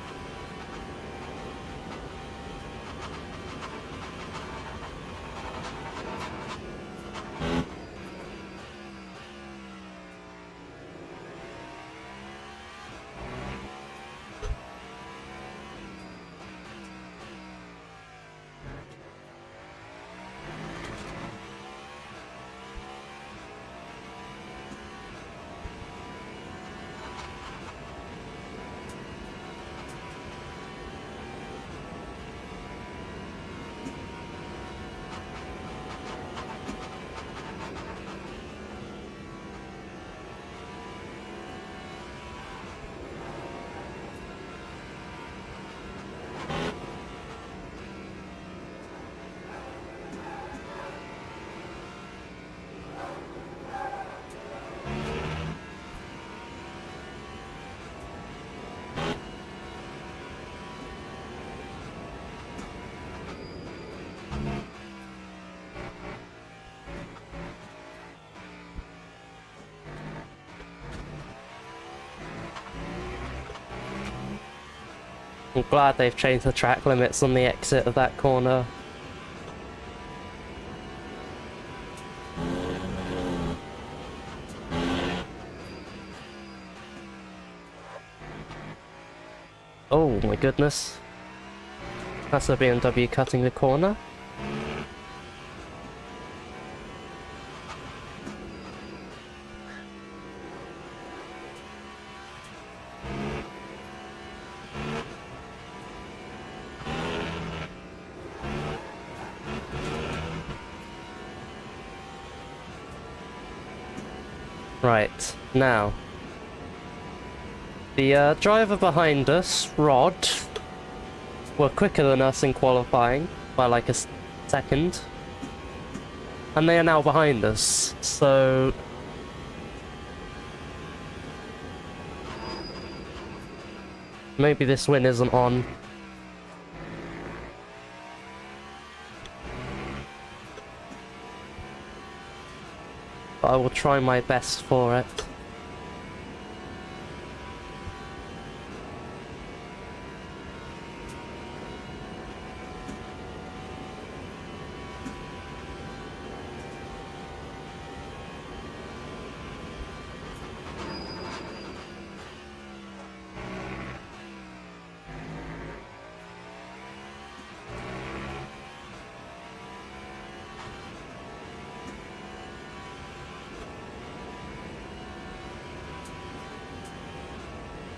I'm glad they've changed the track limits on the exit of that corner. Oh my goodness. That's a BMW cutting the corner. Right, now. The driver behind us, Rod, were quicker than us in qualifying by like a second. And they are now behind us, so... maybe this win isn't on. But I will try my best for it.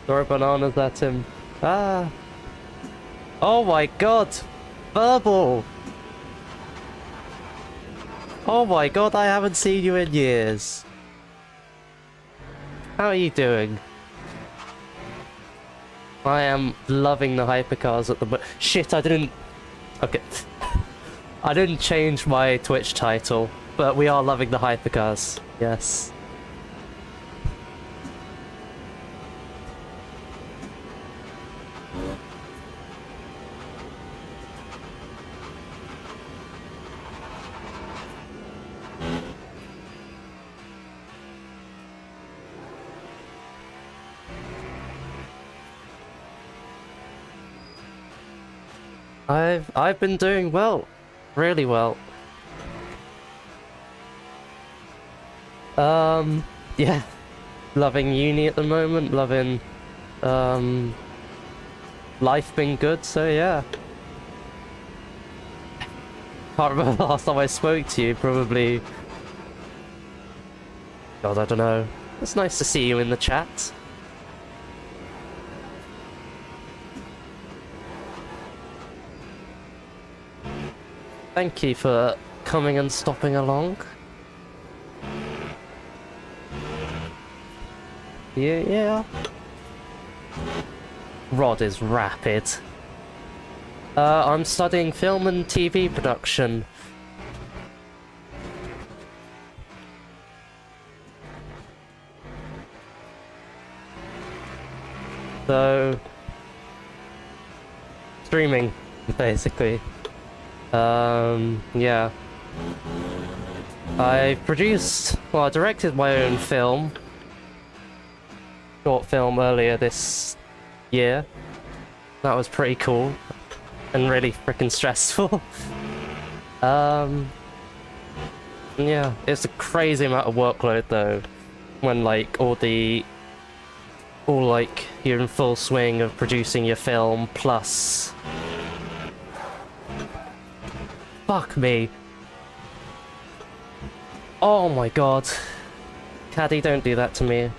Throw bananas at him. Ah! Oh my god! Verbal! Oh my god, I haven't seen you in years. How are you doing? I am loving the hypercars at the moment. Shit, I didn't... Okay. I didn't change my Twitch title, but we are loving the hypercars. Yes. I've been doing well, really well. Yeah, loving uni at the moment, loving life been good, so yeah. Can't remember the last time I spoke to you, probably... God, I don't know. It's nice to see you in the chat. Thank you for coming and stopping along. Yeah. Rod is rapid. I'm studying film and TV production. So... streaming, basically. Yeah. I directed my own film. Short film earlier this year. That was pretty cool. And really freaking stressful. Yeah, it's a crazy amount of workload though. When like you're in full swing of producing your film plus... Fuck me. Oh my god. Caddy, don't do that to me.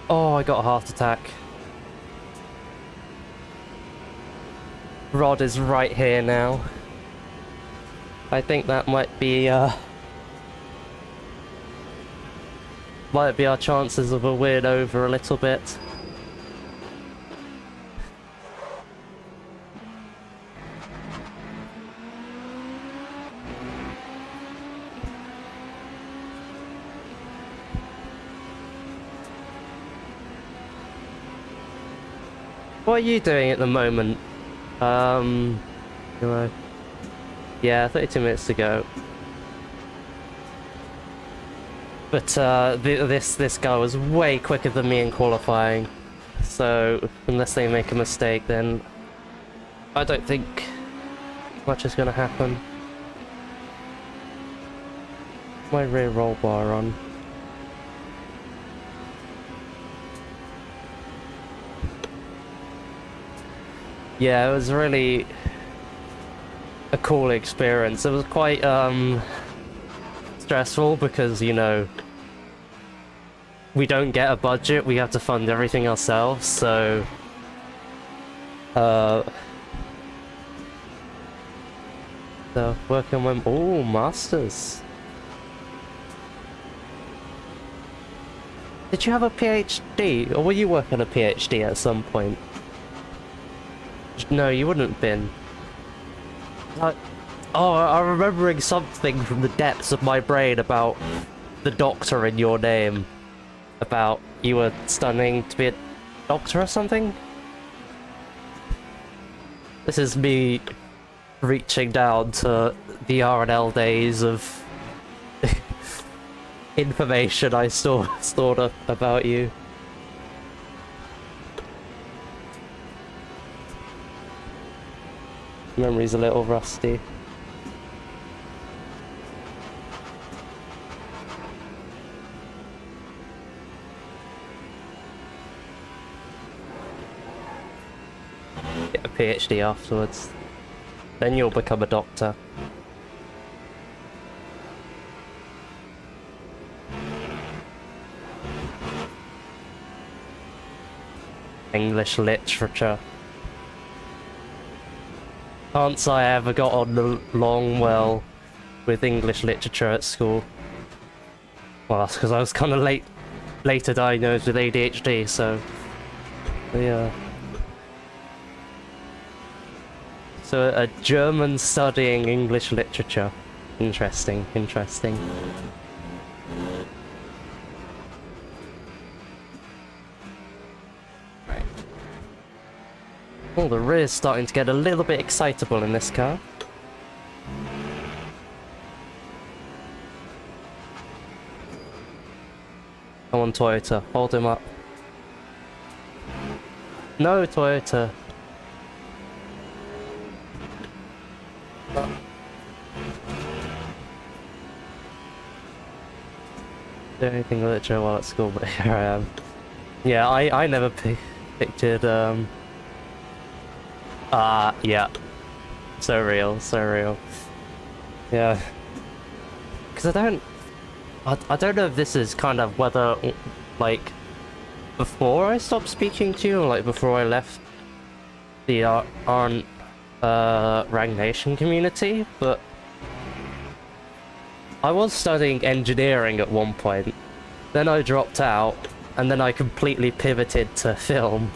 Oh, I got a heart attack. Rod is right here now. I think that might be our chances of a win over a little bit. What are you doing at the moment? Yeah, 32 minutes to go. But this guy was way quicker than me in qualifying. so unless they make a mistake, then I don't think much is gonna happen. My rear roll bar on. Yeah, it was really a cool experience. It was quite stressful because, you know, we don't get a budget, we have to fund everything ourselves, so the working on oh, masters. Did you have a PhD, or were you working on a PhD at some point? No, you wouldn't have been. Oh, I'm remembering something from the depths of my brain about the doctor in your name. About you were studying to be a doctor or something? This is me reaching down to the R&L days of information I stored up about you. Memory's a little rusty. Get a PhD afterwards. Then you'll become a doctor. English literature. Can't say I ever got on along well with English literature at school. Well, that's because I was kind of later diagnosed with ADHD, so yeah. So a German studying English literature. Interesting, interesting. Right. Oh, the rear's starting to get a little bit excitable in this car. Come on, Toyota, hold him up. No, Toyota. Do anything literature while at school, but here I am. Yeah, I never pictured, yeah. So real, so real. Yeah. Because I don't know if this is kind of whether, like, before I stopped speaking to you, or like before I left the Rang Nation community, but I was studying engineering at one point, then I dropped out, and then I completely pivoted to film.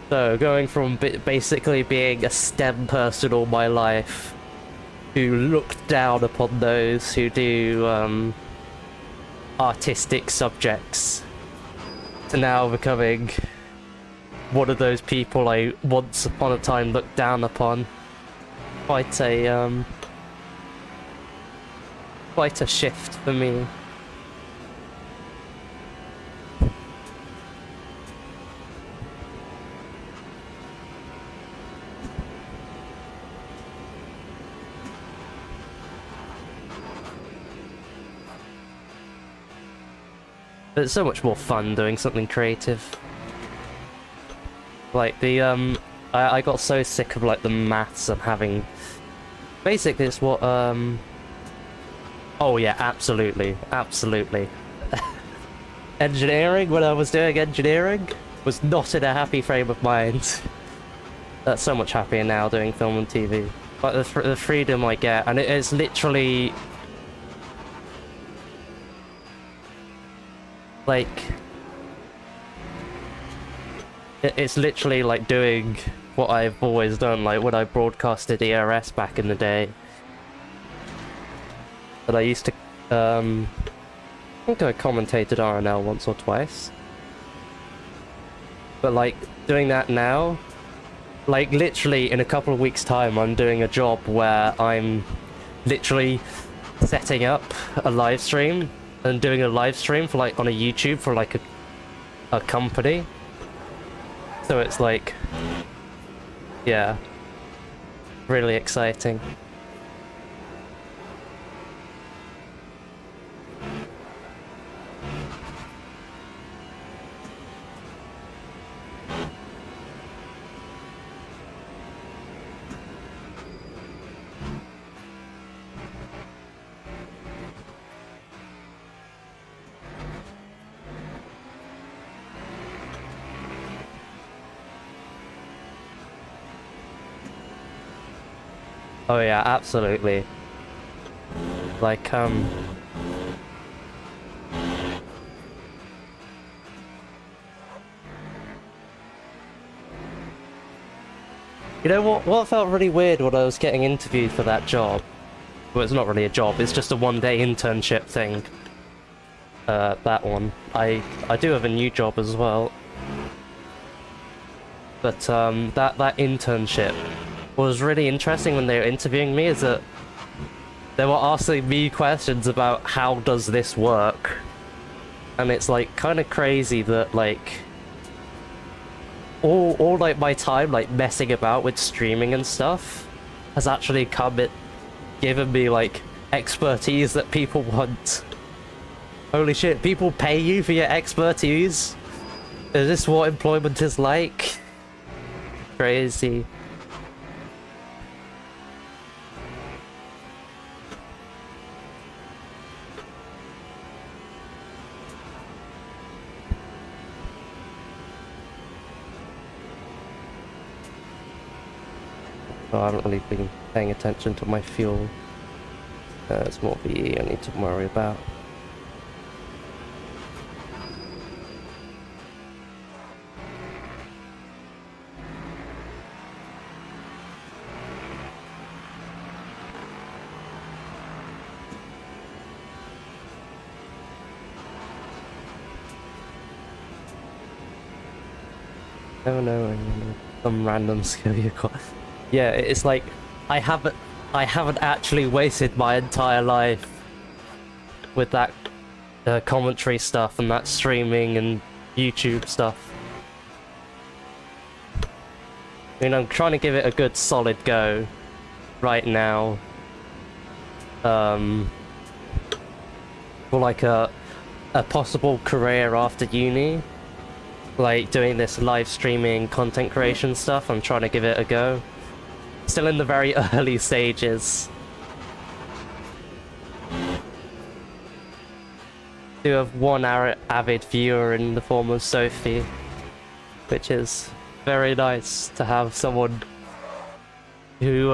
So going from basically being a STEM person all my life, who looked down upon those who do artistic subjects, to now becoming one of those people I once upon a time looked down upon. Quite a shift for me. But it's so much more fun doing something creative. Like the I got so sick of like the maths and having basically it's what oh yeah, absolutely, absolutely. Engineering, when I was doing engineering, was not in a happy frame of mind. That's so much happier now doing film and TV. Like the freedom I get, and it's literally like it's literally like doing what I've always done, like when I broadcasted ERS back in the day. But I used to, I think I commentated RNL once or twice. But like, doing that now, like literally in a couple of weeks' time I'm doing a job where I'm literally setting up a live stream and doing a live stream for like on a YouTube for like a company. So it's like, yeah, really exciting. Oh yeah, absolutely. Like, you know what felt really weird when I was getting interviewed for that job? Well, it's not really a job, it's just a one-day internship thing. That one. I do have a new job as well. But, that internship was really interesting when they were interviewing me, is that they were asking me questions about how does this work? And it's like kind of crazy that like all like my time like messing about with streaming and stuff has actually given me like expertise that people want. Holy shit, people pay you for your expertise? Is this what employment is like? Crazy. Oh, I haven't really been paying attention to my fuel. It's more VE I need to worry about. No, some random skill you got. Yeah, it's like I haven't actually wasted my entire life with that commentary stuff and that streaming and YouTube stuff. I mean, I'm trying to give it a good solid go right now. For like a possible career after uni. Like doing this live streaming content creation stuff, I'm trying to give it a go. Still in the very early stages. Do have one avid viewer in the form of Sophie, which is very nice to have someone who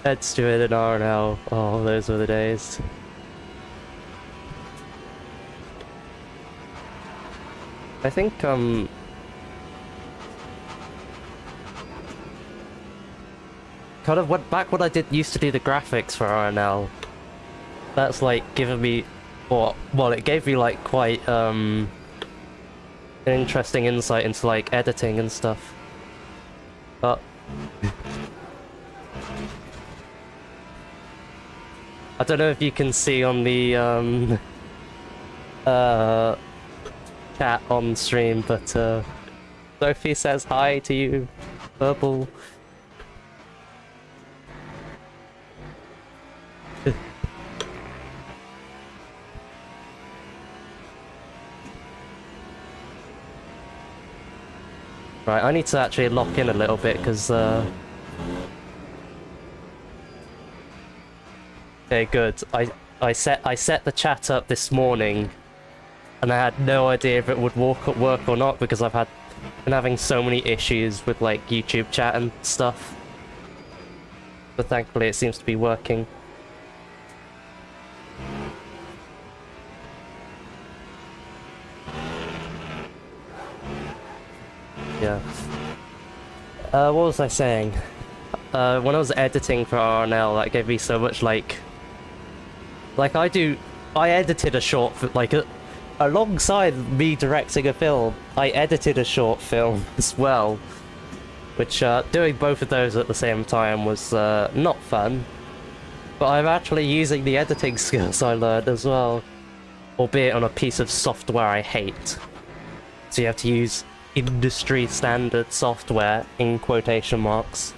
heads to it in RNL. Oh, those were the days. I think, kind of went back when I used to do the graphics for RNL. That's like given me, well, it gave me like quite, an interesting insight into like editing and stuff. But I don't know if you can see on the chat on stream, but Sophie says hi to you, Purple. Right, I need to actually lock in a little bit because okay, good. I set the chat up this morning, and I had no idea if it would work or not because been having so many issues with like YouTube chat and stuff. But thankfully, it seems to be working. Yeah. What was I saying? When I was editing for RNL, that gave me so much like I edited a short, alongside me directing a film, I edited a short film as well, which doing both of those at the same time was not fun, but I'm actually using the editing skills I learned as well. albeit on a piece of software I hate. So you have to use industry standard software in quotation marks.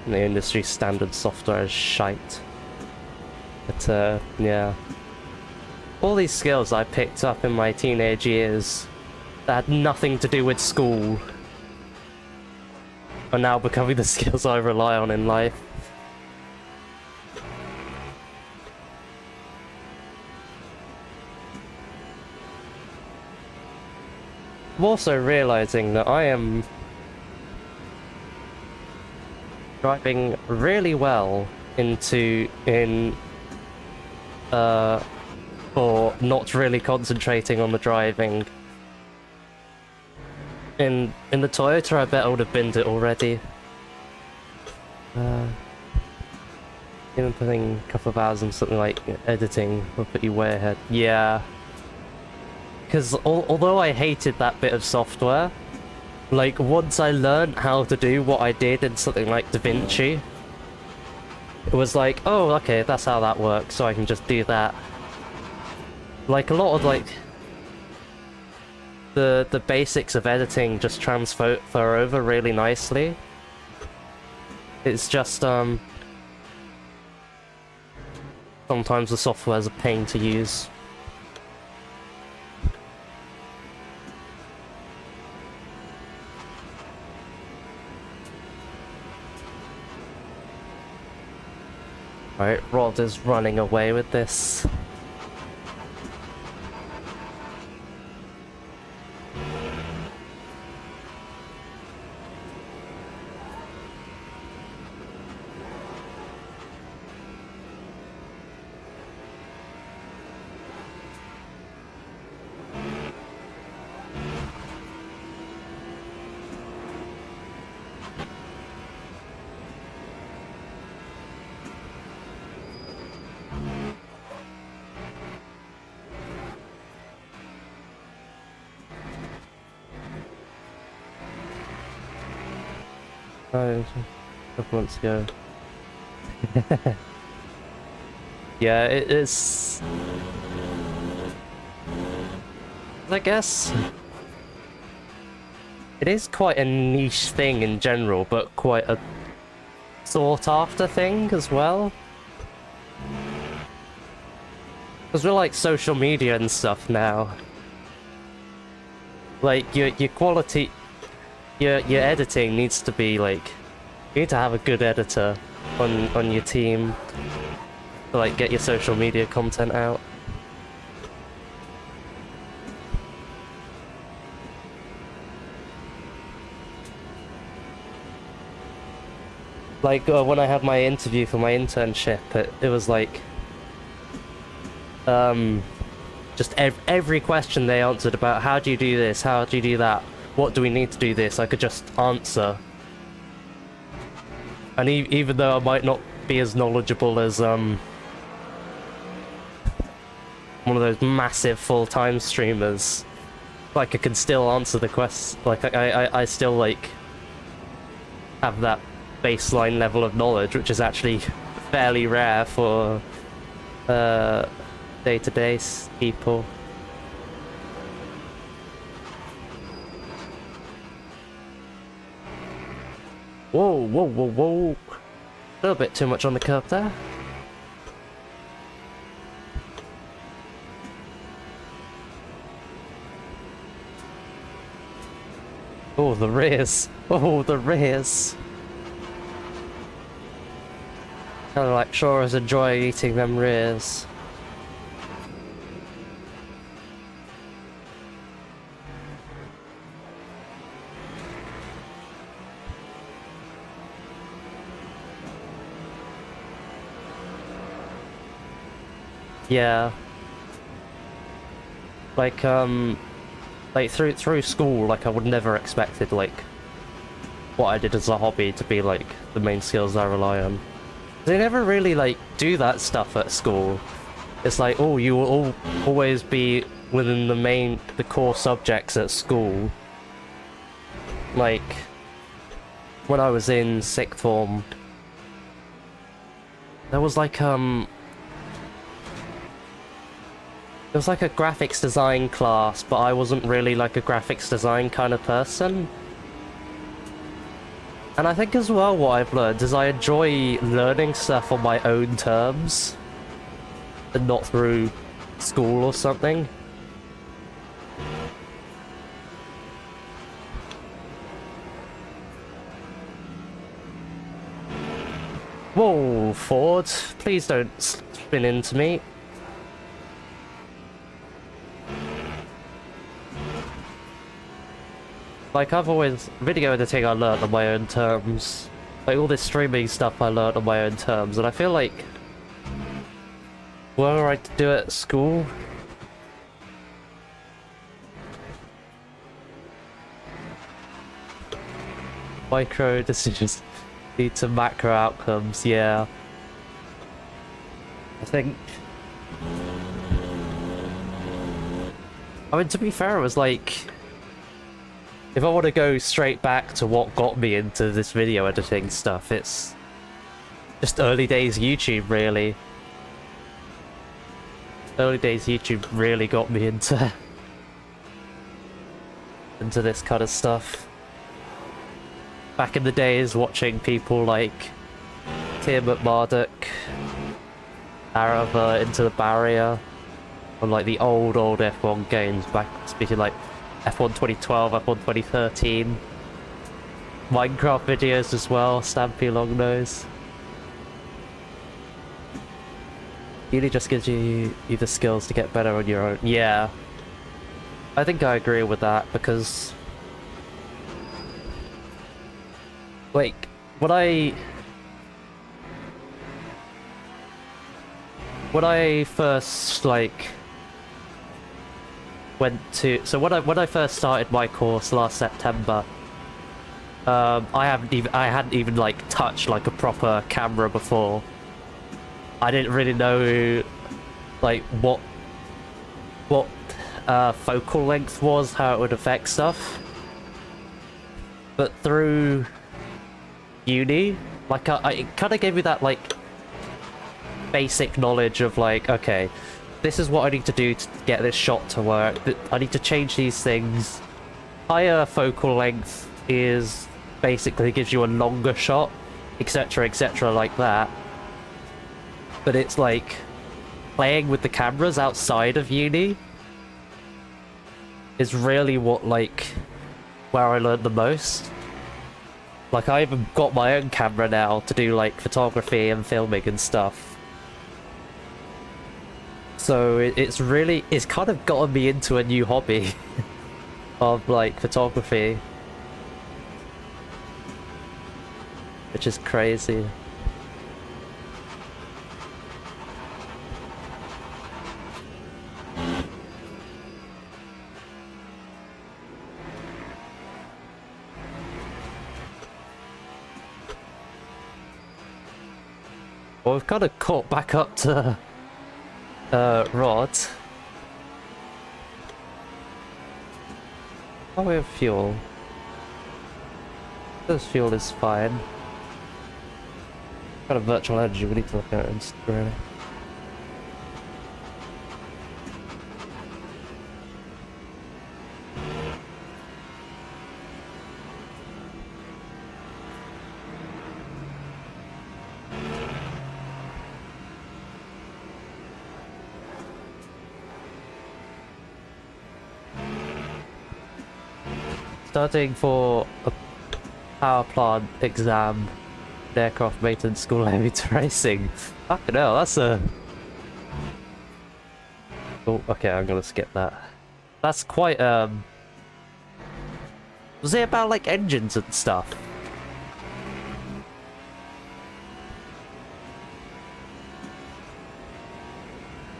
And the industry standard software is shite. But yeah. All these skills I picked up in my teenage years that had nothing to do with school are now becoming the skills I rely on in life. I'm also realizing that I am driving really well for not really concentrating on the driving. In the Toyota, I bet I would have binned it already. Even putting a couple of hours in something like editing will put you way ahead. Yeah. Because although I hated that bit of software, like once I learned how to do what I did in something like DaVinci, it was like, oh, okay, that's how that works, so I can just do that. Like a lot of like the basics of editing just transfer over really nicely. It's just sometimes the software's a pain to use. Right, Rod is running away with this. A couple months ago. Yeah, it is. I guess it is quite a niche thing in general, but quite a sought after thing as well. Because we're like social media and stuff now. Like your quality. Your editing needs to be like, you need to have a good editor on your team to like get your social media content out. Like when I had my interview for my internship, it was like just every question they answered about how do you do this, how do you do that, what do we need to do this, I could just answer. And even though I might not be as knowledgeable as one of those massive full-time streamers, like I can still answer the quests. Like I still like have that baseline level of knowledge, which is actually fairly rare for day-to-day people. Whoa, whoa, whoa, whoa. A little bit too much on the curb there. Oh, the rears. Oh, the rears. Kind of like sure as enjoy eating them rears. Yeah. Like through school, like I would never expected like what I did as a hobby to be like the main skills I rely on. They never really like do that stuff at school. It's like, oh, you will always be within the core subjects at school. Like when I was in sixth form, there was like there was like a graphics design class, but I wasn't really like a graphics design kind of person. And I think as well what I've learned is I enjoy learning stuff on my own terms and not through school or something. Whoa, Ford, please don't spin into me. Like, I've always... video editing I learned on my own terms. Like, all this streaming stuff I learned on my own terms, and I feel like... were I to do it at school? Micro decisions lead to macro outcomes, yeah. I think... I mean, to be fair, it was like... if I want to go straight back to what got me into this video editing stuff, it's... just early days YouTube, really. Early days YouTube really got me into... into this kind of stuff. Back in the days, watching people like Tim at Marduk, Arava Into the Barrier, on like the old F1 games, back speaking like F1 2012, F1 2013, Minecraft videos as well, Stampy Longnose. Uni just gives you the skills to get better on your own. Yeah, I think I agree with that, because like when I first like went to, so when I first started my course last September, I hadn't even like touched like a proper camera before. I didn't really know like what focal length was, how it would affect stuff. But through uni, like it kind of gave me that like basic knowledge of like, okay, this is what I need to do to get this shot to work. I need to change these things. Higher focal length is basically gives you a longer shot, etc., like that. But it's like playing with the cameras outside of uni is really what like where I learned the most. Like, I even got my own camera now to do like photography and filming and stuff. So it's kind of gotten me into a new hobby of like photography, which is crazy. Well, we've kind of caught back up to Rod. Oh, we have fuel. This fuel is fine. What kind of virtual energy we need to look at it, really. Studying for a power plant exam in aircraft maintenance school heavy racing. Fucking hell, that's a... Oh, okay, I'm gonna skip that. That's quite, was it about, like, engines and stuff?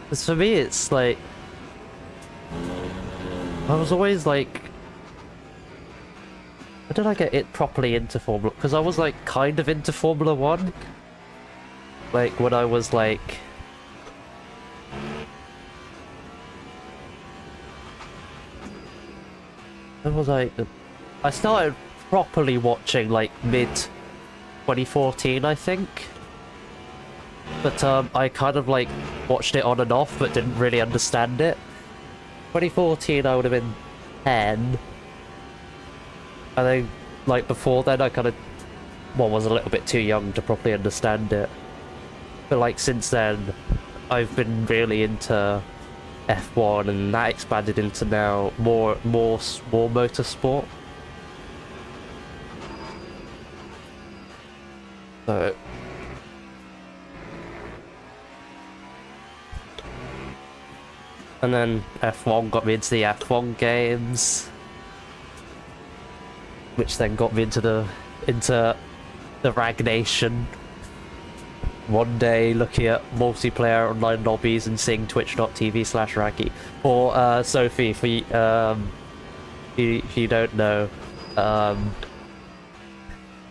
Because for me, it's like... I was always, like... How did I get it properly into Formula? Because I was like kind of into Formula 1. Like when I was like... I was like... I started properly watching like mid 2014, I think. But I kind of like watched it on and off, but didn't really understand it. 2014, I would have been 10. I think like before then, I kind of was a little bit too young to properly understand it. But like since then, I've been really into F1, and that expanded into now more motorsport. So and then F1 got me into the F1 games, which then got me into the Rag Nation. One day looking at multiplayer online lobbies and seeing twitch.tv/Raggy. Or Sophie, if you don't know,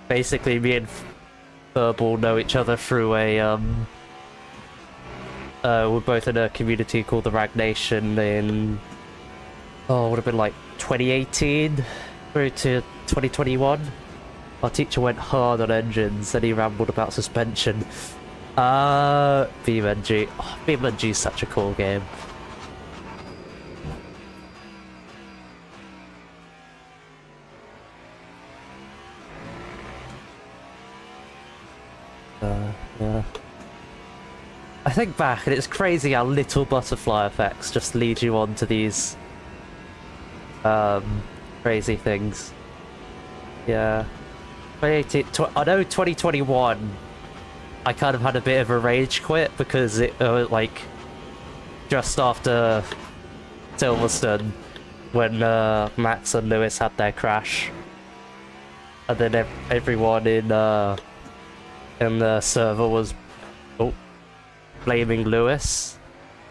basically me and Furball know each other through a we're both in a community called the Rag Nation in would have been like 2018 through to 2021. Our teacher went hard on engines and he rambled about suspension. BeamNG. Oh, BeamNG is such a cool game. Yeah. I think back and it's crazy how little butterfly effects just lead you on to these crazy things. Yeah. 2018, I know 2021 I kind of had a bit of a rage quit because it like just after Silverstone when Max and Lewis had their crash, and then everyone in the server was blaming Lewis.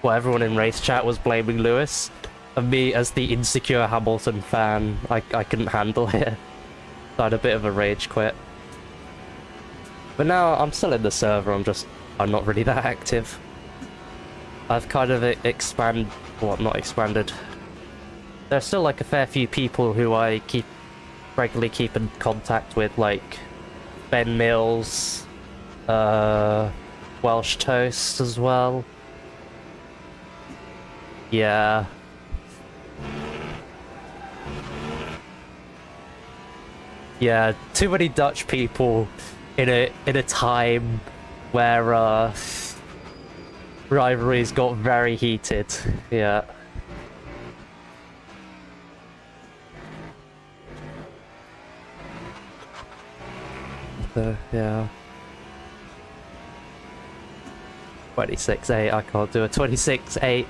Well, everyone in race chat was blaming Lewis, and me as the insecure Hamilton fan, I couldn't handle it. So I had a bit of a rage quit. But now I'm still in the server, I'm not really that active. I've kind of not expanded. There's still like a fair few people who I regularly keep in contact with, like Ben Mills, Welsh Toast as well. Yeah. Yeah, too many Dutch people in a time where rivalries got very heated. Yeah. Yeah. 26-8, I can't do a 26-8.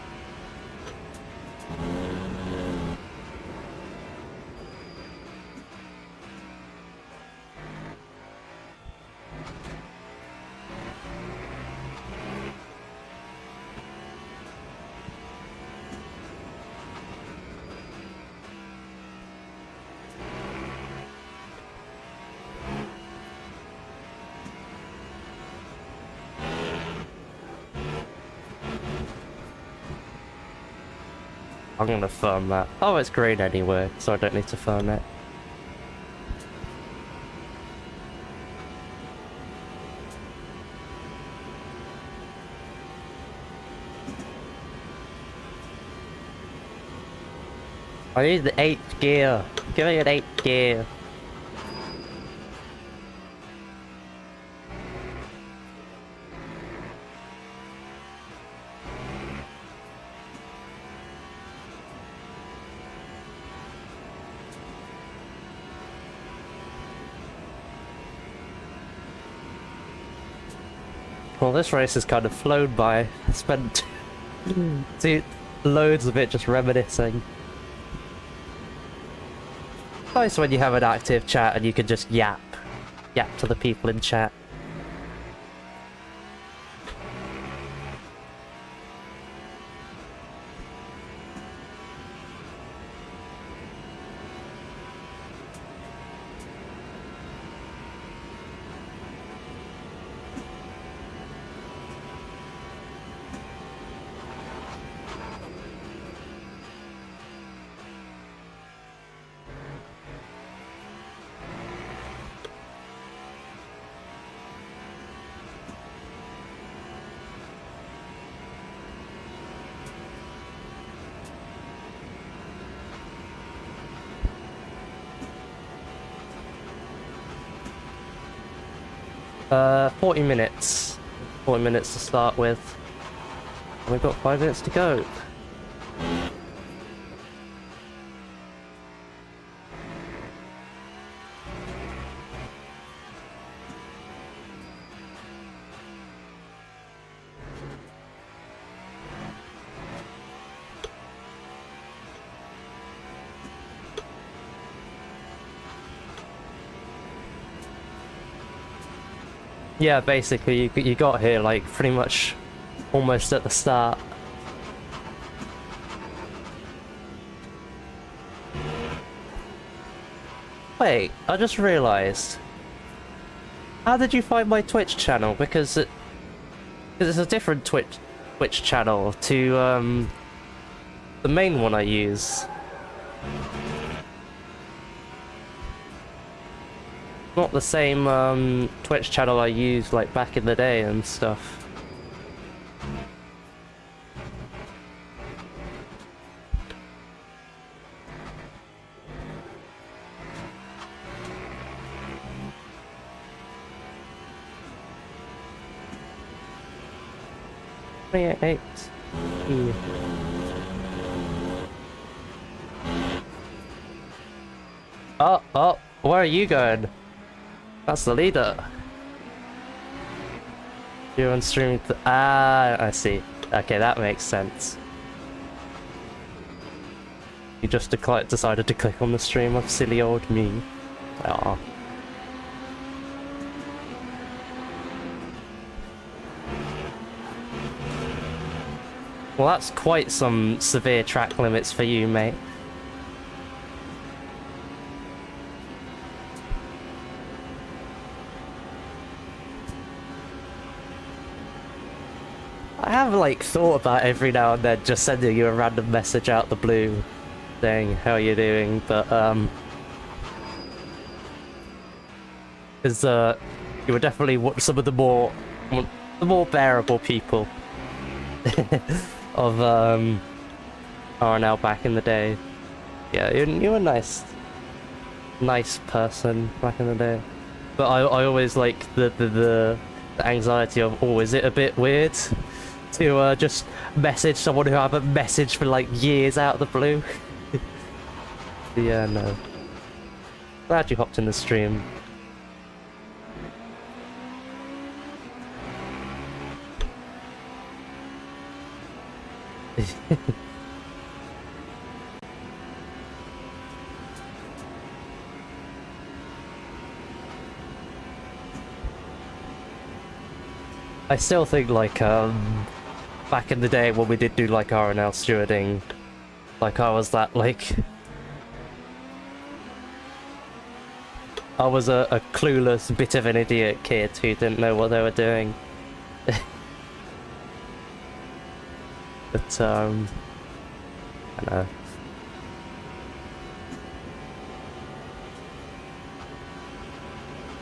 I'm gonna firm that. Oh, it's green anyway, so I don't need to firm it. I need the 8th gear. Give me an 8th gear. Well, this race has kind of flown by. I spent loads of it just reminiscing. Nice when you have an active chat and you can just yap to the people in chat. 40 minutes. 40 minutes to start with. And we've got 5 minutes to go. Yeah, basically, you got here, like, pretty much almost at the start. Wait, I just realised. How did you find my Twitch channel? Because it's a different Twitch channel to, the main one I use. Not the same Twitch channel I used like back in the day and stuff. Eight. Oh, where are you going? That's the leader. You're on stream. I see. Okay, that makes sense. You just decided to click on the stream of silly old me. Aww. Well, that's quite some severe track limits for you, mate. I have like thought about every now and then just sending you a random message out the blue saying how you're doing, but because you were definitely some of the more bearable people of RNL back in the day. Yeah, you were nice person back in the day, but I always like the anxiety of, oh, is it a bit weird to just message someone who I haven't messaged for like years out of the blue? Yeah, no. Glad you hopped in the stream. I still think like back in the day when we did do like RNL stewarding, like I was that like I was a clueless bit of an idiot kid who didn't know what they were doing. But I know.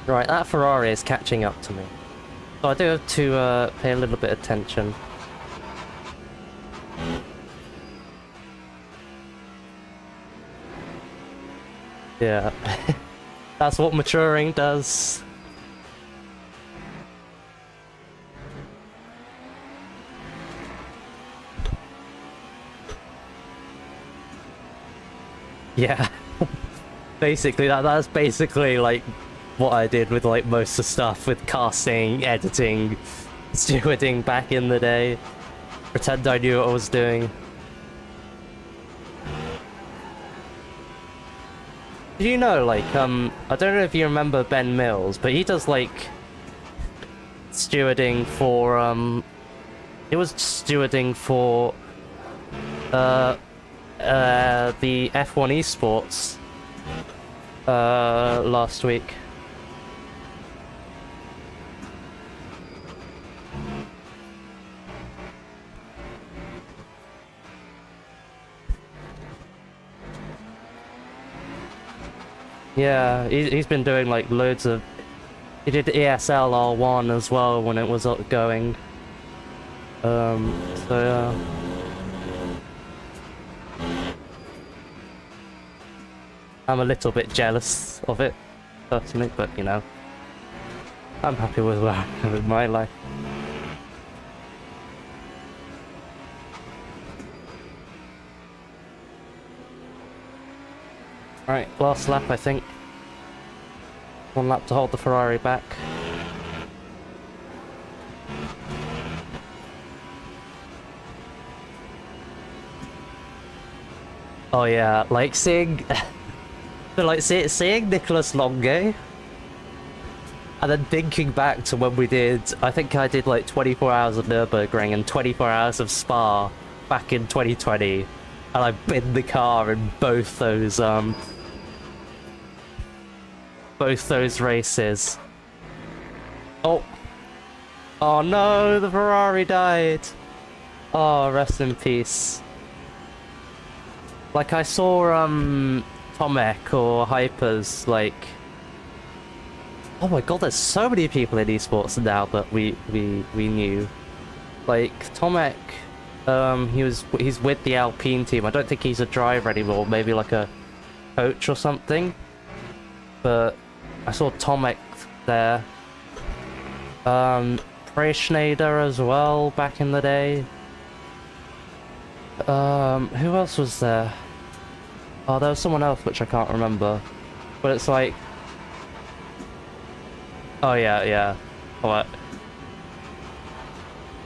Right, that Ferrari is catching up to me. So I do have to pay a little bit of attention. Yeah. That's what maturing does. Yeah. Basically, that's basically like what I did with like most of the stuff with casting, editing, stewarding back in the day. Pretend I knew what I was doing. Did you know, like, I don't know if you remember Ben Mills, but he does like stewarding for, he was stewarding for, the F1 esports, last week. Yeah, he's been doing like loads of... He did ESL R1 as well when it was going. So yeah. I'm a little bit jealous of it, personally, but you know. I'm happy with where I am in my life. Right, last lap I think. One lap to hold the Ferrari back. Oh yeah, like seeing... seeing Nicholas Longe, and then thinking back to when we did... I think I did like 24 hours of Nürburgring and 24 hours of Spa back in 2020. And I binned the car in both those races. Oh. Oh no, the Ferrari died. Oh, rest in peace. Like I saw Tomek or Hypers, like, oh my god, there's so many people in esports now that we knew. Like Tomek, he's with the Alpine team. I don't think he's a driver anymore, maybe like a coach or something. But I saw Tomek there. Schneider as well back in the day. Who else was there? Oh, there was someone else which I can't remember. But it's like... Oh yeah, yeah. What?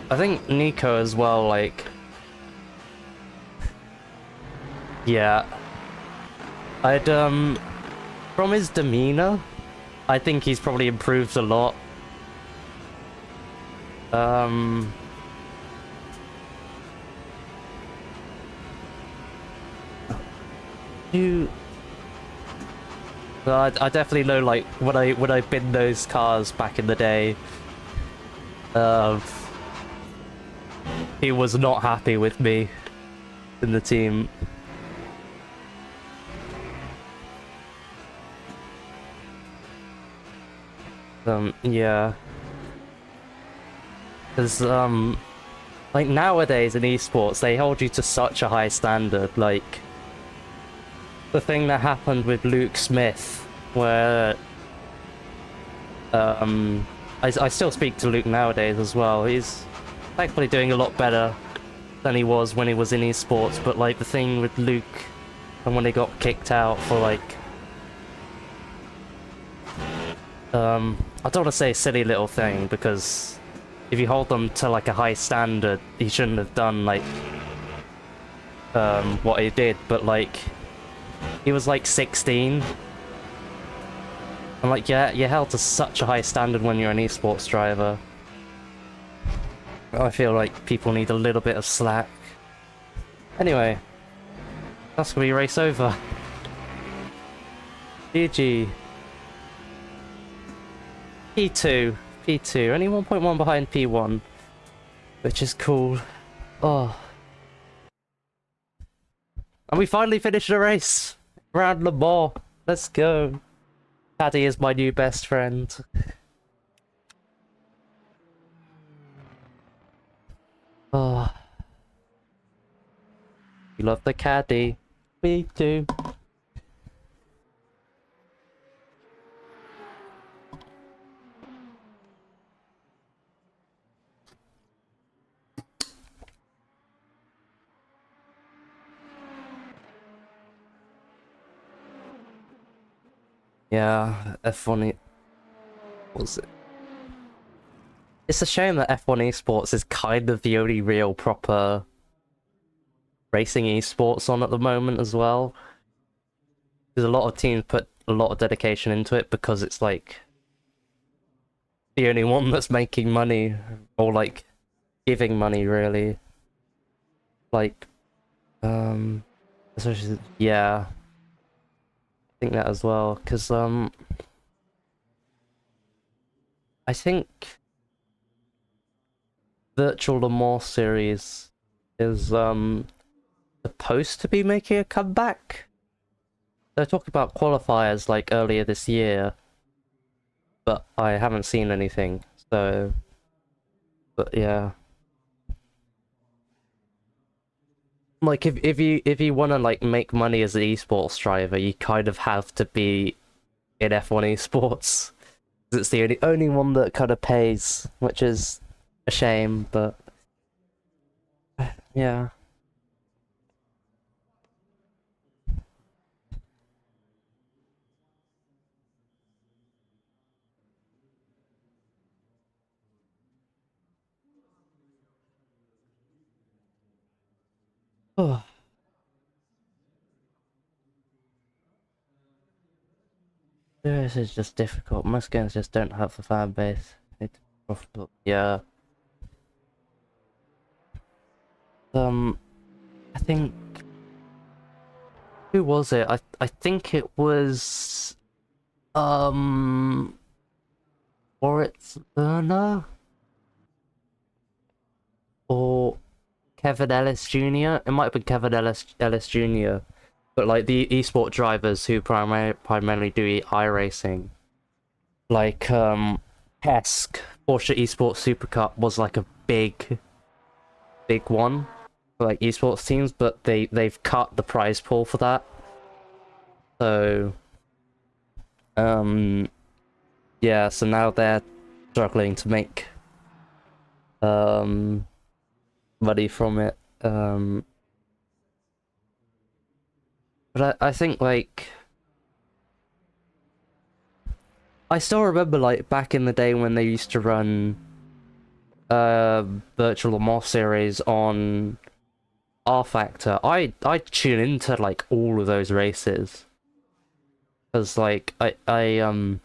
I think Nico as well, like... Yeah. From his demeanor, I think he's probably improved a lot. I definitely know, like, when I bin those cars back in the day, he was not happy with me in the team. Yeah. Because, like, nowadays in esports, they hold you to such a high standard, like... The thing that happened with Luke Smith, where... I still speak to Luke nowadays as well. He's thankfully doing a lot better than he was when he was in esports, but, like, the thing with Luke, and when he got kicked out for, like... I don't want to say silly little thing, because if you hold them to, like, a high standard, he shouldn't have done, like, what he did, but, like, he was, like, 16. And, like, yeah, you're held to such a high standard when you're an esports driver. I feel like people need a little bit of slack. Anyway, that's gonna be race over. GG. P2, only 1.1 behind P1, which is cool. Oh. And we finally finished the race! Round Le Mans. Let's go. Paddy is my new best friend. Oh. We love the caddy. Me too. Yeah, F1 what was it? It's a shame that F1 esports is kind of the only real proper racing esports on at the moment as well. Because a lot of teams put a lot of dedication into it because it's like the only one that's making money, or like giving money really. Like, especially, yeah. I think that as well, because I think Virtual Le Mans series is supposed to be making a comeback. They're talking about qualifiers like earlier this year, but I haven't seen anything, so... But yeah. Like, if you want to, like, make money as an esports driver, you kind of have to be in F1 esports. It's the only one that kind of pays, which is a shame, but yeah. Oh. This is just difficult. Most games just don't have the fan base. It's profitable. Yeah. I think, who was it? I think it was Moritz Werner or Kevin Ellis Jr. It might have been Kevin Ellis Jr. But like the esport drivers who primarily do iRacing, like Hesk Porsche Esports Super Cup was like a big one for like esports teams, but they've cut the prize pool for that. So yeah, so now they're struggling to make money from it. But I think like I still remember like back in the day when they used to run virtual Le Mans series on R Factor. I tune into like all of those races because like I don't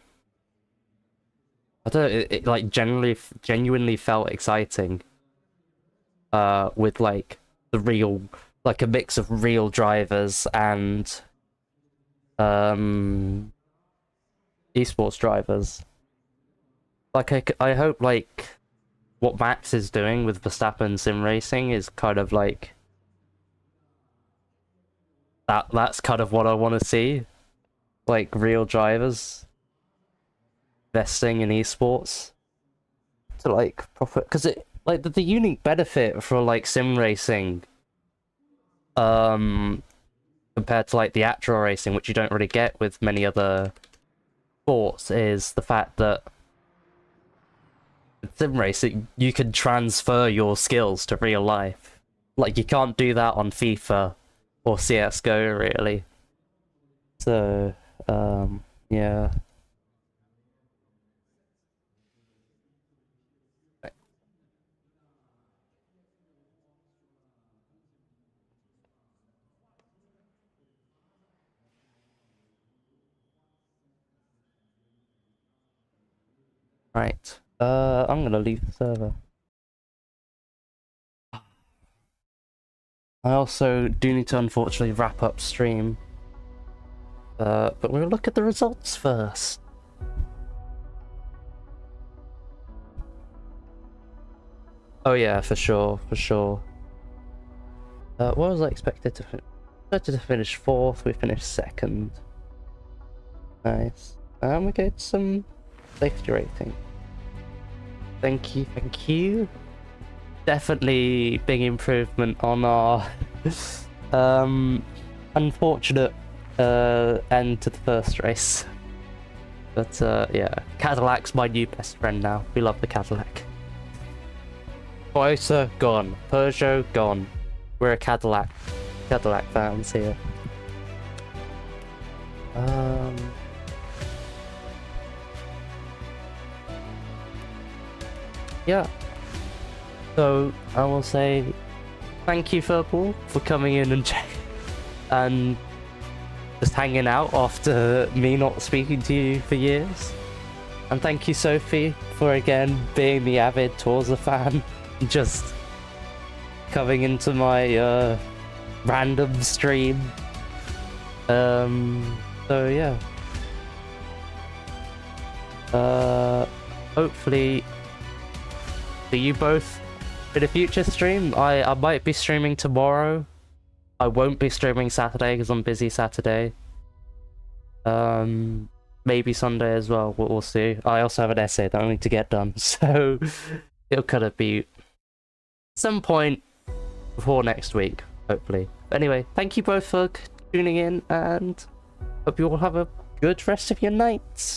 know, it like genuinely felt exciting with like the real, like a mix of real drivers and esports drivers. Like I hope like what Max is doing with Verstappen sim racing is kind of like that's kind of what I want to see, like real drivers investing in esports to like profit, because it like the unique benefit for like sim racing compared to like the actual racing, which you don't really get with many other sports, is the fact that with sim racing you can transfer your skills to real life. Like you can't do that on FIFA or CS:GO really. So yeah. Right. I'm gonna leave the server. I also do need to unfortunately wrap up stream. But we'll look at the results first. Oh yeah, for sure, for sure. What was I expected to finish? Expected to finish 4th, we finished 2nd. Nice. We get some safety rating. Thank you, thank you. Definitely big improvement on our unfortunate end to the first race. But yeah, Cadillac's my new best friend now. We love the Cadillac. Toyota gone, Peugeot gone. We're a Cadillac fans here. Yeah. So I will say thank you, Purple, for coming in and just hanging out after me not speaking to you for years. And thank you, Sophie, for again being the avid Torza fan, just coming into my random stream. So yeah. Hopefully see you both in a future stream. I might be streaming tomorrow. I won't be streaming Saturday because I'm busy Saturday. Maybe Sunday as well. We'll see. I also have an essay that I need to get done, so it'll kind of be some point before next week, hopefully. But anyway, thank you both for tuning in, and hope you all have a good rest of your nights.